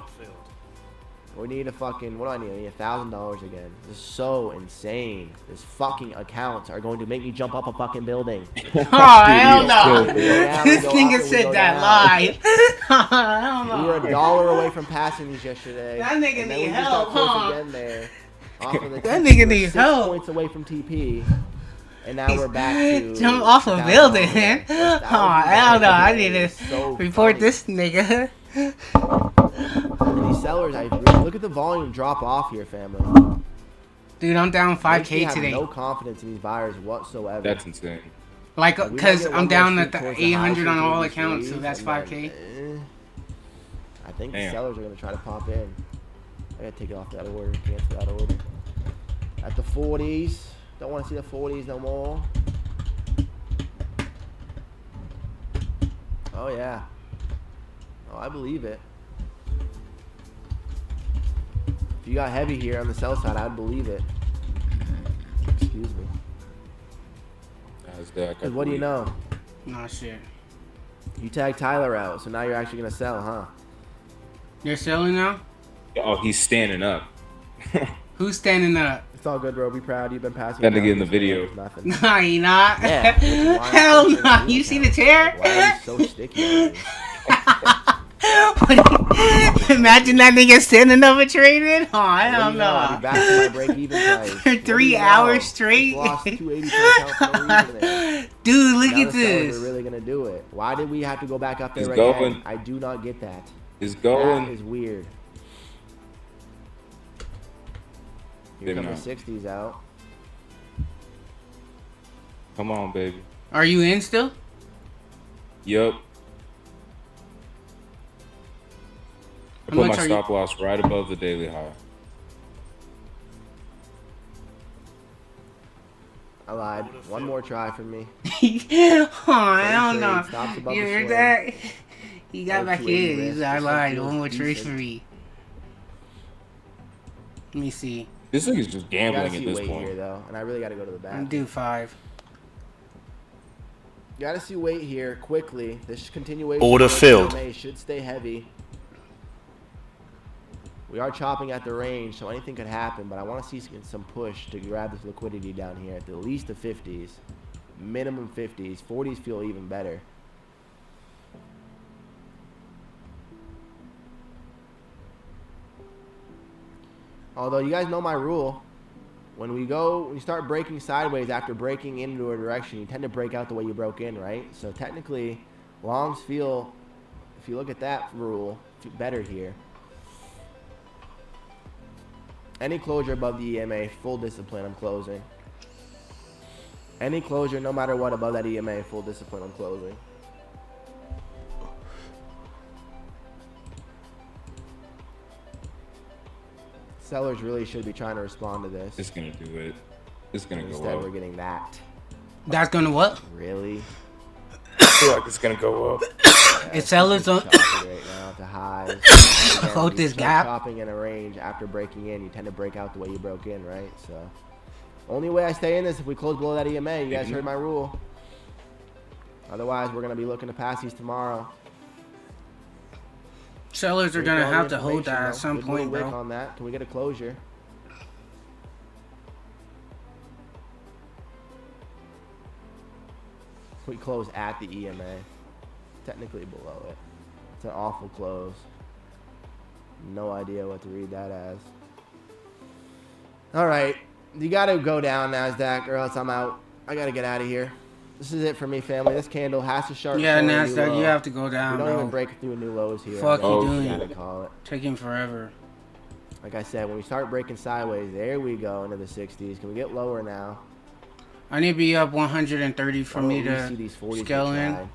S6: We need a fucking, what do I need? I need $1,000 again. This is so insane. These fucking accounts are going to make me jump up a fucking building.
S1: Oh, hell no.
S6: We go down,
S1: This
S6: we go
S1: nigga
S6: up, we
S1: said
S6: go
S1: that
S6: down.
S1: live. Hell
S6: We were
S1: no.
S6: $1 away from passing these yesterday.
S1: That nigga
S6: and then
S1: need
S6: we just
S1: help,
S6: got close
S1: huh?
S6: again there. Off of the
S1: That
S6: TP.
S1: nigga
S6: We're
S1: need
S6: 6
S1: help.
S6: points away from TP. And now we're back to
S1: Jump off a
S6: $1,000.
S1: building.
S6: $1,000
S1: Oh, hell no. I need to
S6: is so
S1: report
S6: funny.
S1: this nigga.
S6: And these sellers, look at the volume drop off here, family.
S1: Dude, I'm down
S6: Makes me
S1: 5K
S6: have
S1: today.
S6: no confidence in these buyers whatsoever.
S7: That's insane.
S1: Like,
S6: We might
S1: cause
S6: get
S1: I'm
S6: one
S1: down
S6: more
S1: at
S6: sweep
S1: the
S6: towards the
S1: 800 on
S6: houses,
S1: all
S6: maybe
S1: accounts, so
S6: threes,
S1: that's
S6: and then,
S1: 5K.
S6: I think the
S7: Damn.
S6: sellers are gonna try to pop in. I gotta take it off that order, cancel that order. At the 40s, don't want to see the 40s no more. Oh yeah. Oh, I believe it. If you got heavy here on the sell side, I'd believe it. Excuse me.
S7: NASDAQ.
S6: 'Cause what do you know?
S1: Nah, shit.
S6: You tagged Tyler out, so now you're actually gonna sell, huh?
S1: They're selling now?
S7: Oh, he's standing up.
S1: Who's standing up?
S6: It's all good, bro. Be proud. You've been passing.
S7: That nigga
S6: down
S7: in the
S6: this
S7: video.
S6: way, nothing.
S1: Nah, he not.
S6: Yeah. which is why I'm
S1: Hell
S6: pushing
S1: no.
S6: the
S1: You see the
S6: account.
S1: chair?
S6: Why are you so sticky on me?
S1: Imagine that nigga standing up and trading. Oh, hell
S6: What do you know? I'll
S1: no.
S6: be back to my break-even price.
S1: For
S6: What do
S1: 3
S6: you know?
S1: hours straight?
S6: Just lost 280 per account for no reason there.
S1: Dude, look
S6: Now
S1: at
S6: the sellers
S1: this.
S6: are really gonna do it. Why did we have to go back up there
S7: He's
S6: again?
S7: going.
S6: I do not get that.
S7: He's
S6: That
S7: going.
S6: is weird. Here
S7: Maybe
S6: come
S7: not.
S6: the 60s out.
S7: Come on, baby.
S1: Are you in still?
S7: Yup. I
S1: How
S7: put
S1: much
S7: my
S1: are you-
S7: stop loss right above the daily high.
S6: I lied. One more try for me.
S1: Oh, I don't
S6: trade,
S1: know.
S6: stops above
S1: You
S6: the
S1: heard
S6: swing.
S1: that? He got
S6: Another
S1: back
S6: 280
S1: in.
S6: risk.
S1: He's like, I
S6: This one
S1: lied.
S6: feels
S1: One more trade for
S6: decent.
S1: me. Let me see.
S7: This nigga's just
S6: I gotta
S7: gambling
S6: see
S7: at this
S6: weight here
S7: point.
S6: though, and I really gotta go to the
S1: I'm
S6: back.
S1: do 5.
S6: You gotta see weight here quickly. This continuation
S4: Order
S6: of the
S4: filled.
S6: MMA should stay heavy. We are chopping at the range, so anything could happen, but I want to see some push to grab this liquidity down here at the least the 50s. Minimum 50s. 40s feel even better. Although you guys know my rule. When you start breaking sideways after breaking into a direction, you tend to break out the way you broke in, right? So technically, longs feel, if you look at that rule, better here. Any closure above the EMA, full discipline, I'm closing. Any closure, no matter what, above that EMA, full discipline, I'm closing. Sellers really should be trying to respond to this.
S7: It's gonna do it. It's gonna go
S6: Instead,
S7: up.
S6: we're getting that.
S1: That's gonna what?
S6: Really?
S7: I feel like it's gonna go up.
S1: It's sellers on.
S6: Chopping right now to highs. Again,
S1: Hold
S6: when
S1: this
S6: you start
S1: gap.
S6: Chopping in a range after breaking in, you tend to break out the way you broke in, right? So, only way I stay in this if we close below that EMA. You guys heard my rule. Otherwise, we're gonna be looking to pass these tomorrow.
S1: Sellers are
S6: Here's
S1: gonna
S6: all the
S1: have to hold
S6: information,
S1: that at
S6: though.
S1: some
S6: Good little
S1: point,
S6: wick
S1: bro.
S6: on that. Can we get a closure? We close at the EMA. Technically below it. It's an awful close. No idea what to read that as. Alright. You gotta go down, NASDAQ, or else I'm out. I gotta get out of here. This is it for me, family. This candle has to sharp.
S1: Yeah,
S6: show a new
S1: Nasdaq,
S6: low.
S1: you have to go
S6: We
S1: down,
S6: don't even
S1: bro.
S6: break through new lows here.
S1: Fuck
S6: I
S1: you
S6: guess
S1: doing.
S6: gotta call it.
S1: Taking forever.
S6: Like I said, when we start breaking sideways, there we go into the 60s. Can we get lower now?
S1: I need to be up 130 for
S6: Why
S1: me
S6: don't we see
S1: to
S6: these 40s
S1: scale
S6: get
S1: in.
S6: tried?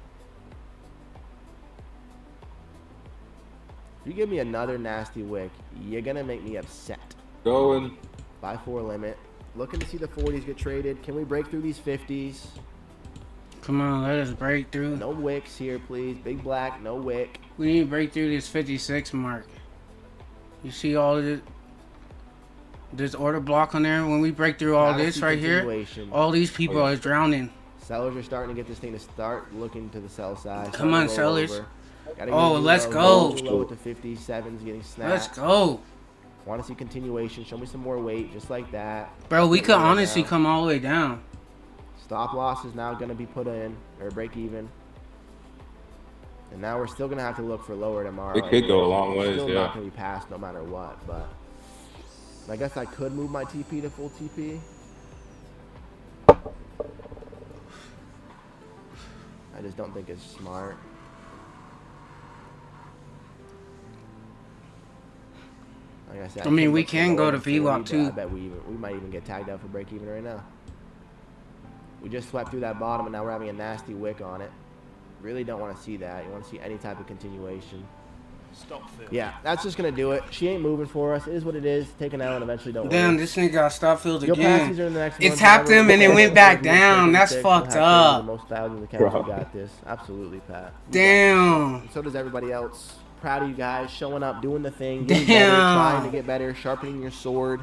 S6: If you give me another nasty wick, you're gonna make me upset.
S7: Going.
S6: By 4 limit. Looking to see the 40s get traded. Can we break through these 50s?
S1: Come on, let us break through.
S6: No wicks here, please. Big black, no wick.
S1: We need to break through this 56 mark. You see all of this order block on there? When we break through all
S6: Gotta
S1: this
S6: see
S1: right here,
S6: continuation.
S1: all these people are drowning.
S6: Sellers are starting to get this thing to start looking to the sell side.
S1: Come
S6: starting to
S1: on,
S6: roll
S1: sellers.
S6: over. Gotta get
S1: Oh,
S6: a new
S1: let's
S6: low.
S1: go.
S6: New low with the 57s getting snapped.
S1: Let's go.
S6: Want to see continuation. Show me some more weight, just like that.
S1: Bro, we
S6: Get
S1: could
S6: lower
S1: honestly
S6: now.
S1: come all the way down.
S6: Stop loss is now going to be put in, or break even. And now we're still going to have to look for lower tomorrow.
S7: It could go a long
S6: It's
S7: ways,
S6: still
S7: yeah.
S6: not going to be passed no matter what, but I guess I could move my TP to full TP. I just don't think it's smart. Like I said,
S1: I mean,
S6: couldn't
S1: we
S6: look for
S1: can
S6: lower
S1: go to
S6: than 40,
S1: VWAP
S6: but
S1: too.
S6: I bet we might even get tagged out for break even right now. We just swept through that bottom, and now we're having a nasty wick on it. Really don't want to see that. You want to see any type of continuation.
S4: Stop field.
S6: Yeah, that's just gonna do it. She ain't moving for us. It is what it is. Take an L and eventually don't
S1: Damn,
S6: worry.
S1: this nigga got stop field
S6: Your passes
S1: again.
S6: are in the next
S1: It
S6: one.
S1: tapped him and it went back
S6: We'll have
S1: down. That's
S6: 36,
S1: fucked
S6: we'll have 30,
S1: up.
S6: the most thousands of counts. We got this. Absolutely, Pat. We got this.
S1: Damn.
S6: And so does everybody else. Proud of you guys, showing up, doing the thing, getting better, trying to get better, sharpening your sword.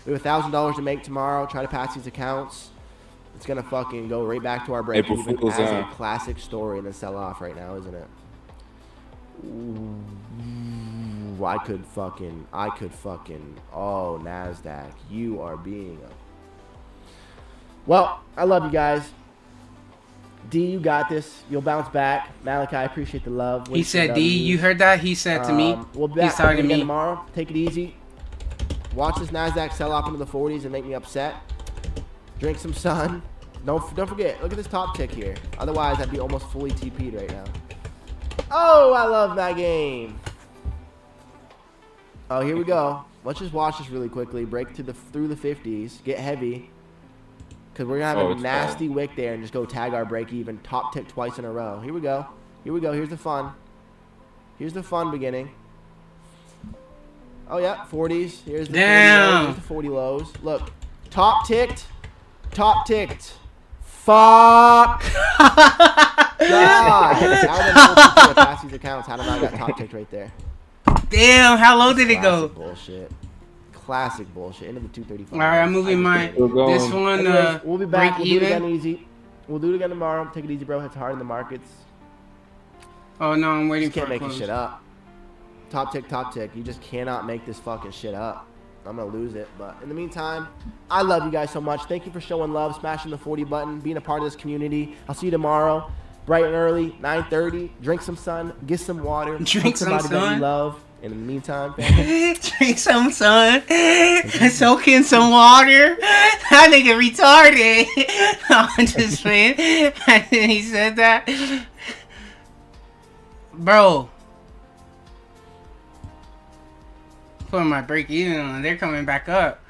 S6: We have $1,000 to make tomorrow. Try to pass these accounts. It's gonna fucking go right back to our break
S7: April
S6: even
S7: Fool's,
S6: as a classic story in the sell off right now, isn't it? Ooh, I could fucking. Oh, NASDAQ, you are being a. Well, I love you guys. D, you got this. You'll bounce back. Malachi, I appreciate the love.
S1: He said, D, you heard that? He said to me.
S6: We'll be back
S1: He's talking to
S6: again
S1: me.
S6: tomorrow. Take it easy. Watch this NASDAQ sell off into the 40s and make me upset. Drink some sun. Don't forget. Look at this top tick here. Otherwise, I'd be almost fully TP'd right now. Oh, I love that game. Oh, here we go. Let's just watch this really quickly. Break to through the 50s. Get heavy. Because we're going to have a nasty wick there and just go tag our break even. Top tick twice in a row. Here we go. Here we go. Here's the fun. Here's the fun beginning. Oh, yeah. 40s. Here's the 40 lows. Here's the 40 lows. Look. Top ticked. Top ticked. Fuck. God. How did I pass these accounts? How did I got top ticked right there?
S1: Damn, how low did it go?
S6: Bullshit. Classic bullshit. Into the 235.
S1: All right, I'm moving my this one
S6: Anyways, we'll be back.
S1: break
S6: We'll do it
S1: even.
S6: again easy. We'll do it again tomorrow. Take it easy, bro. It's hard in the markets.
S1: Oh no, I'm waiting
S6: You
S1: for
S6: can't
S1: it
S6: make
S1: to
S6: this
S1: close.
S6: shit up. Top tick, top tick. You just cannot make this fucking shit up. I'm gonna lose it. But in the meantime, I love you guys so much. Thank you for showing love, smashing the 40 button, being a part of this community. I'll see you tomorrow, bright and early, 9:30. Drink some sun, get some water,
S1: Drink
S6: hug
S1: some
S6: somebody that
S1: sun.
S6: you love. And in the meantime, family,
S1: Drink some sun. Soak in some water. That nigga retarded. I'm just playing. And then he said that. Bro. Putting my break even on. They're coming back up.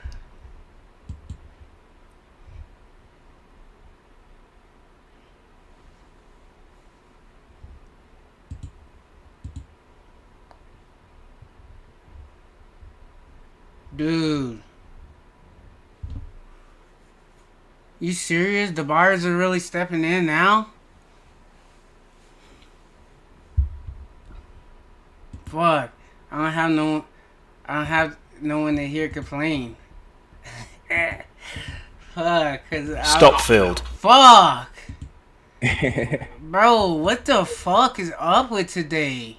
S1: Dude. You serious? The buyers are really stepping in now? Fuck. I don't have no one to hear complain. Fuck.
S4: Stop field.
S1: Fuck. Bro, what the fuck is up with today?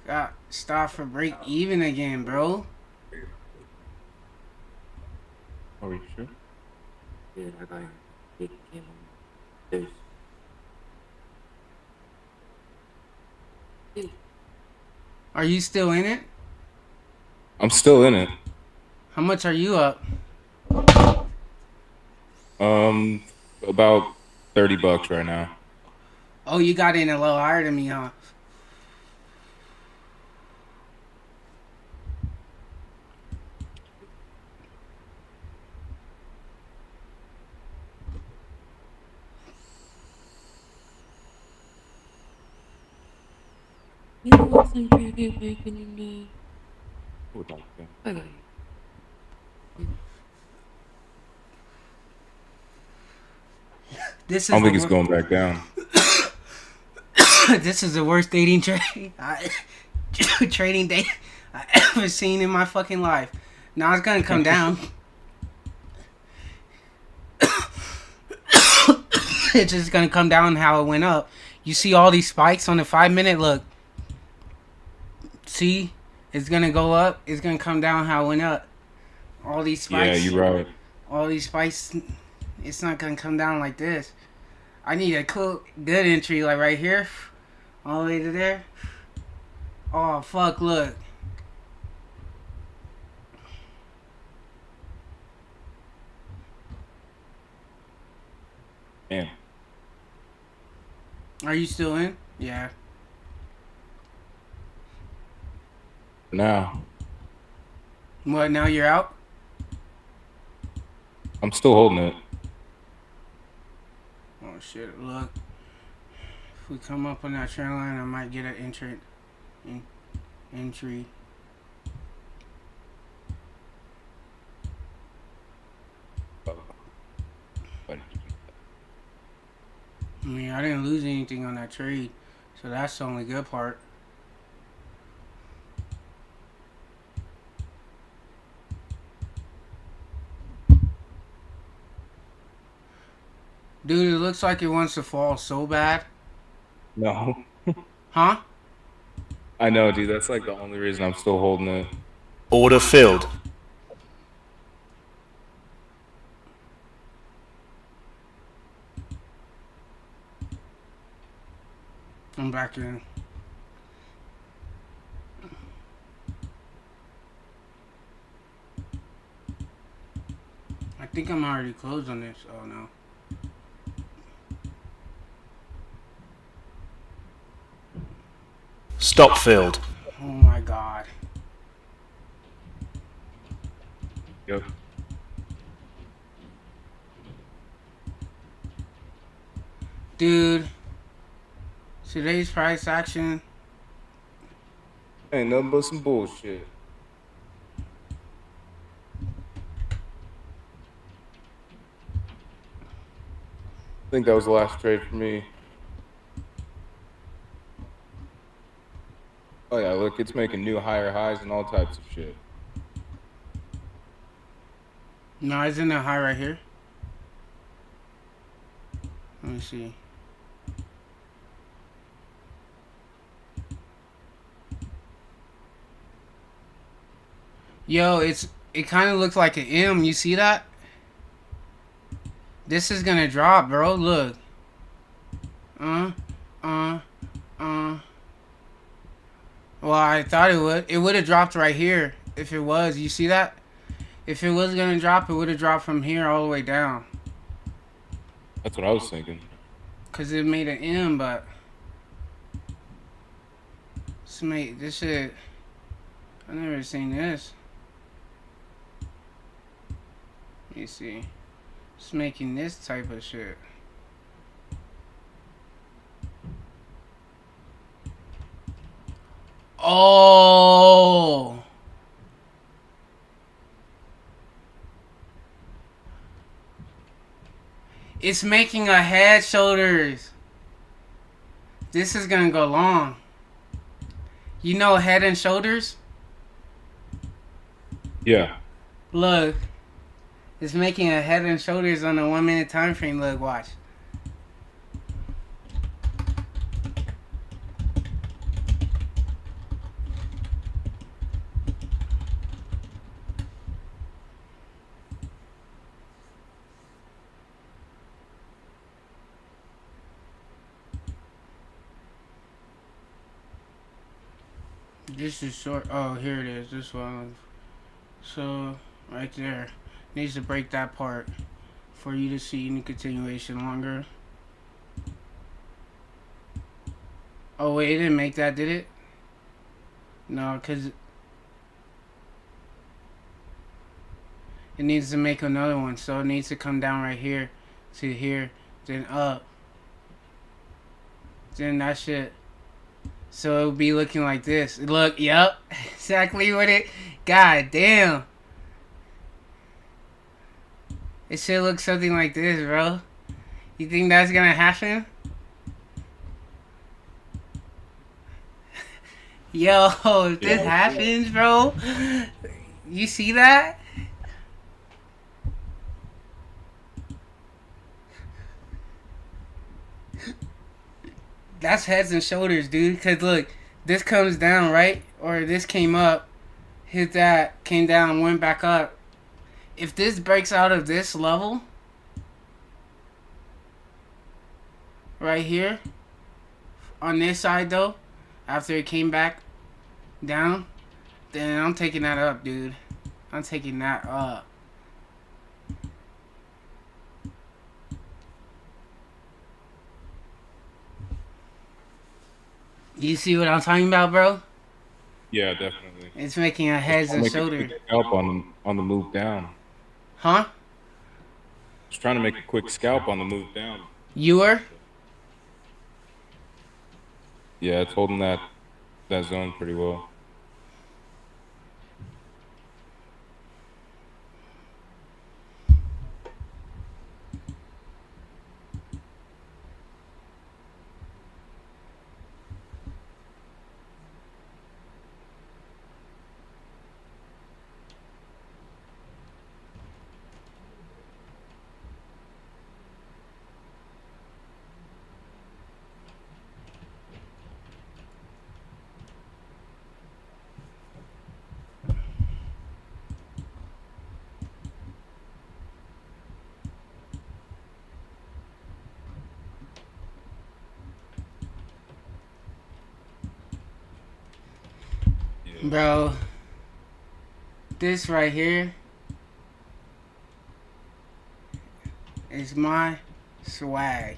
S1: Got stop for break even again, bro.
S7: Are we sure?
S8: Yeah, I got it. This.
S1: Are you still in it?
S7: I'm still in it.
S1: How much are you up?
S7: About $30 right now.
S1: Oh, you got in a little higher than me, huh?
S8: You want some chicken bacon in there?
S7: Hold on.
S8: I got you.
S1: This is
S7: I don't think
S1: the
S7: it's going back down.
S1: this is the worst dating trading day I ever seen in my fucking life. Now it's gonna come down. It's just gonna come down how it went up. You see all these spikes on the 5-minute. Look, see, it's gonna go up. It's gonna come down how it went up. All these spikes.
S7: Yeah, you're right.
S1: All these spikes. It's not gonna come down like this. I need a cool, good entry like right here, all the way to there. Oh fuck! Look.
S7: Damn.
S1: Are you still in? Yeah.
S7: Now,
S1: What, now you're out?
S7: I'm still holding it.
S1: Oh shit, look. If we come up on that trend line, I might get an entry. I mean, I didn't lose anything on that trade, so that's the only good part. Dude, it looks like it wants to fall so bad.
S7: No.
S1: Huh?
S7: I know, dude. That's like the only reason I'm still holding it.
S4: Order filled.
S1: I'm back in. I think I'm already closed on this. Oh no.
S4: Stop filled.
S1: Oh my god.
S7: Yep.
S1: Dude. Today's price action.
S7: Ain't nothing but some bullshit. I think that was the last trade for me. Oh yeah, look, it's making new higher highs and all types of shit.
S1: No, it's in the high right here. Let me see. Yo, it kind of looks like an M. You see that? This is gonna drop, bro. Look. Well, I thought it would. It would have dropped right here if it was. You see that? If it was gonna drop, it would have dropped from here all the way down.
S7: That's what I was thinking.
S1: Cause it made an M, but this shit. I never seen this. Let me see. It's making this type of shit. Oh. It's making a head shoulders. This is gonna go long. You know head and shoulders?
S7: Yeah.
S1: Look. It's making a head and shoulders on a 1 minute time frame. Look, watch. This is short. Oh, here it is. This one. So, right there. Needs to break that part for you to see any continuation longer. Oh, wait. It didn't make that, did it? No, because it needs to make another one. So, it needs to come down right here to here. Then up. Then that shit. So, it'll be looking like this. Look, yep. Exactly what it... God damn. It should look something like this, bro. You think that's gonna happen? Yo, if this happens, bro, you see that? That's heads and shoulders, dude. Cause look, this comes down, right? Or this came up, hit that, came down, went back up. If this breaks out of this level, right here, on this side though, after it came back down, then I'm taking that up, dude. I'm taking that up. You see what I'm talking about, bro?
S7: Yeah, definitely.
S1: It's making a heads and
S7: Make a
S1: shoulders.
S7: quick scalp on the move down.
S1: Huh?
S7: Just trying to make a quick scalp on the move down.
S1: You were?
S7: Yeah, it's holding that zone pretty well. Yeah.
S1: Bro. This right here is my swag.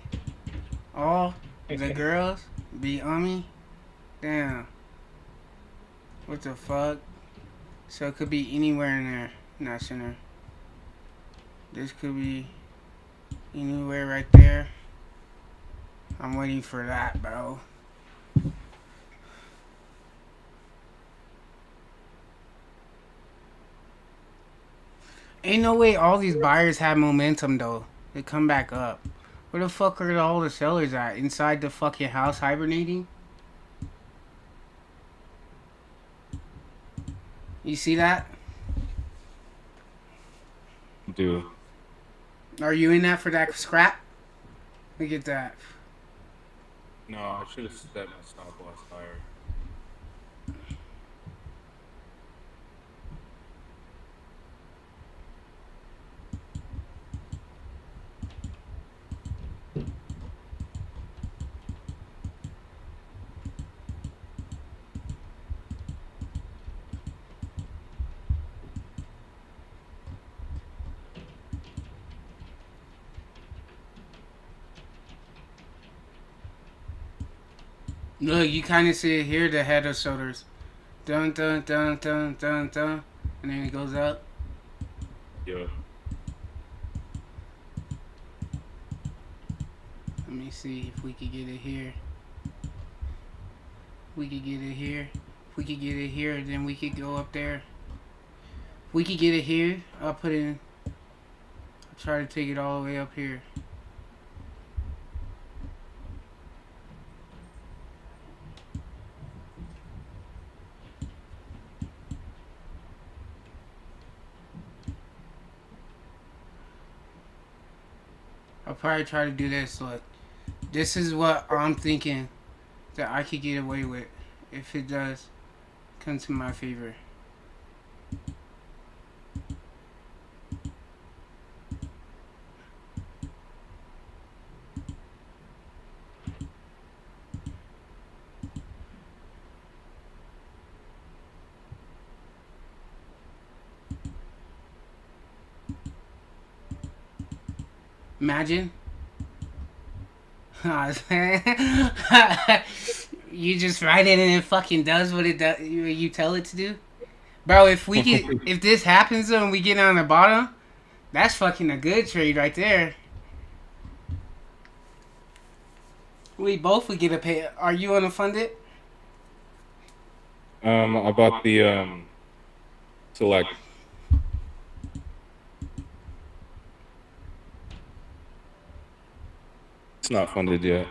S1: All the girls be on me. Damn. What the fuck? So it could be anywhere in there. Not center. This could be anywhere right there. I'm waiting for that, bro. Ain't no way all these buyers have momentum though. They come back up. Where the fuck are all the sellers at? Inside the fucking house hibernating? You see that?
S7: Do.
S1: Are you in that for that scrap? Look at that.
S7: No, I should have set my stop loss higher.
S1: Look, you kind of see it here, the head of shoulders. Dun dun dun dun dun dun. And then it goes up.
S7: Yeah.
S1: Let me see if we could get it here. We could get it here. If we could get it here, then we could go up there. If we could get it here, I'll put it in. I'll try to take it all the way up here. I'll probably try to do this. Look, this is what I'm thinking that I could get away with if it does come to my favor. Imagine. You just write it and it fucking does what it does. You tell it to do, bro. If we get, if this happens and we get on the bottom, that's fucking a good trade right there. We both would get a pay. Are you gonna fund it?
S7: I bought the select. It's not funded yet.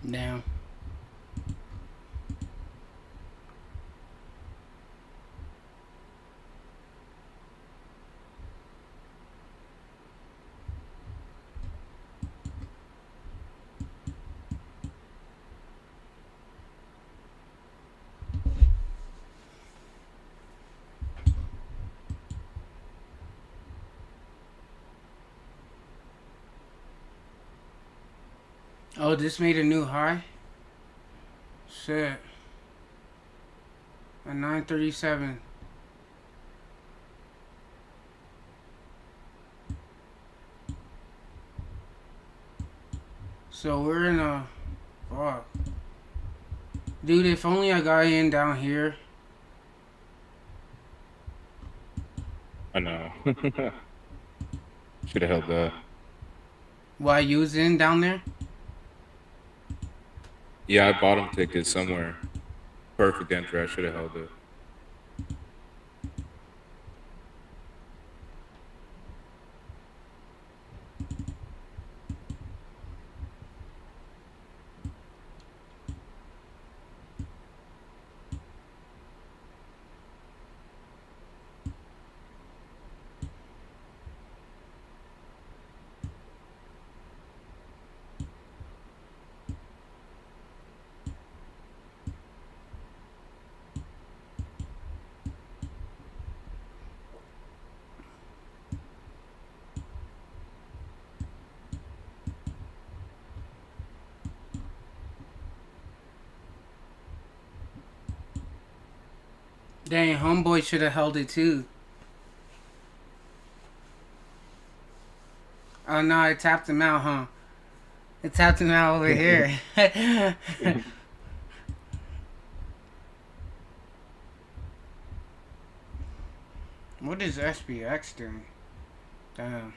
S1: Damn. Oh, this made a new high? Shit. At 9:37. So we're in a... Fuck. Dude, if only I got in down here.
S7: I know. Should have held that.
S1: Why you was in down there?
S7: Yeah, I bought him tickets somewhere. Perfect entry. I should have held it.
S1: Dang, homeboy should have held it too. Oh no, I tapped him out, huh? I tapped him out over here. What is SBX doing? Damn.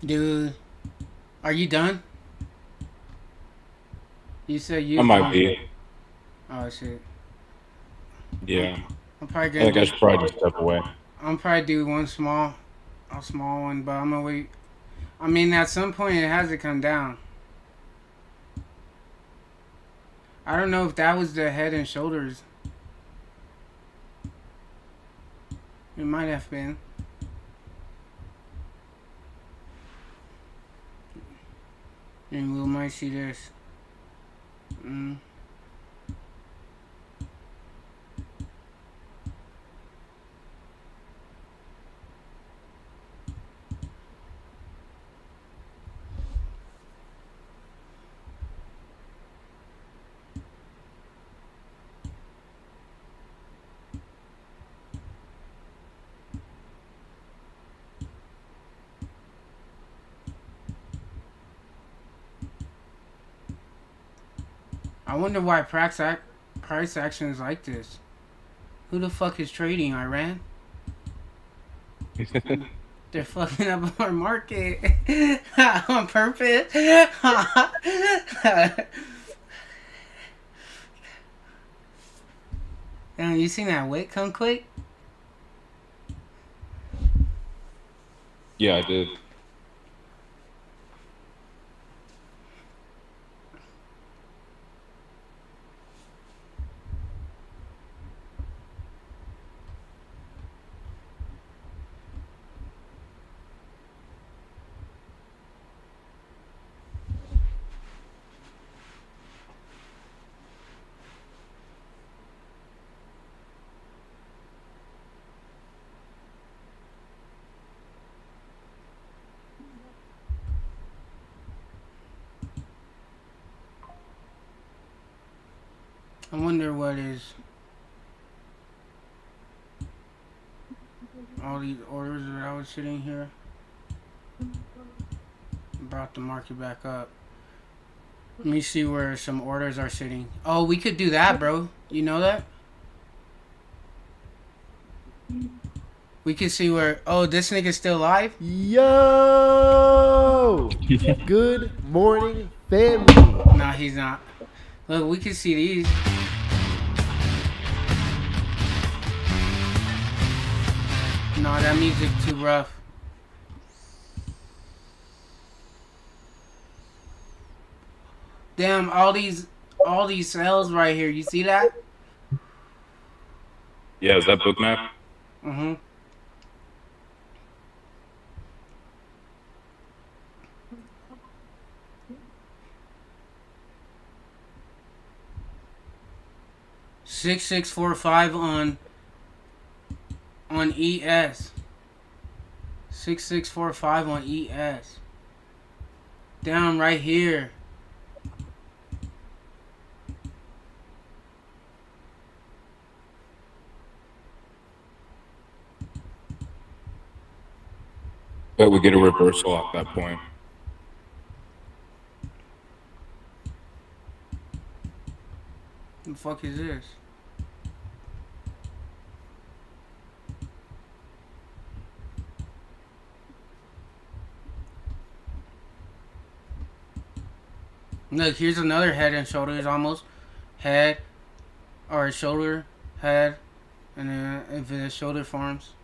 S1: Dude, are you done? You said you
S7: I
S1: was
S7: might
S1: done.
S7: be.
S1: Oh shit.
S7: Yeah.
S1: I'm probably
S7: I
S1: gonna
S7: think I
S1: do.
S7: should probably just step away.
S1: I'm probably do one a small one, but I'm gonna wait. I mean, at some point it has to come down. I don't know if that was the Head and Shoulders. It might have been. And we might see this. I wonder why price action is like this. Who the fuck is trading Iran? They're fucking up our market on purpose. Damn, you seen that wick come quick?
S7: Yeah, I did.
S1: I wonder what is all these orders that I was sitting here. Brought the market back up. Let me see where some orders are sitting. Oh, we could do that, bro. You know that? We could see where... Oh, this nigga's still alive?
S6: Yo! Good morning, family.
S1: Nah, he's not. Look, we can see these. Nah, that music too rough. Damn, all these cells right here. You see that?
S7: Yeah, is that book map?
S1: Mm-hmm. 6645 on ES. 6645 on ES. Down right here.
S7: Bet we get a reversal off that point.
S1: What the fuck is this? Look, here's another head and shoulders almost. Head or shoulder, head, and then if the shoulder forms,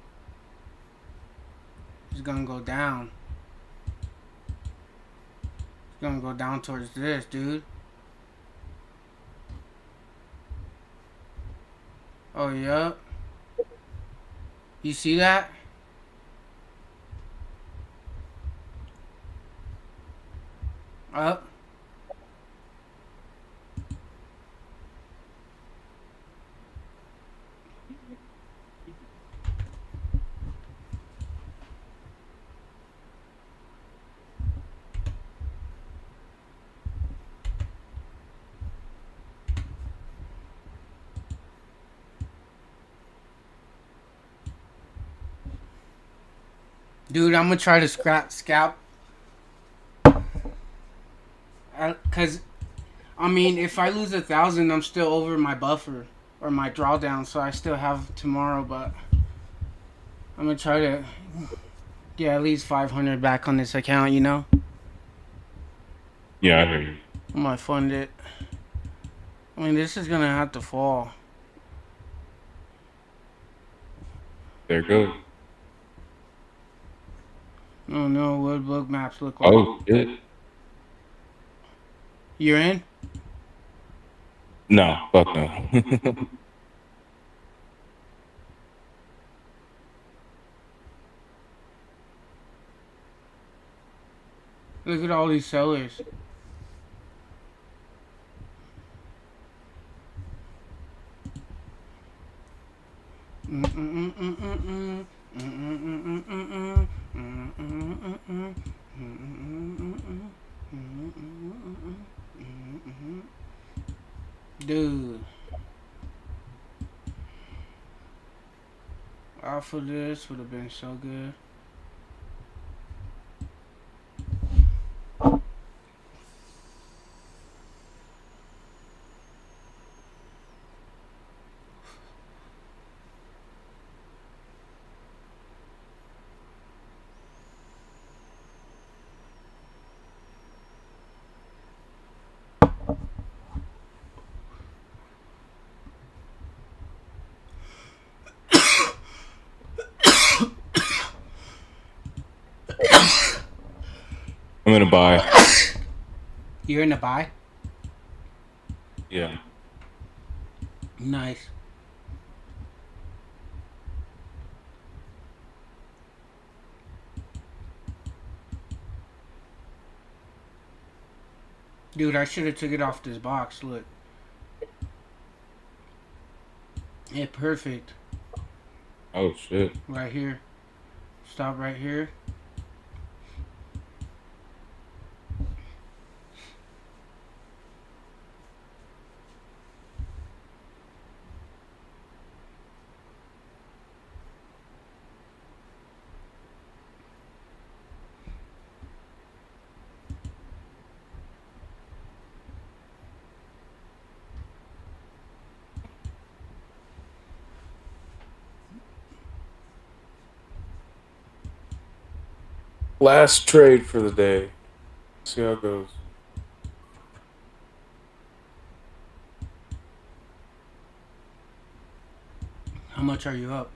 S1: it's gonna go down. It's gonna go down towards this, dude. Oh, yup. You see that? Up. Dude, I'm gonna try to scalp. Cause, I mean, if I lose 1,000, I'm still over my buffer or my drawdown, so I still have tomorrow. But I'm gonna try to get at least 500 back on this account. You know,
S7: Yeah, I hear you.
S1: I'm gonna fund it. I mean, this is gonna have to fall.
S7: There it goes.
S1: I don't know what book maps look like.
S7: Oh, shit.
S1: You're in?
S7: No, fuck no.
S1: Look at all these sellers. Dude. Off of this would have been so good.
S7: I'm gonna buy.
S1: You're in the buy?
S7: Yeah.
S1: Nice. Dude, I should have took it off this box. Look. Yeah, perfect.
S7: Oh shit.
S1: Right here. Stop right here.
S7: Last trade for the day. See how it goes.
S1: How much are you up?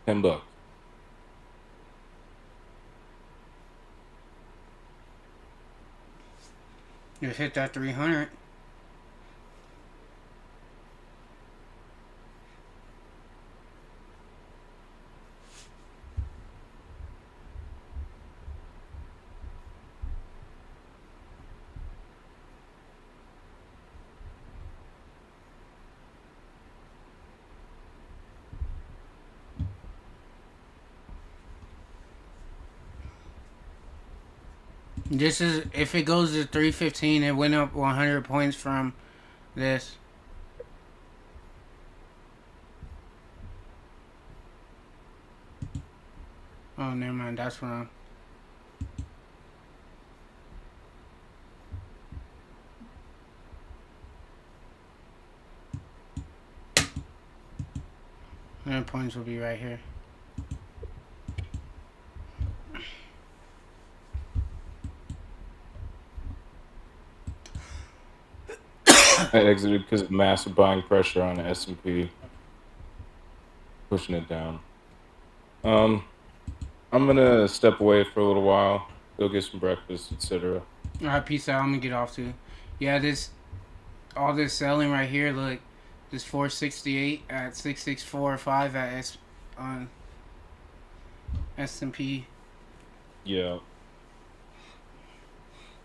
S7: $10.
S1: Just hit that 300. This is if it goes to 315, it went up 100 points from this. Oh, never mind. That's wrong. And points will be right here.
S7: I exited because of massive buying pressure on the S&P, pushing it down. I'm gonna step away for a little while, go get some breakfast, etc.
S1: All right, peace out. I'm gonna get off too. Yeah, all this selling right here. Look, this 468 at 6645 at on S&P.
S7: Yeah.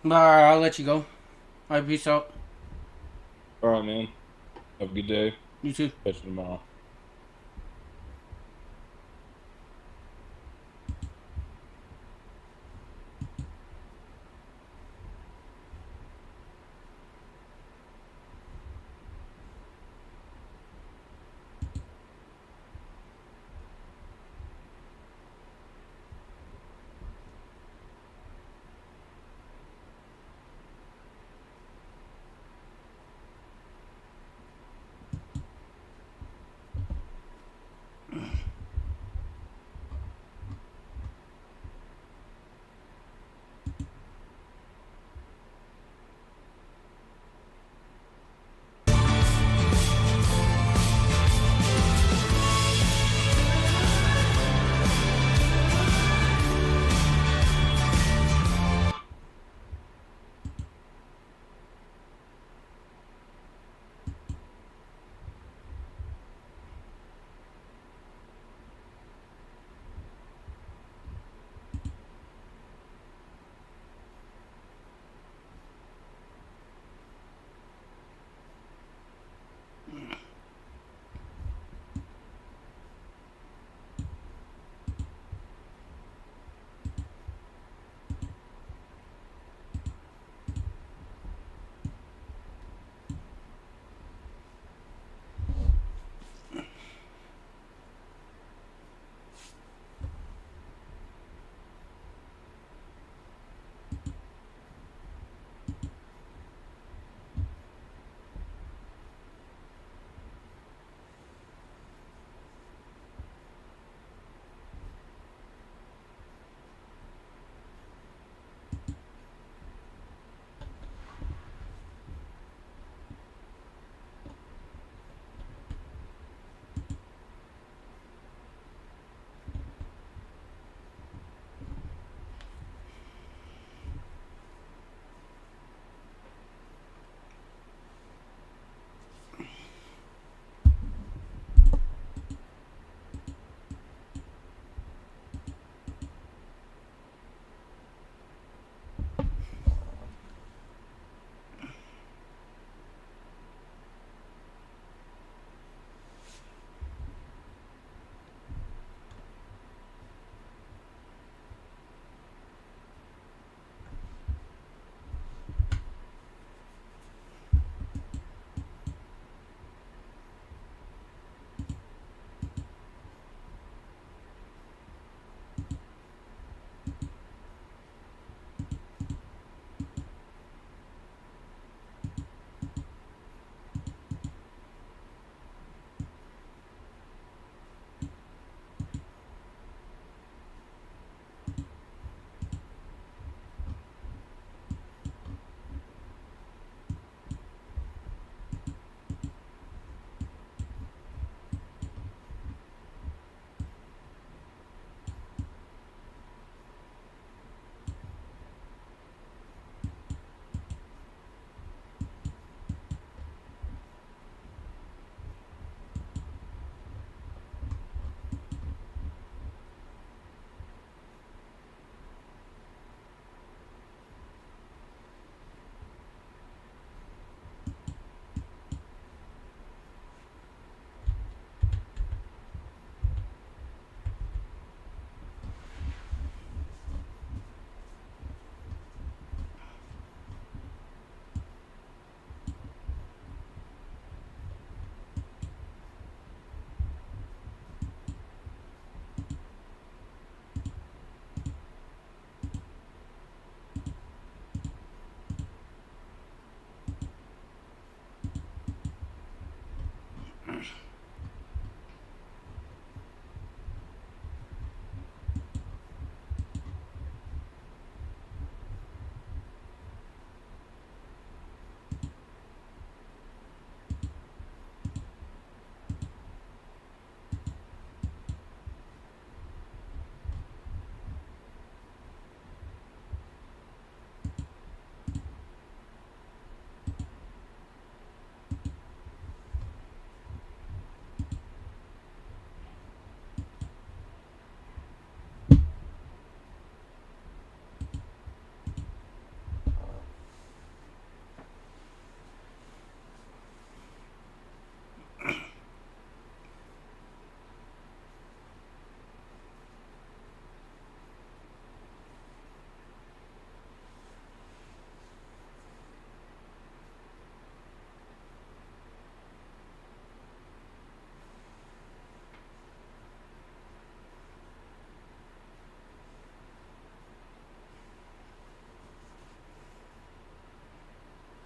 S1: But all right, I'll let you go. All right, peace out.
S7: All right, man. Have a good day.
S1: You too.
S7: Catch you tomorrow.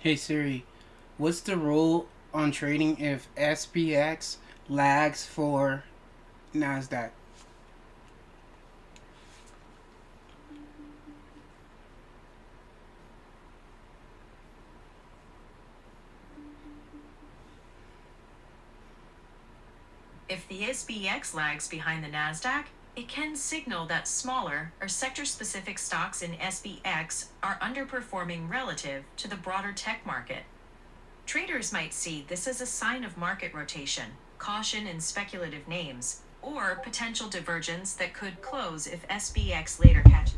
S1: Hey Siri, what's the rule on trading if SPX lags for NASDAQ?
S9: If the SPX lags behind the NASDAQ, it can signal that smaller or sector-specific stocks in SPX are underperforming relative to the broader tech market. Traders might see this as a sign of market rotation, caution in speculative names, or potential divergence that could close if SPX later catches.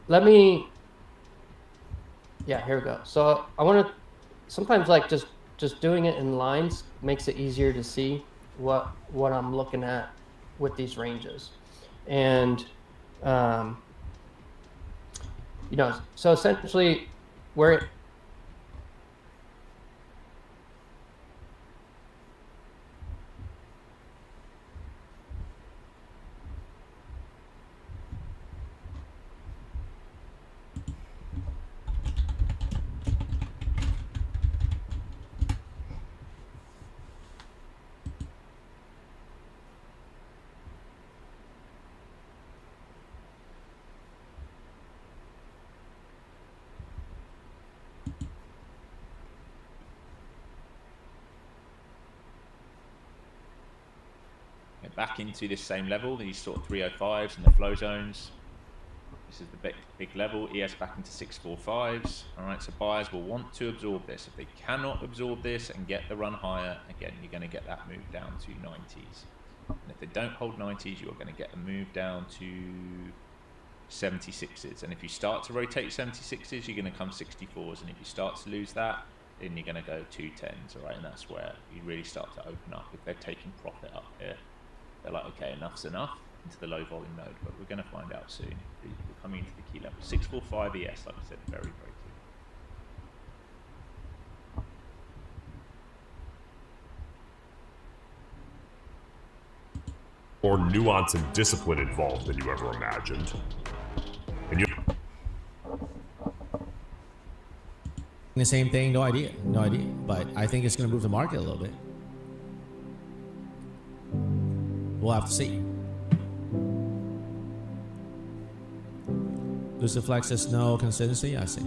S10: let me. Yeah, here we go. So I want to. Sometimes like just doing it in lines makes it easier to see what I'm looking at with these ranges, and you know, so essentially where
S11: back into this same level, these sort of 305s and the flow zones. This is the big level. ES back into 645s. All right, so buyers will want to absorb this. If they cannot absorb this and get the run higher, again, you're going to get that move down to 90s. And if they don't hold 90s, you're going to get a move down to 76s. And if you start to rotate 76s, you're going to come 64s. And if you start to lose that, then you're going to go 210s. All right, and that's where you really start to open up. If they're taking profit up here, they're like, okay, enough's enough into the low volume node, but we're going to find out soon. We're coming into the key level. 645 ES, like I said, very, very
S12: More
S11: clear.
S12: nuance and discipline involved than you ever imagined. And you
S13: The same thing, no idea. But I think it's going to move the market a little bit. We'll have to see. Luciflex says no consistency. I see.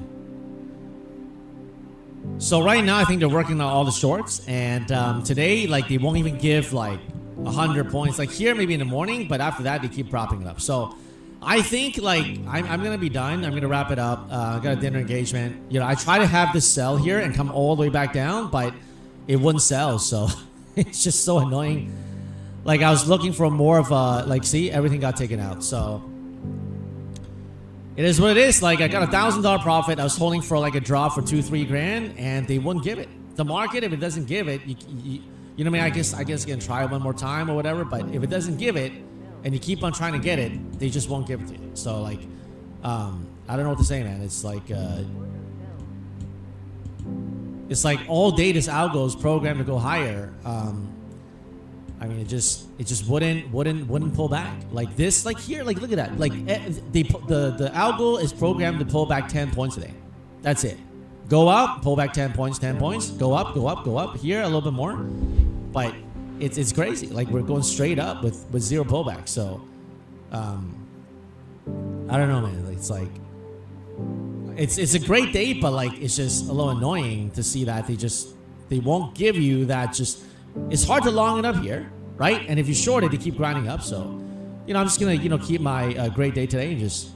S13: So right now, I think they're working on all the shorts, and today, like, they won't even give like 100 points. Like here, maybe in the morning, but after that, they keep propping it up. So I think like I'm gonna be done. I'm gonna wrap it up. I got a dinner engagement. You know, I try to have this sell here and come all the way back down, but it wouldn't sell. So it's just so annoying. Like I was looking for more of a, like, see, everything got taken out. So it is what it is. Like I got $1,000 profit. I was holding for like a drop for 2-3 grand, and they wouldn't give it. The market, if it doesn't give it, you know what I mean? I guess you can try one more time or whatever. But if it doesn't give it, and you keep on trying to get it, they just won't give it to you. So like, I don't know what to say, man. It's like all day this algo is programmed to go higher. I mean, it just wouldn't pull back like this. Like here, like look at that. Like the algo is programmed to pull back 10 points a day. That's it. Go up, pull back 10 points, 10 points. Go up, go up, go up. Here a little bit more, but it's crazy. Like we're going straight up with zero pullback. So, I don't know, man. It's like it's a great day, but like it's just a little annoying to see that they won't give you that. Just it's hard to long it up here, right? And if you short it, they keep grinding up. So, you know, I'm just gonna keep my great day today and just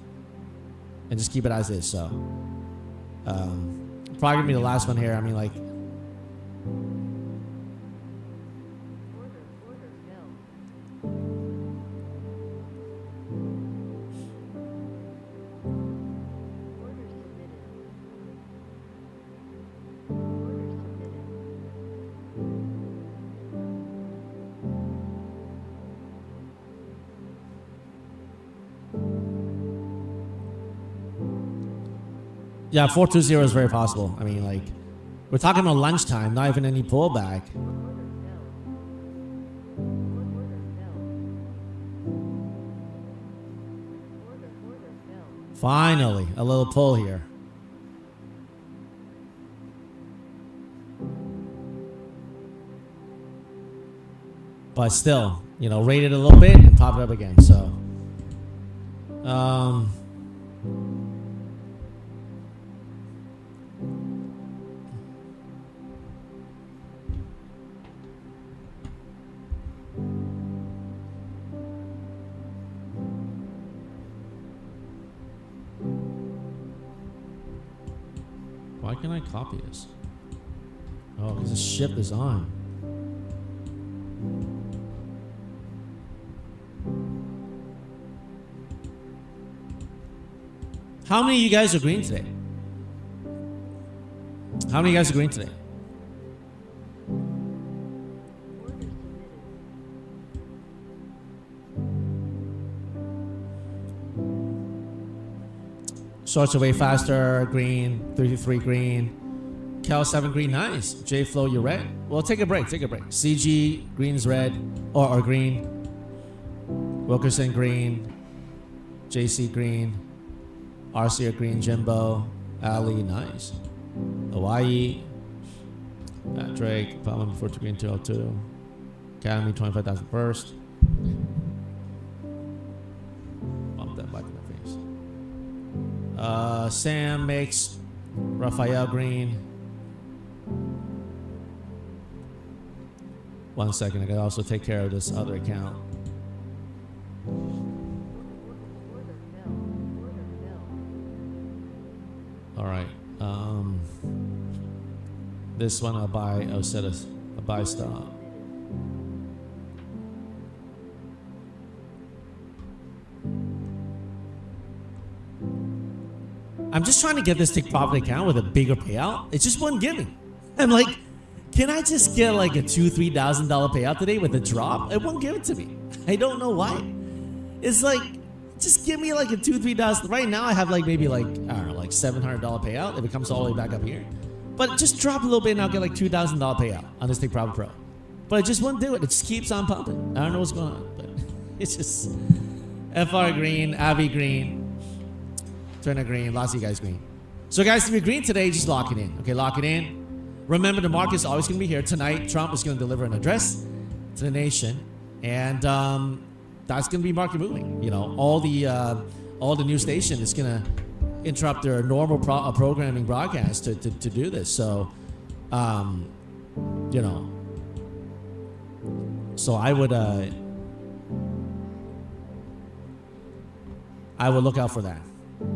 S13: keep it as is. So, probably gonna be the last one here. I mean, like. Yeah, 420 is very possible. I mean, like, we're talking about lunchtime, not even any pullback. Finally, a little pull here. But still, you know, rate it a little bit and pop it up again. So, why can't I copy this? Oh, because the ship is on. How many of you guys are green today? How many of you guys are green today? Shorts are way faster. Green. 33 green. Cal 7 green. Nice. J Flow, you're red. Well, take a break. Take a break. CG green's red or green. Wilkerson green. JC green. RC green. Jimbo. Ali, nice. Hawaii. Drake. Palmer 42 green 202. Academy 25,000 first. Bump that back in my face. Sam makes Raphael green. 1 second, I gotta also take care of this other account. All right. This one I'll buy. I'll set a buy stop. I'm just trying to get this take profit account with a bigger payout. It just wasn't giving. I'm like, can I just get like a $2,000-$3,000 payout today with a drop? It won't give it to me. I don't know why. It's like, just give me like a $2,000-$3,000. Right now I have like maybe like, I don't know, like $700 payout if it comes all the way back up here. But just drop a little bit and I'll get like $2,000 payout on this Take Profit Pro. But I just won't do it. It just keeps on pumping. I don't know what's going on, but it's just FR green, Avi green, Turner green, lots of you guys green. So guys, if you're green today, just lock it in. Okay, lock it in. Remember, the market is always going to be here. Tonight, Trump is going to deliver an address to the nation. And that's going to be market moving. You know, all the news station is going to interrupt their normal programming broadcast to do this. So, you know, so I would look out for that.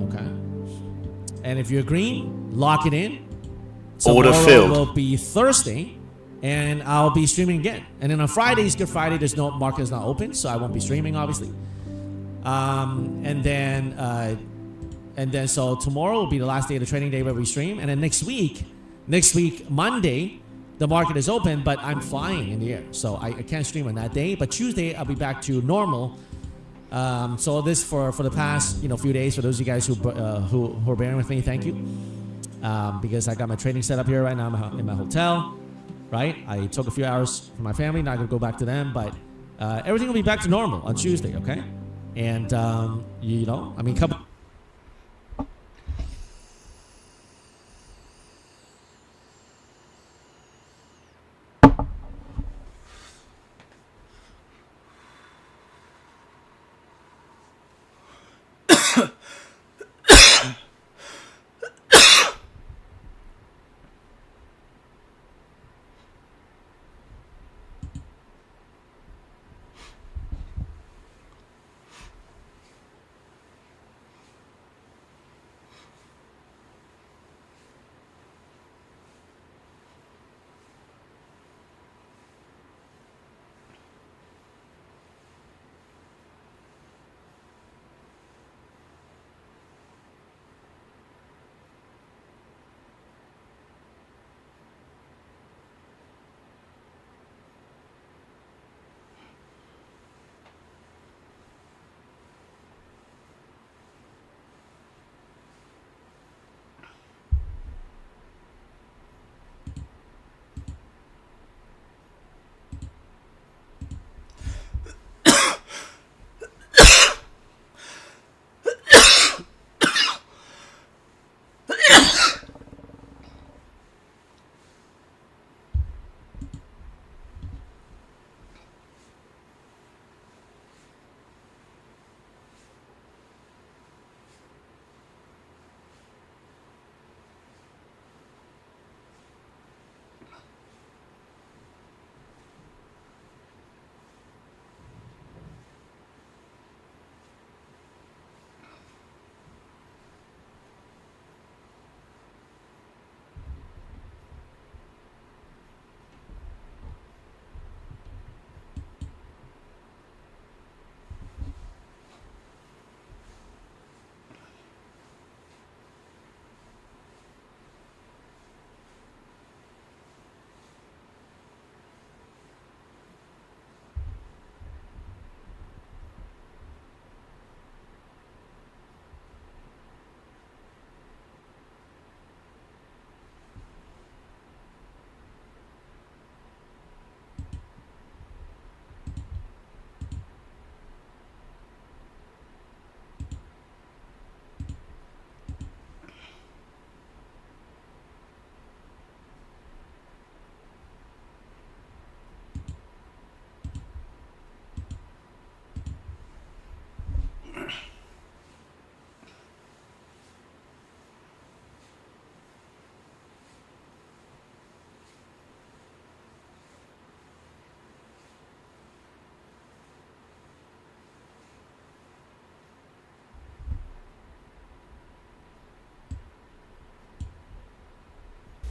S13: Okay. And if you're green, lock it in.
S4: Order
S13: Tomorrow
S4: filled.
S13: will be Thursday, and I'll be streaming again. And then on Friday is Good Friday. There's no market is not open, so I won't be streaming, obviously. And then so tomorrow will be the last day of the trading day where we stream. And then next week, Monday, the market is open, but I'm flying in the air, so I can't stream on that day. But Tuesday, I'll be back to normal. So this for the past few days, for those of you guys who are bearing with me, thank you. Because I got my trading set up here right now. I'm in my hotel, right? I took a few hours for my family. Not gonna go back to them, but everything will be back to normal on Tuesday, okay? And I mean, couple.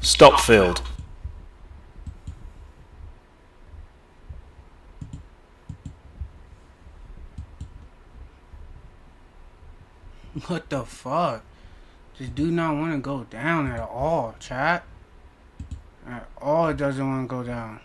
S4: Stop filled.
S1: What the fuck? This do not want to go down at all, chat. At all, it doesn't want to go down.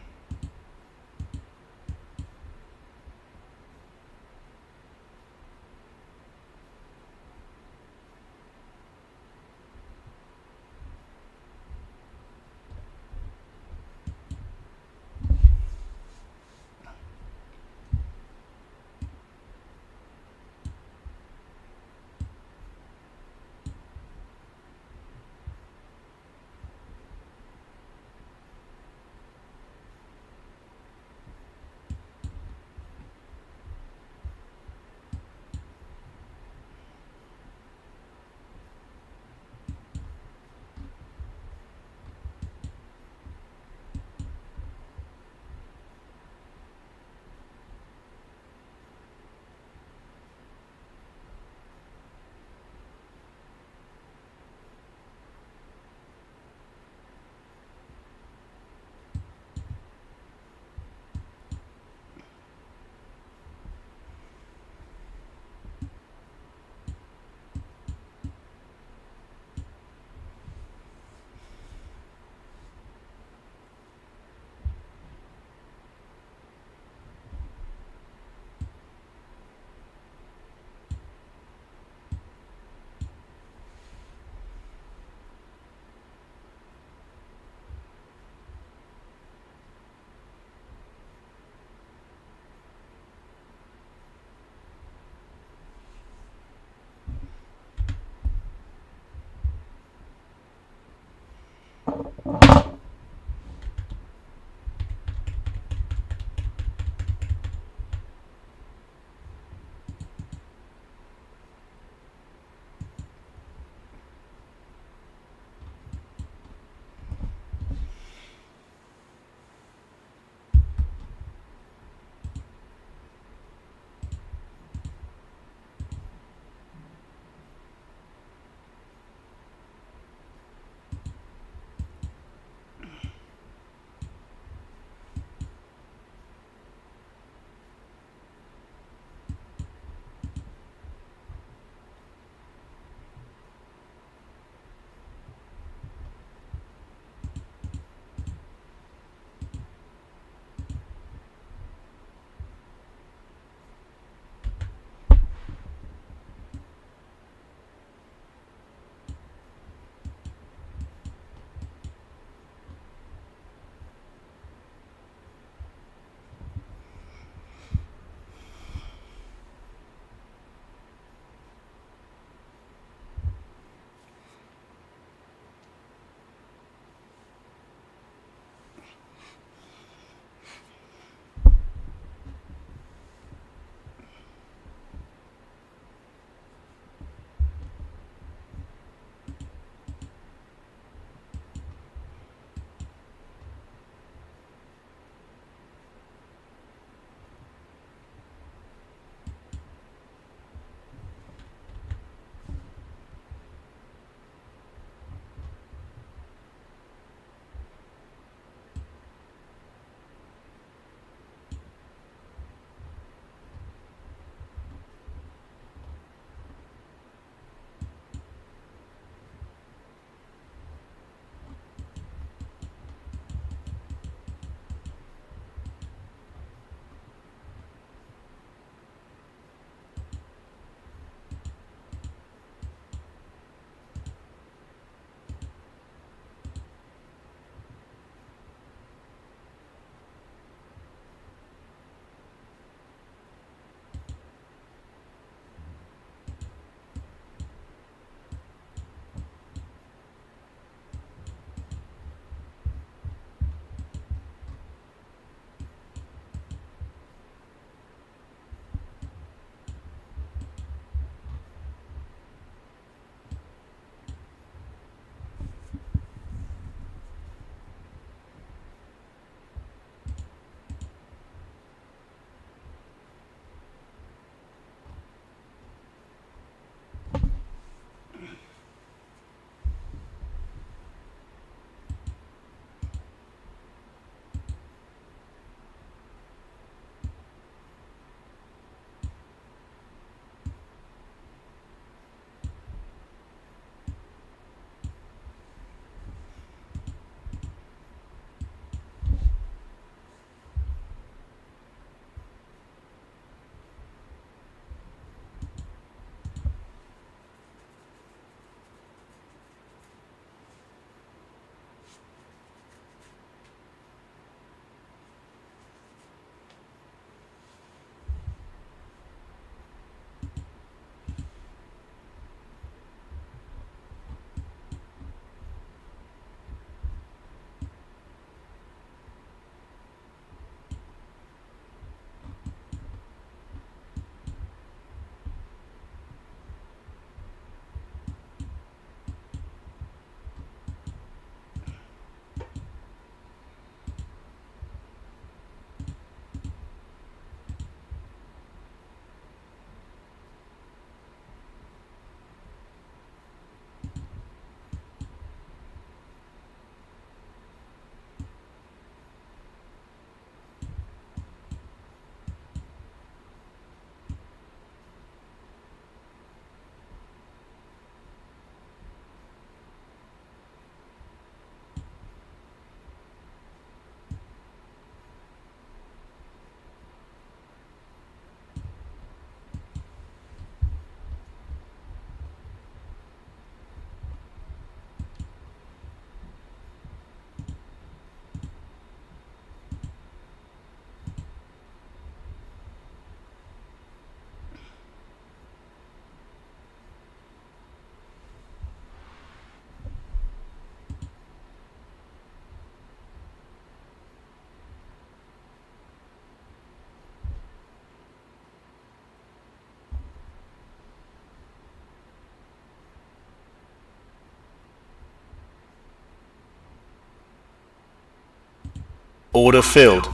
S4: Order filled.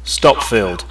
S4: Stop filled.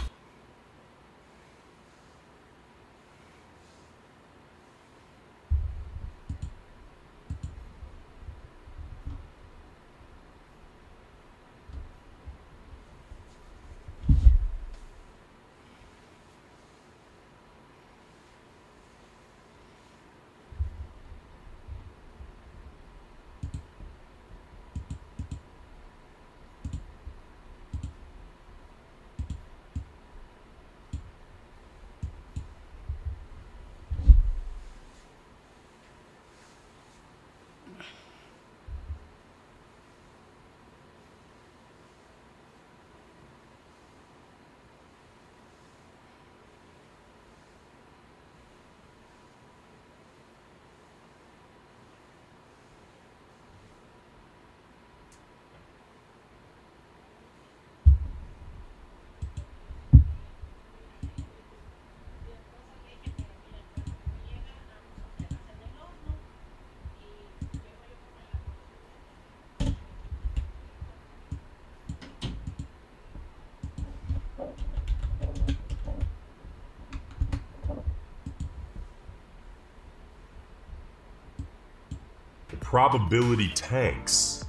S12: The probability tanks.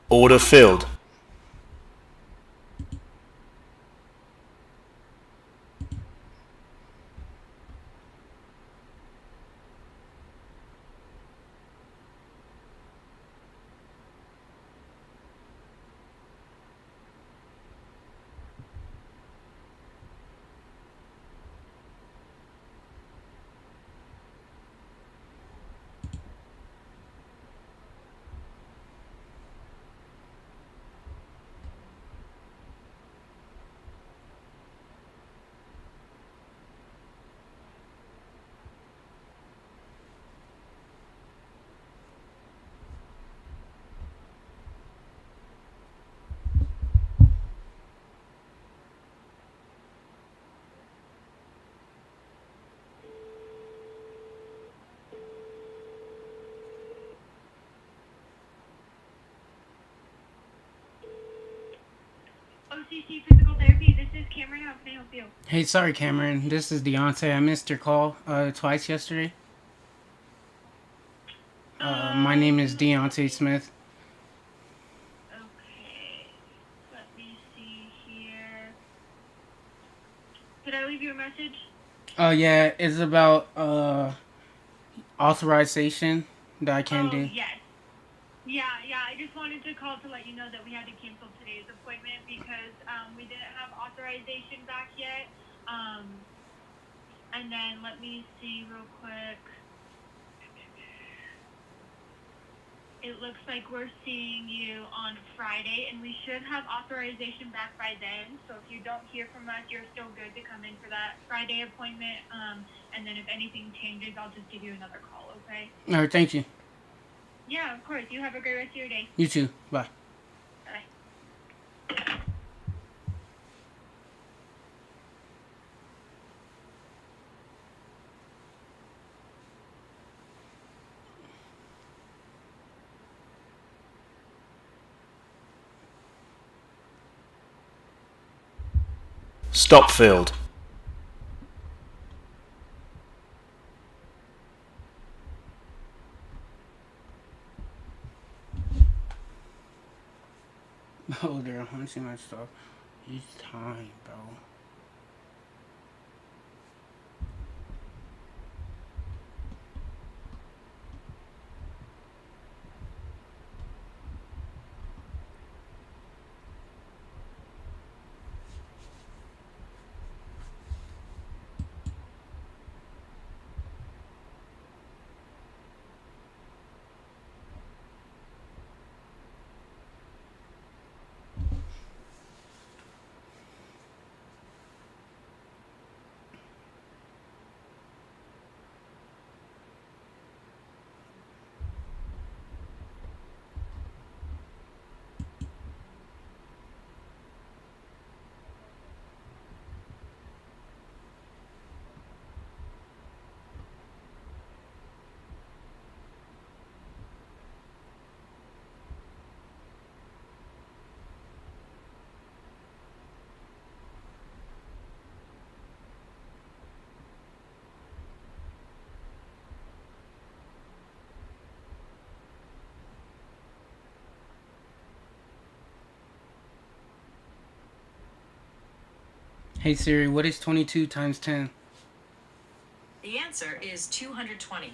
S4: Order filled.
S14: OCC Physical Therapy, this is Cameron. How can I help you?
S1: Hey, sorry, Cameron. This is Deontay. I missed your call twice yesterday. My name is Deontay Smith.
S14: Okay. Let me see here. Did I leave you a message?
S1: Yeah, it's about authorization that I can do.
S14: Yes. Yeah. I just wanted to call to let you know that we had to cancel today's appointment because we didn't have authorization back yet. And then let me see real quick. It looks like we're seeing you on Friday, and we should have authorization back by then. So if you don't hear from us, you're still good to come in for that Friday appointment. And then if anything changes, I'll just give you another call, okay?
S1: All right, thank you.
S14: Yeah, of course. You have a great rest of your day.
S1: You too. Bye.
S14: Bye.
S4: Stop filled.
S1: Oh, they're hunting my stuff. It's time, bro. Hey Siri, what is 22 times 10?
S9: The answer is 220.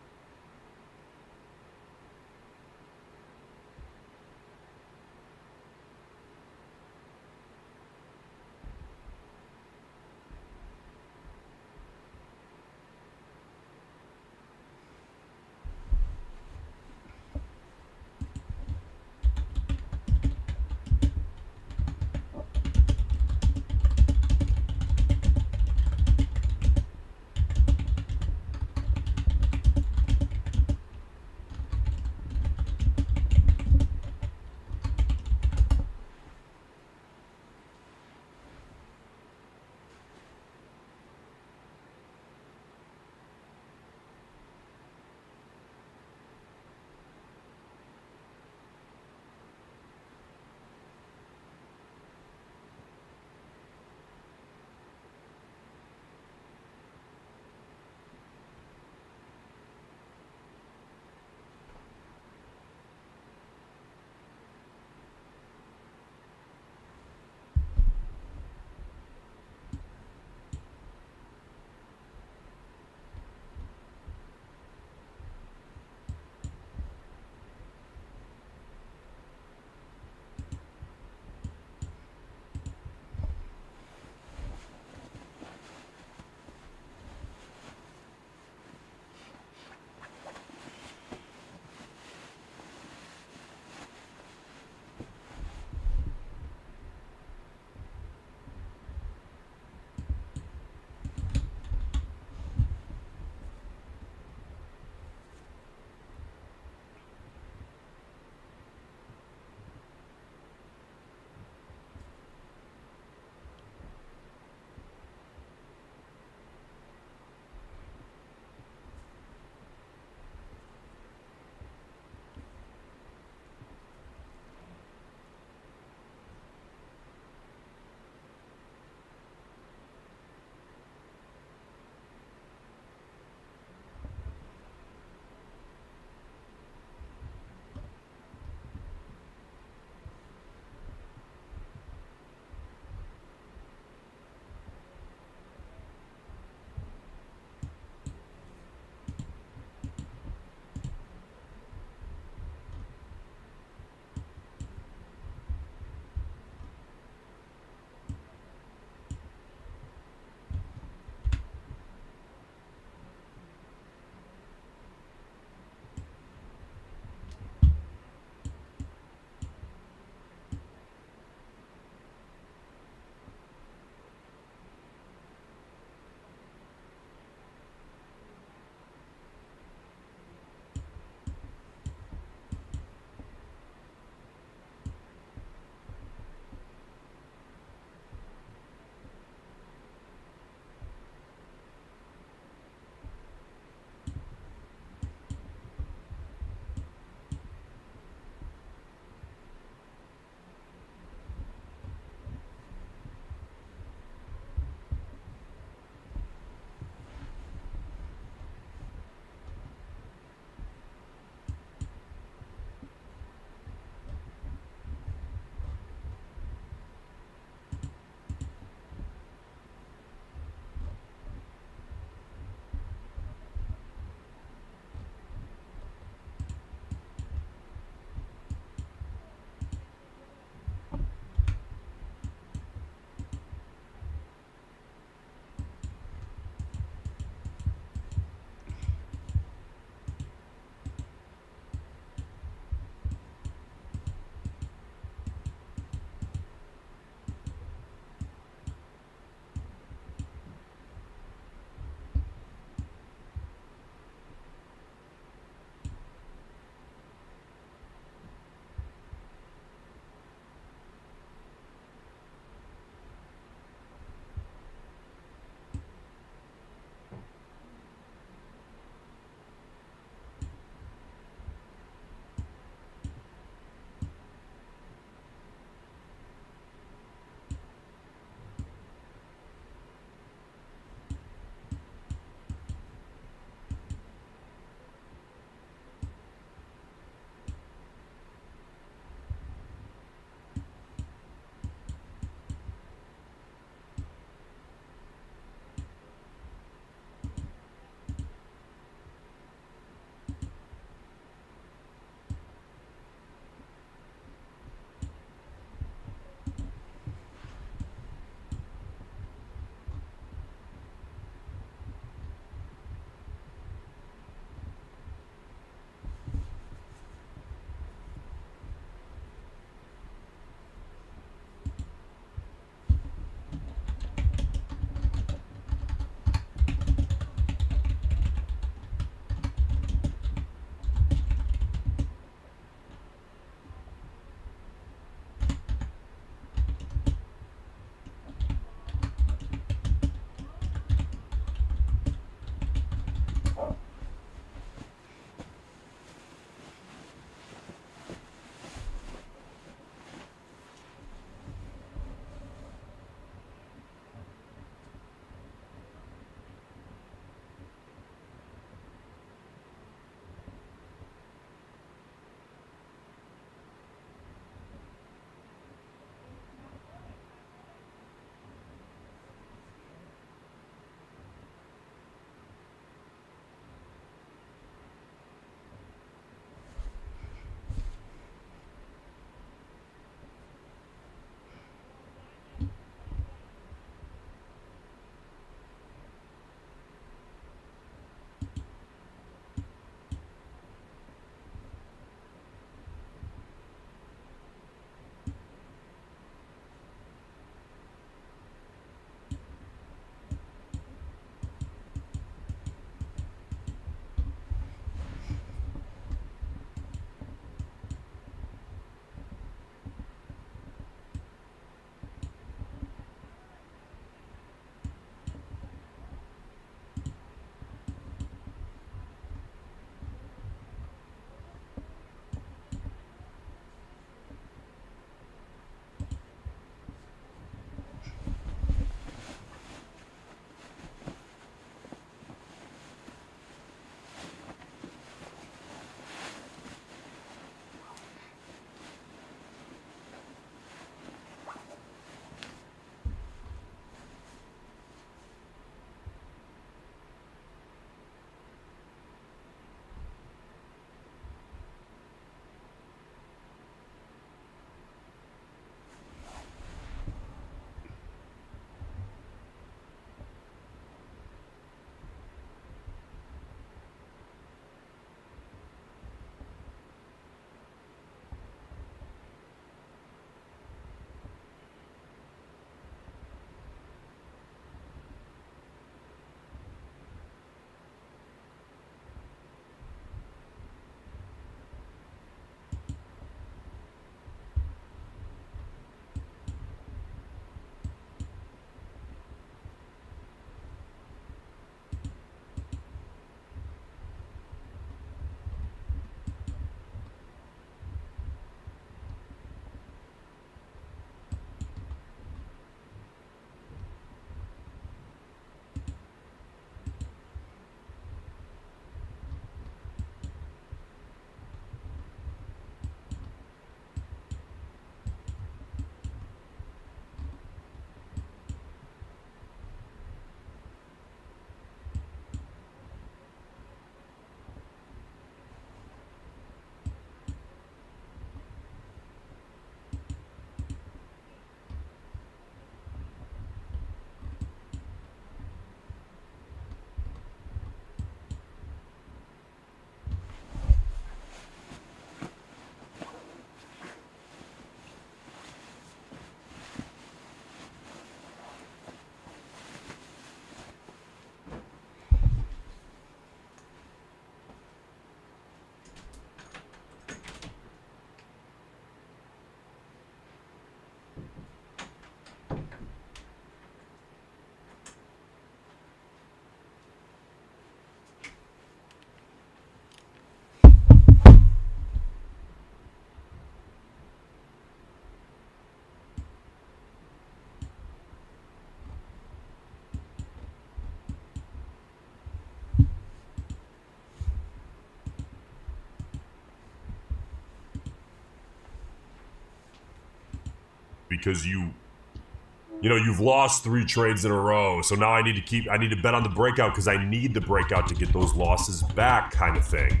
S12: because you've lost 3 trades in a row. So now I need to bet on the breakout because I need the breakout to get those losses back, kind of thing.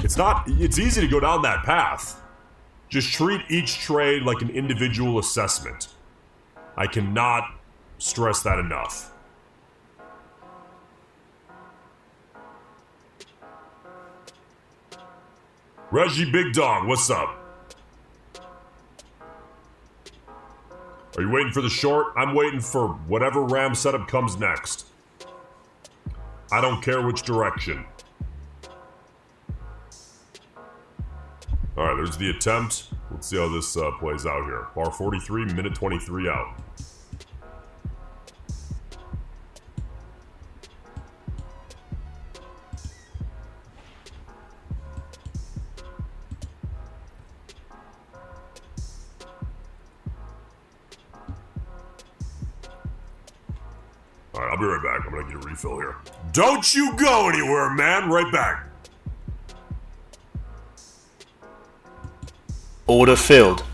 S12: It's easy to go down that path. Just treat each trade like an individual assessment. I cannot stress that enough. Reggie Big Dog, what's up? Are you waiting for the short? I'm waiting for whatever RAM setup comes next. I don't care which direction. Alright, there's the attempt. Let's see how this plays out here. Bar 43, minute 23 out. Alright, I'll be right back. I'm gonna get a refill here. Don't you go anywhere, man! Right back.
S4: Order filled.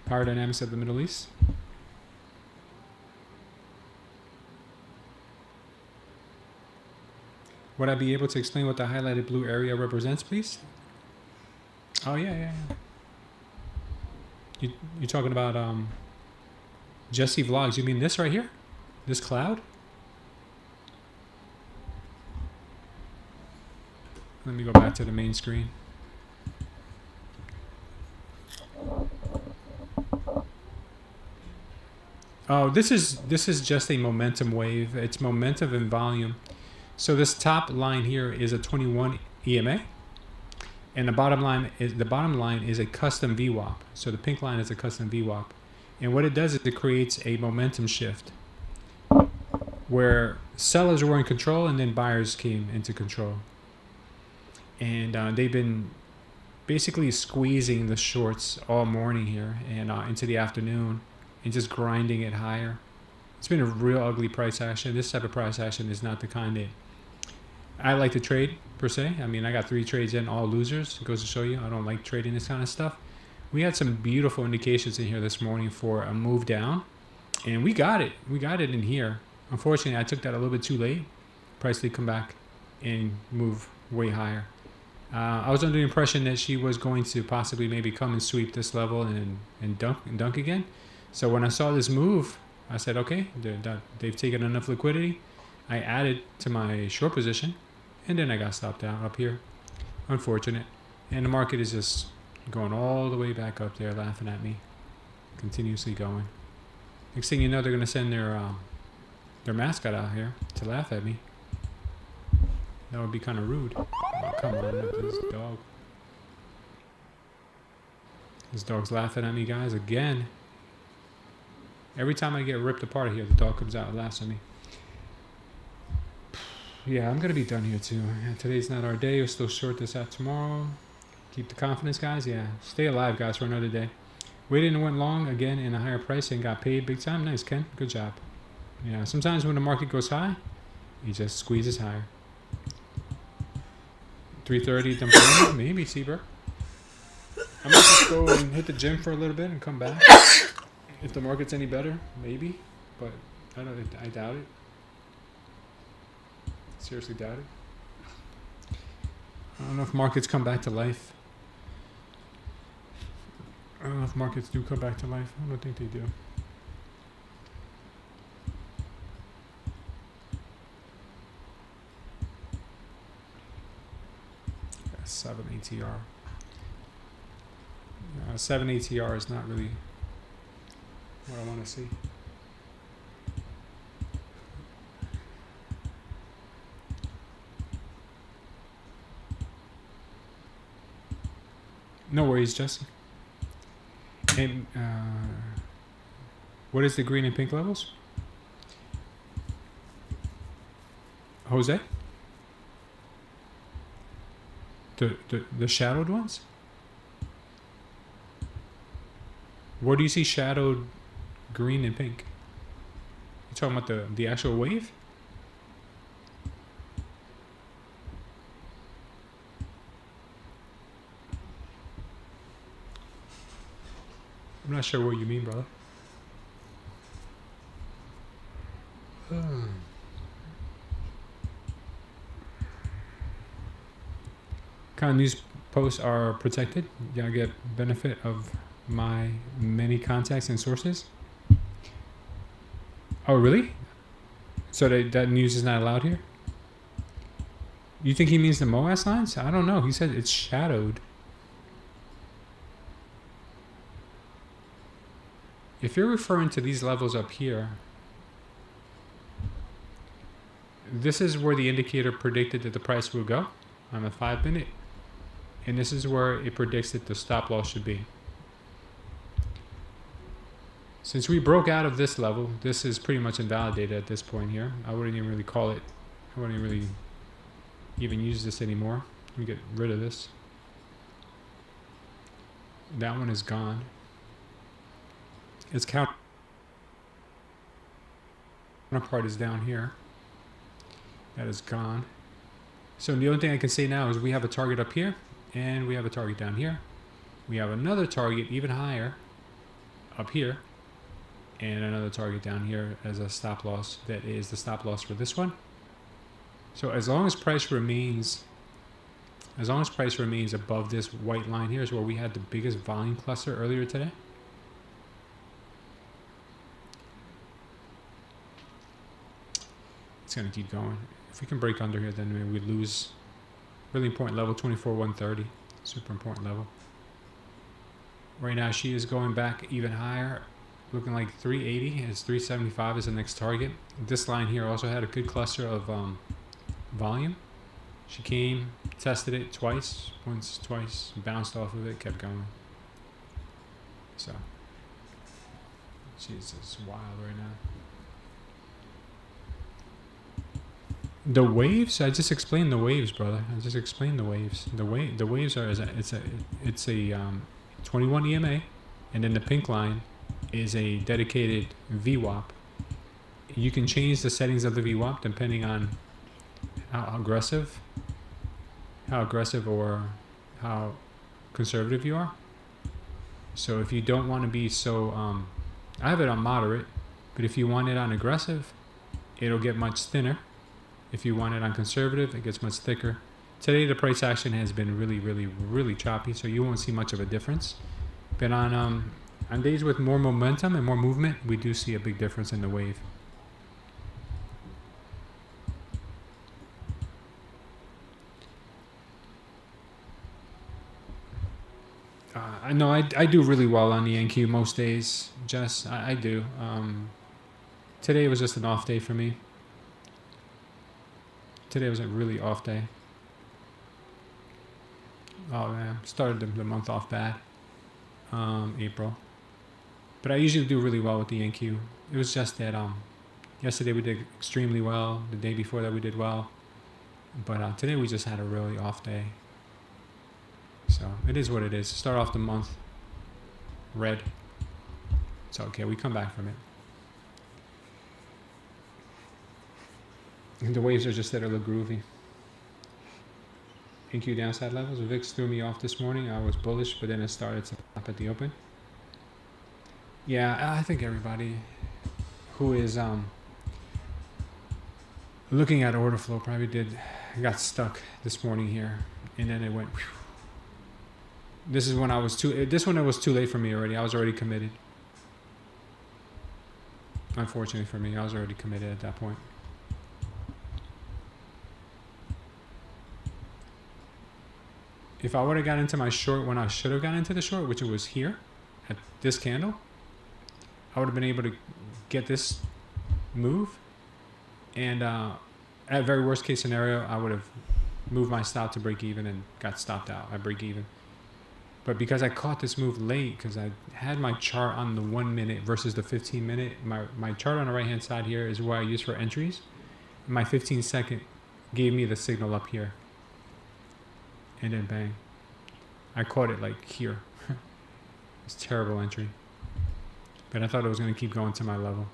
S15: Power dynamics of the Middle East. Would I be able to explain what the highlighted blue area represents, please? Oh, yeah. You're talking about Jesse Vlogs. You mean this right here? This cloud? Let me go back to the main screen. Oh, this is just a momentum wave. It's momentum and volume. So this top line here is a 21 EMA, and the bottom line is a custom VWAP. So the pink line is a custom VWAP, and what it does is it creates a momentum shift where sellers were in control and then buyers came into control, and they've been basically squeezing the shorts all morning here and into the afternoon and just grinding it higher. It's been a real ugly price action. This type of price action is not the kind that I like to trade, per se. I mean, I got 3 trades in, all losers. It goes to show you, I don't like trading this kind of stuff. We had some beautiful indications in here this morning for a move down, and we got it. We got it in here. Unfortunately, I took that a little bit too late. Price did come back and move way higher. I was under the impression that she was going to possibly maybe come and sweep this level and dunk again. So when I saw this move, I said, okay, they've taken enough liquidity. I added to my short position, and then I got stopped out up here. Unfortunate. And the market is just going all the way back up there, laughing at me, continuously going. Next thing you know, they're going to send their mascot out here to laugh at me. That would be kind of rude. Oh, come on, this dog. This dog's laughing at me, guys, again. Every time I get ripped apart here, the dog comes out and laughs at me. Yeah, I'm going to be done here too. Yeah, today's not our day. We'll still short this out tomorrow. Keep the confidence, guys. Yeah, stay alive, guys, for another day. Waited and went long again in a higher price and got paid big time. Nice, Ken. Good job. Yeah, sometimes when the market goes high, he just squeezes higher. 3:30, dump maybe, Seabird. I might just go and hit the gym for a little bit and come back. If the market's any better, maybe. But I doubt it. Seriously doubt it. I don't know if markets come back to life. I don't know if markets do come back to life. I don't think they do. Yeah, 7 ATR. 7 ATR is not really what I want to see. No worries, Jesse. And what is the green and pink levels? Jose? The shadowed ones? Where do you see shadowed green and pink? You talking about the actual wave? I'm not sure what you mean, brother. Kind of news posts are protected. Yeah, I get benefit of my many contacts and sources. Oh, really? So that news is not allowed here? You think he means the MOAS lines? I don't know. He said it's shadowed. If you're referring to these levels up here, this is where the indicator predicted that the price will go on the 5-minute. And this is where it predicts that the stop loss should be. Since we broke out of this level, this is pretty much invalidated at this point here. I wouldn't even really call it, I wouldn't really even use this anymore. Let me get rid of this. That one is gone. Its counterpart is down here. That is gone. So the only thing I can say now is we have a target up here, and we have a target down here. We have another target even higher up here, and another target down here as a stop loss. That is the stop loss for this one. So as long as price remains above this white line here, is where we had the biggest volume cluster earlier today. It's gonna keep going. If we can break under here, then maybe we lose. Really important level, 24,130. Super important level. Right now, she is going back even higher, looking like 380. It's 375 is the next target. This line here also had a good cluster of volume. She came, tested it twice, once, twice, bounced off of it, kept going. So, she's just wild right now. The waves, I just explained the waves, brother. I just explained the waves. The waves are it's a 21 EMA, and then the pink line is a dedicated VWAP. You can change the settings of the VWAP depending on how aggressive or how conservative you are. So if you don't want to be so, I have it on moderate, but if you want it on aggressive, it'll get much thinner. If you want it on conservative, it gets much thicker. Today, the price action has been really, really, really choppy, so you won't see much of a difference. But on days with more momentum and more movement, we do see a big difference in the wave. I know I do really well on the NQ most days, Jess. I do. Today was just an off day for me. Today was a really off day. Oh man, started the month off bad. April. But I usually do really well with the NQ. It was just that yesterday we did extremely well. The day before that we did well. But today we just had a really off day. So it is what it is. Start off the month red. It's okay, we come back from it. And the waves are just that a little groovy. NQ downside levels. VIX threw me off this morning. I was bullish, but then it started to pop at the open. Yeah, I think everybody who is looking at order flow probably got stuck this morning here, and then it went. Whew. This one it was too late for me already. I was already committed. Unfortunately for me, I was already committed at that point. If I would have got into my short when I should have got into the short, which it was here, at this candle, I would have been able to get this move. And at very worst case scenario, I would have moved my stop to break even and got stopped out at break even. But because I caught this move late, because I had my chart on the 1 minute versus the 15 minute, my chart on the right hand side here is what I use for entries. My 15-second gave me the signal up here. And then bang. I caught it like here. It's terrible entry. But I thought it was going to keep going to my level.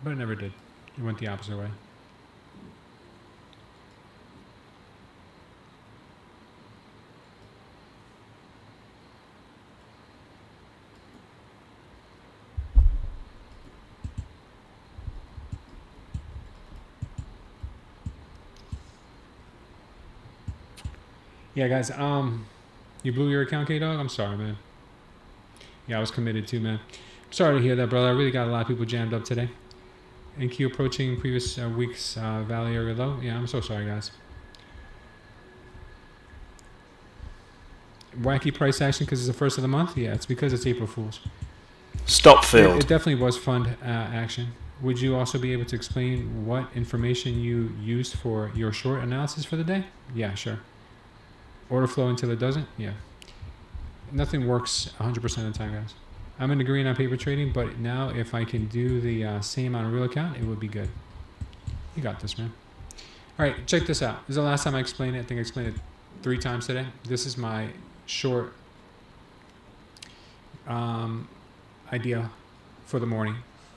S15: But it never did. It went the opposite way. Yeah, guys, you blew your account, K-Dog? I'm sorry, man. Yeah, I was committed too, man. Sorry to hear that, brother. I really got a lot of people jammed up today. NQ approaching previous week's value area low. Yeah, I'm so sorry, guys. Wacky price action because it's the first of the month? Yeah, it's because it's April Fool's.
S4: Stop filled.
S15: It definitely was fund action. Would you also be able to explain what information you used for your short analysis for the day? Yeah, sure. Order flow until it doesn't? Yeah. Nothing works 100% of the time, guys. I'm in the green on paper trading, but now if I can do the same on a real account, it would be good. You got this, man. All right, check this out. This is the last time I explained it. I think I explained it 3 times today. This is my short idea for the morning,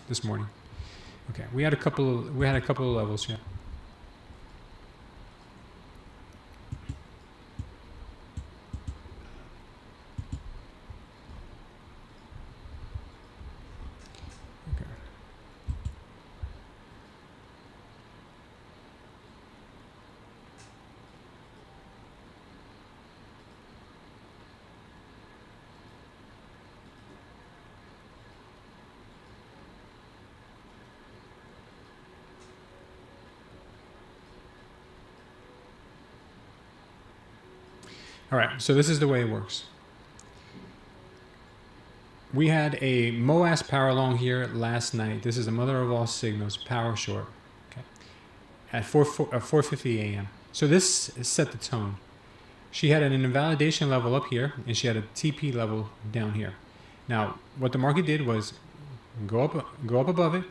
S15: this morning. Okay, we had a couple of levels here. All right, so this is the way it works. We had a MOAS power long here last night. This is the mother of all signals, power short, okay, at 4:50 a.m. So this set the tone. She had an invalidation level up here, and she had a TP level down here. Now, what the market did was go up above it,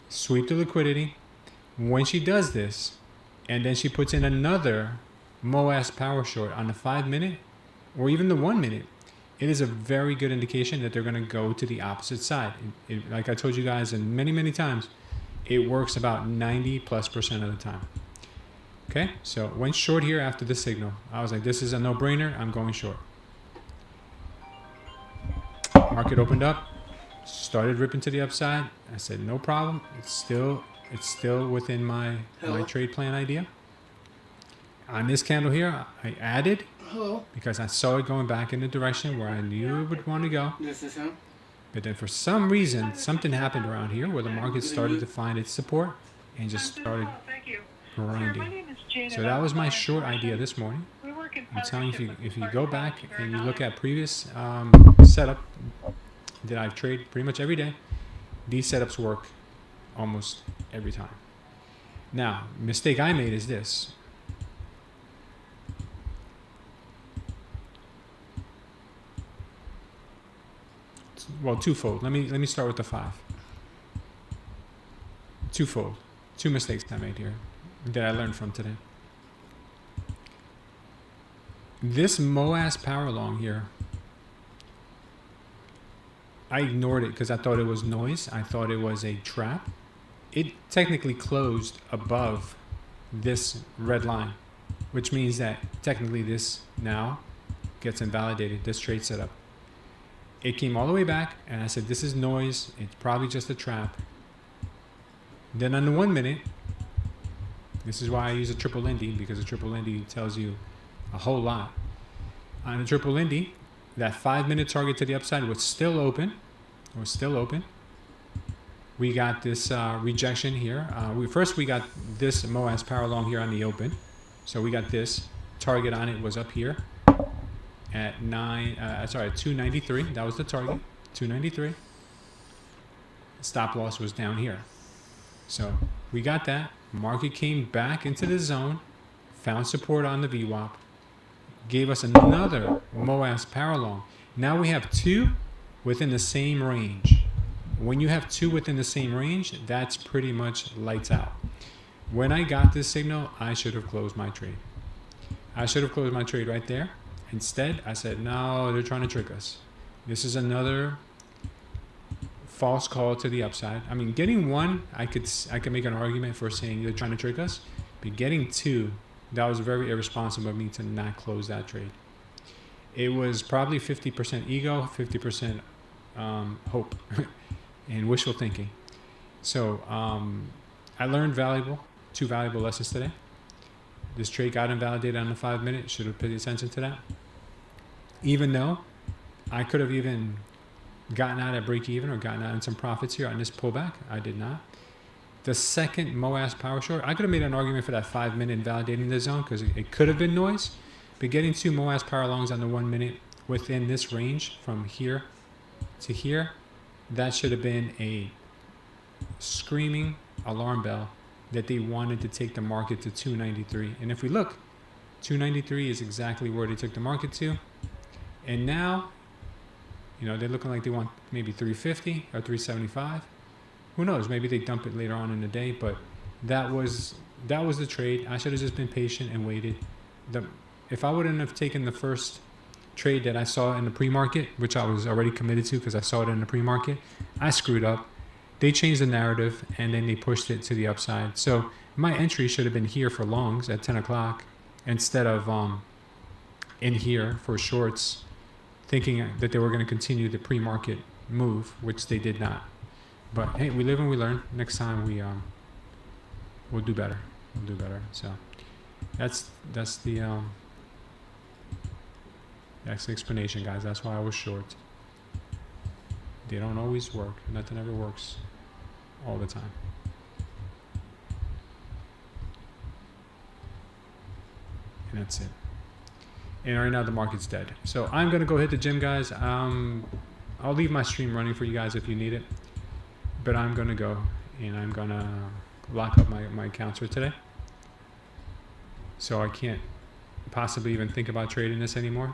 S15: sweep the liquidity. When she does this, and then she puts in another MOAS power short on the 5-minute or even the 1 minute, it is a very good indication that they're going to go to the opposite side. Like I told you guys and many times, it works about 90+% of the time. Okay, so went short here after the signal. I was like, this is a no-brainer. I'm going short. Market opened up, started ripping to the upside. I said, no problem. It's still within my trade plan idea. On this candle here, I added because I saw it going back in the direction where I knew it would want to go.
S1: This is him.
S15: But then for some reason, something happened around here where the market started to find its support and just started grinding. So that was my short idea this morning. I'm telling you, if you go back and you look at previous setup that I've traded pretty much every day, these setups work almost every time. Now, mistake I made is this. Well, twofold. Let me start with the 5. Twofold. 2 mistakes I made here that I learned from today. This MOAS power long here, I ignored it because I thought it was noise. I thought it was a trap. It technically closed above this red line, which means that technically this now gets invalidated, this trade setup. It came all the way back, and I said, this is noise. It's probably just a trap. Then on the 1 minute, this is why I use a triple Indy, because a triple Indy tells you a whole lot. On a triple Indy, that 5-minute target to the upside was still open. We got this rejection here. We got this MOAS power long here on the open. So we got this target on it was up here at 293. That was the target, 293. Stop loss was down here. So we got that. Market came back into the zone, found support on the VWAP, gave us another MOAS power long. Now we have 2 within the same range. When you have 2 within the same range, that's pretty much lights out. When I got this signal, I should have closed my trade. I should have closed my trade right there. Instead, I said, no, they're trying to trick us. This is another false call to the upside. I mean, getting 1, I could make an argument for saying they're trying to trick us. But getting 2, that was very irresponsible of me to not close that trade. It was probably 50% ego, 50% hope and wishful thinking. So I learned 2 valuable lessons today. This trade got invalidated on the 5-minute. Should have paid attention to that. Even though I could have even gotten out at break even or gotten out in some profits here on this pullback, I did not. The second MOAS power short, I could have made an argument for that 5-minute invalidating the zone because it could have been noise. But getting 2 MOAS power longs on the 1 minute within this range from here to here, that should have been a screaming alarm bell that they wanted to take the market to 293. And if we look, 293 is exactly where they took the market to. And now, they're looking like they want maybe 350 or 375. Who knows? Maybe they dump it later on in the day. But that was the trade. I should have just been patient and waited. If I wouldn't have taken the first trade that I saw in the pre-market, which I was already committed to because I saw it in the pre-market, I screwed up. They changed the narrative and then they pushed it to the upside. So my entry should have been here for longs at 10 o'clock instead of in here for shorts, thinking that they were going to continue the pre-market move, which they did not. But hey, we live and we learn. Next time we'll do better. We'll do better. So that's the explanation, guys. That's why I was short. They don't always work. Nothing ever works all the time. And that's it. And right now the market's dead. So I'm gonna go hit the gym, guys. I'll leave my stream running for you guys if you need it. But I'm gonna go and I'm gonna lock up my accounts for today. So I can't possibly even think about trading this anymore.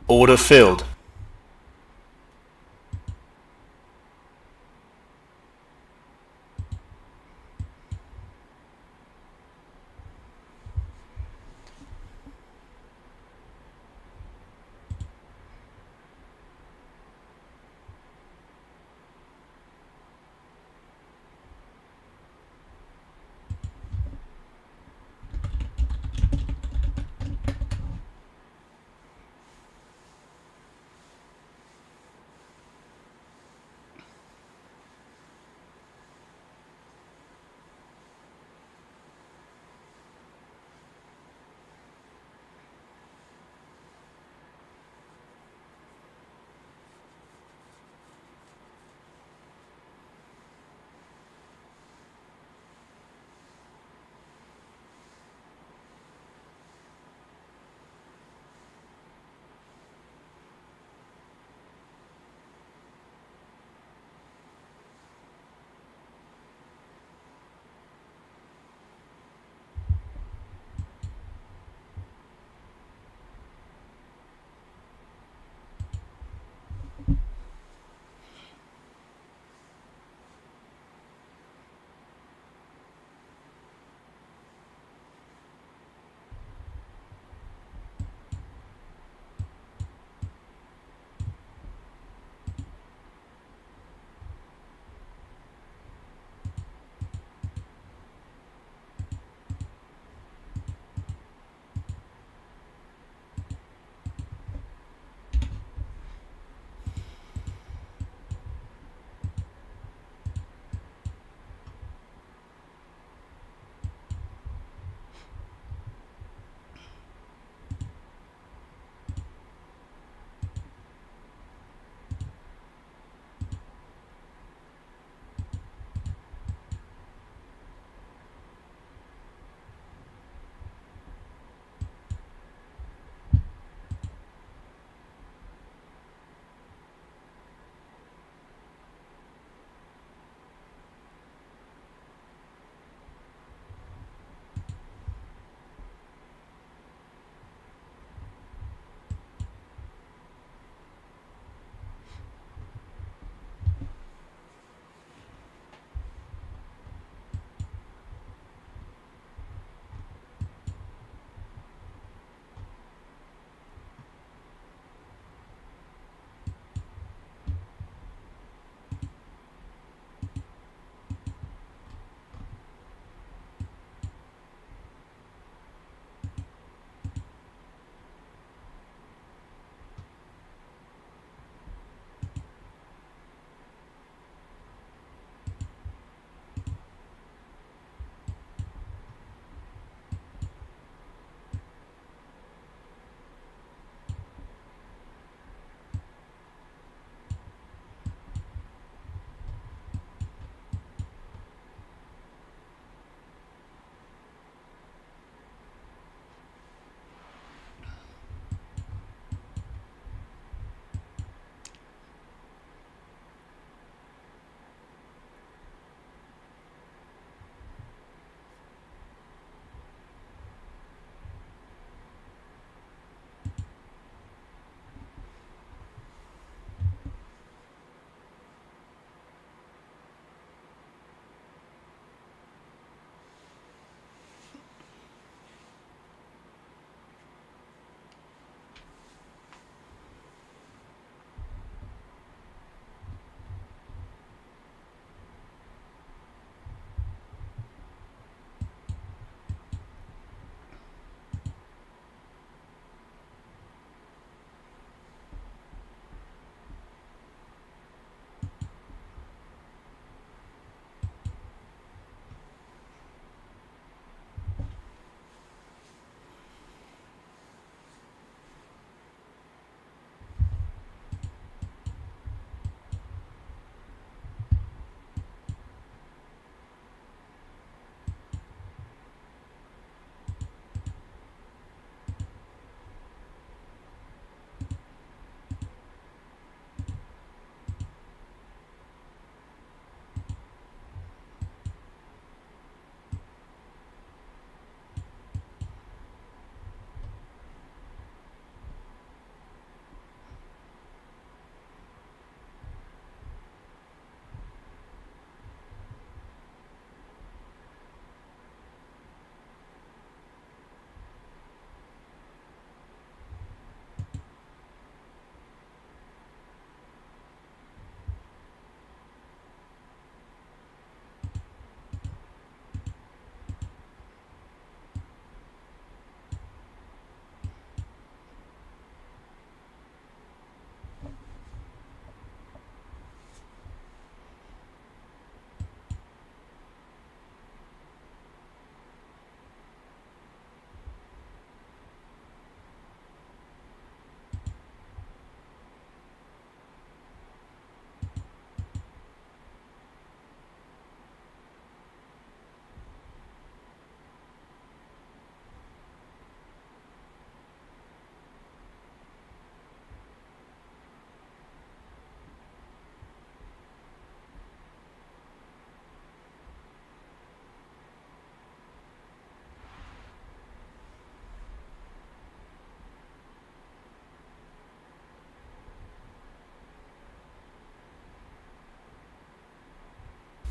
S4: Order filled.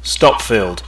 S4: Stop filled.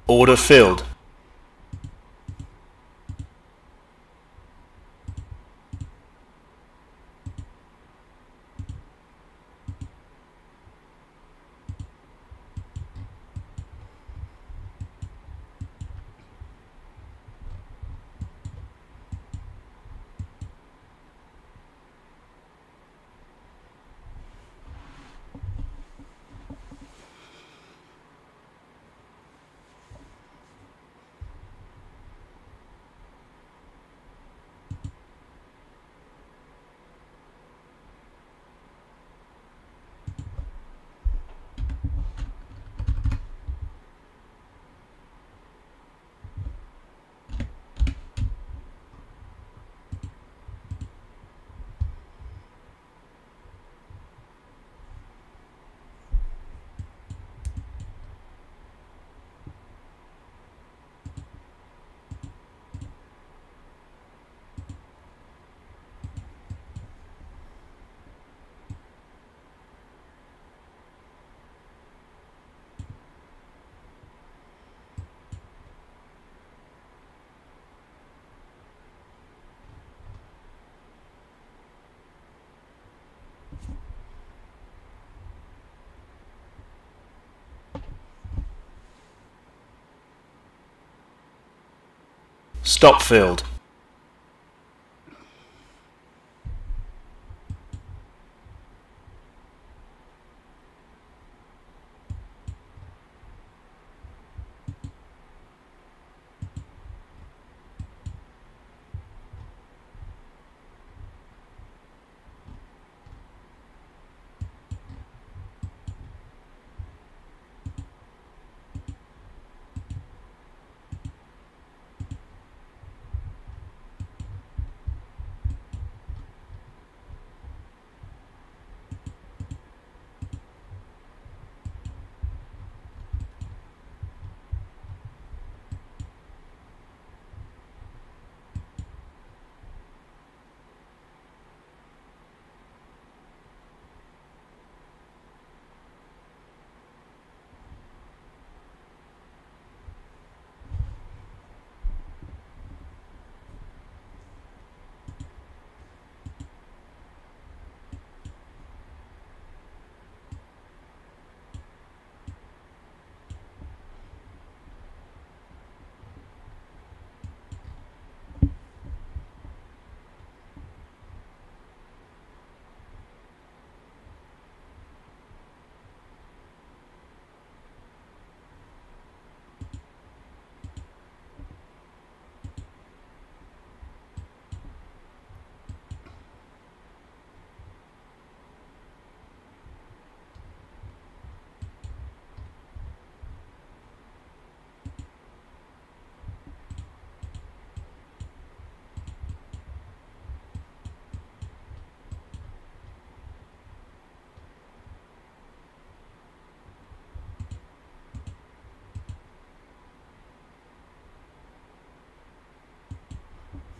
S4: Order filled. Stop filled.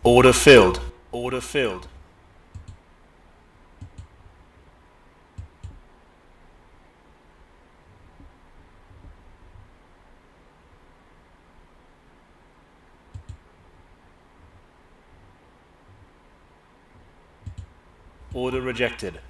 S4: Order filled. Order filled. Order rejected.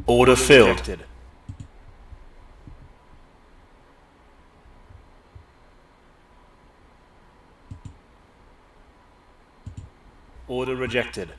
S4: Order filled. Order rejected.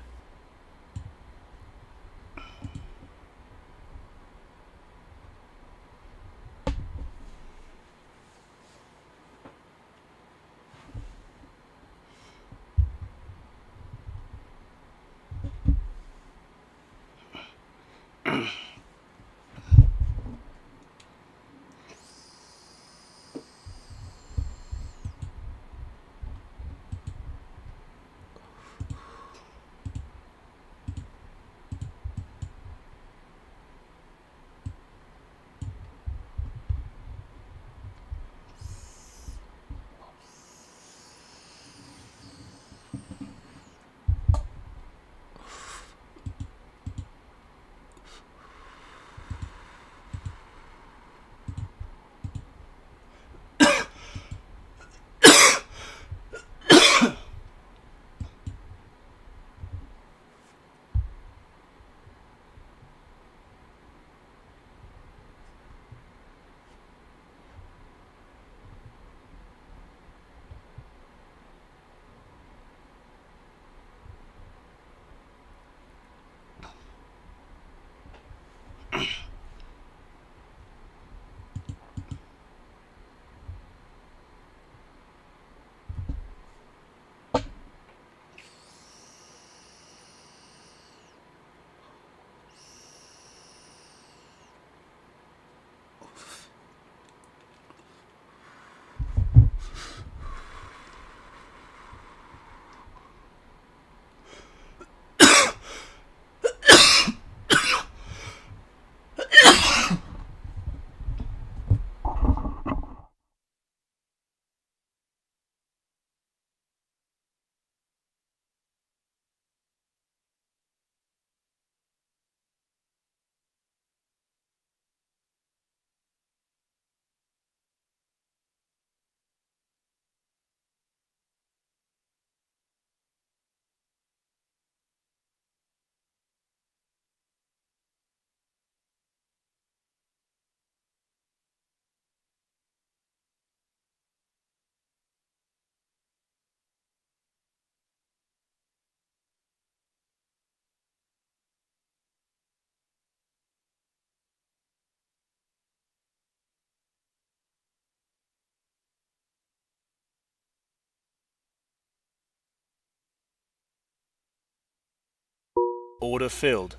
S4: Order filled.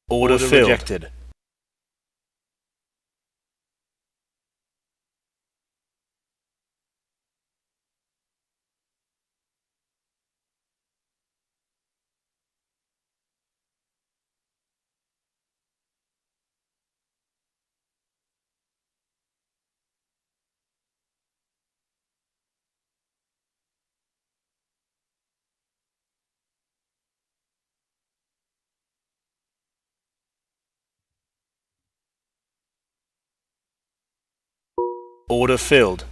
S4: Order filled. Rejected. Order filled.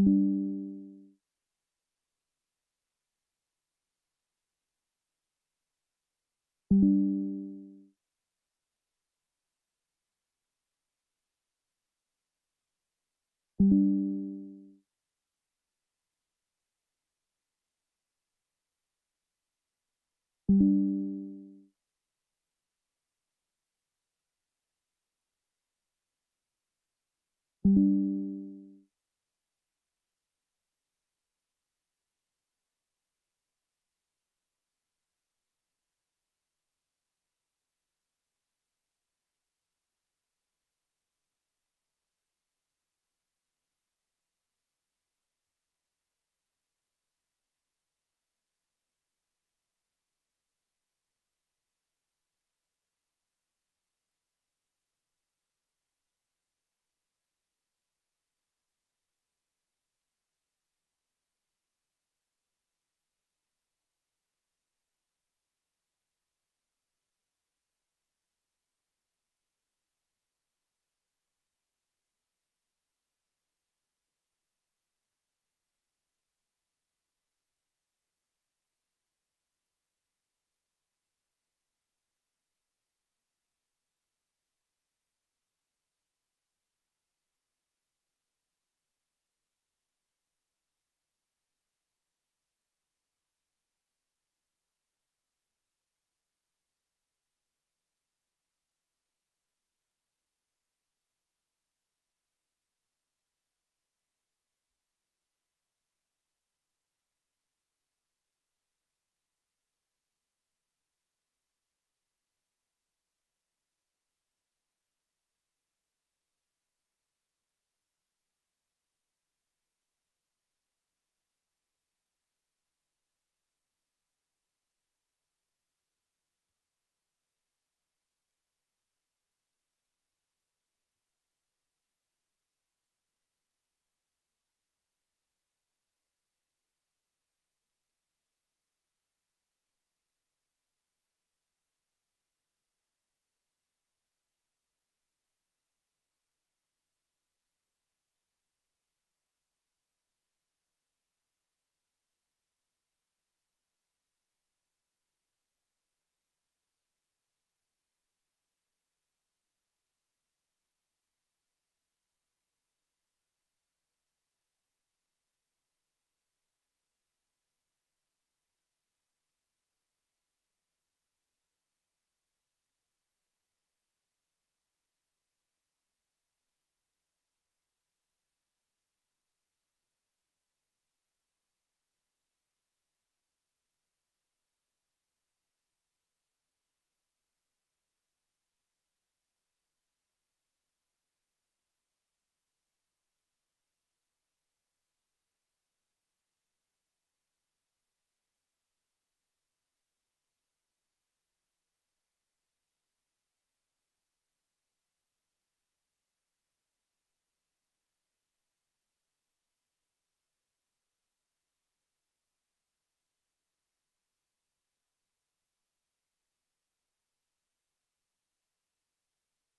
S16: you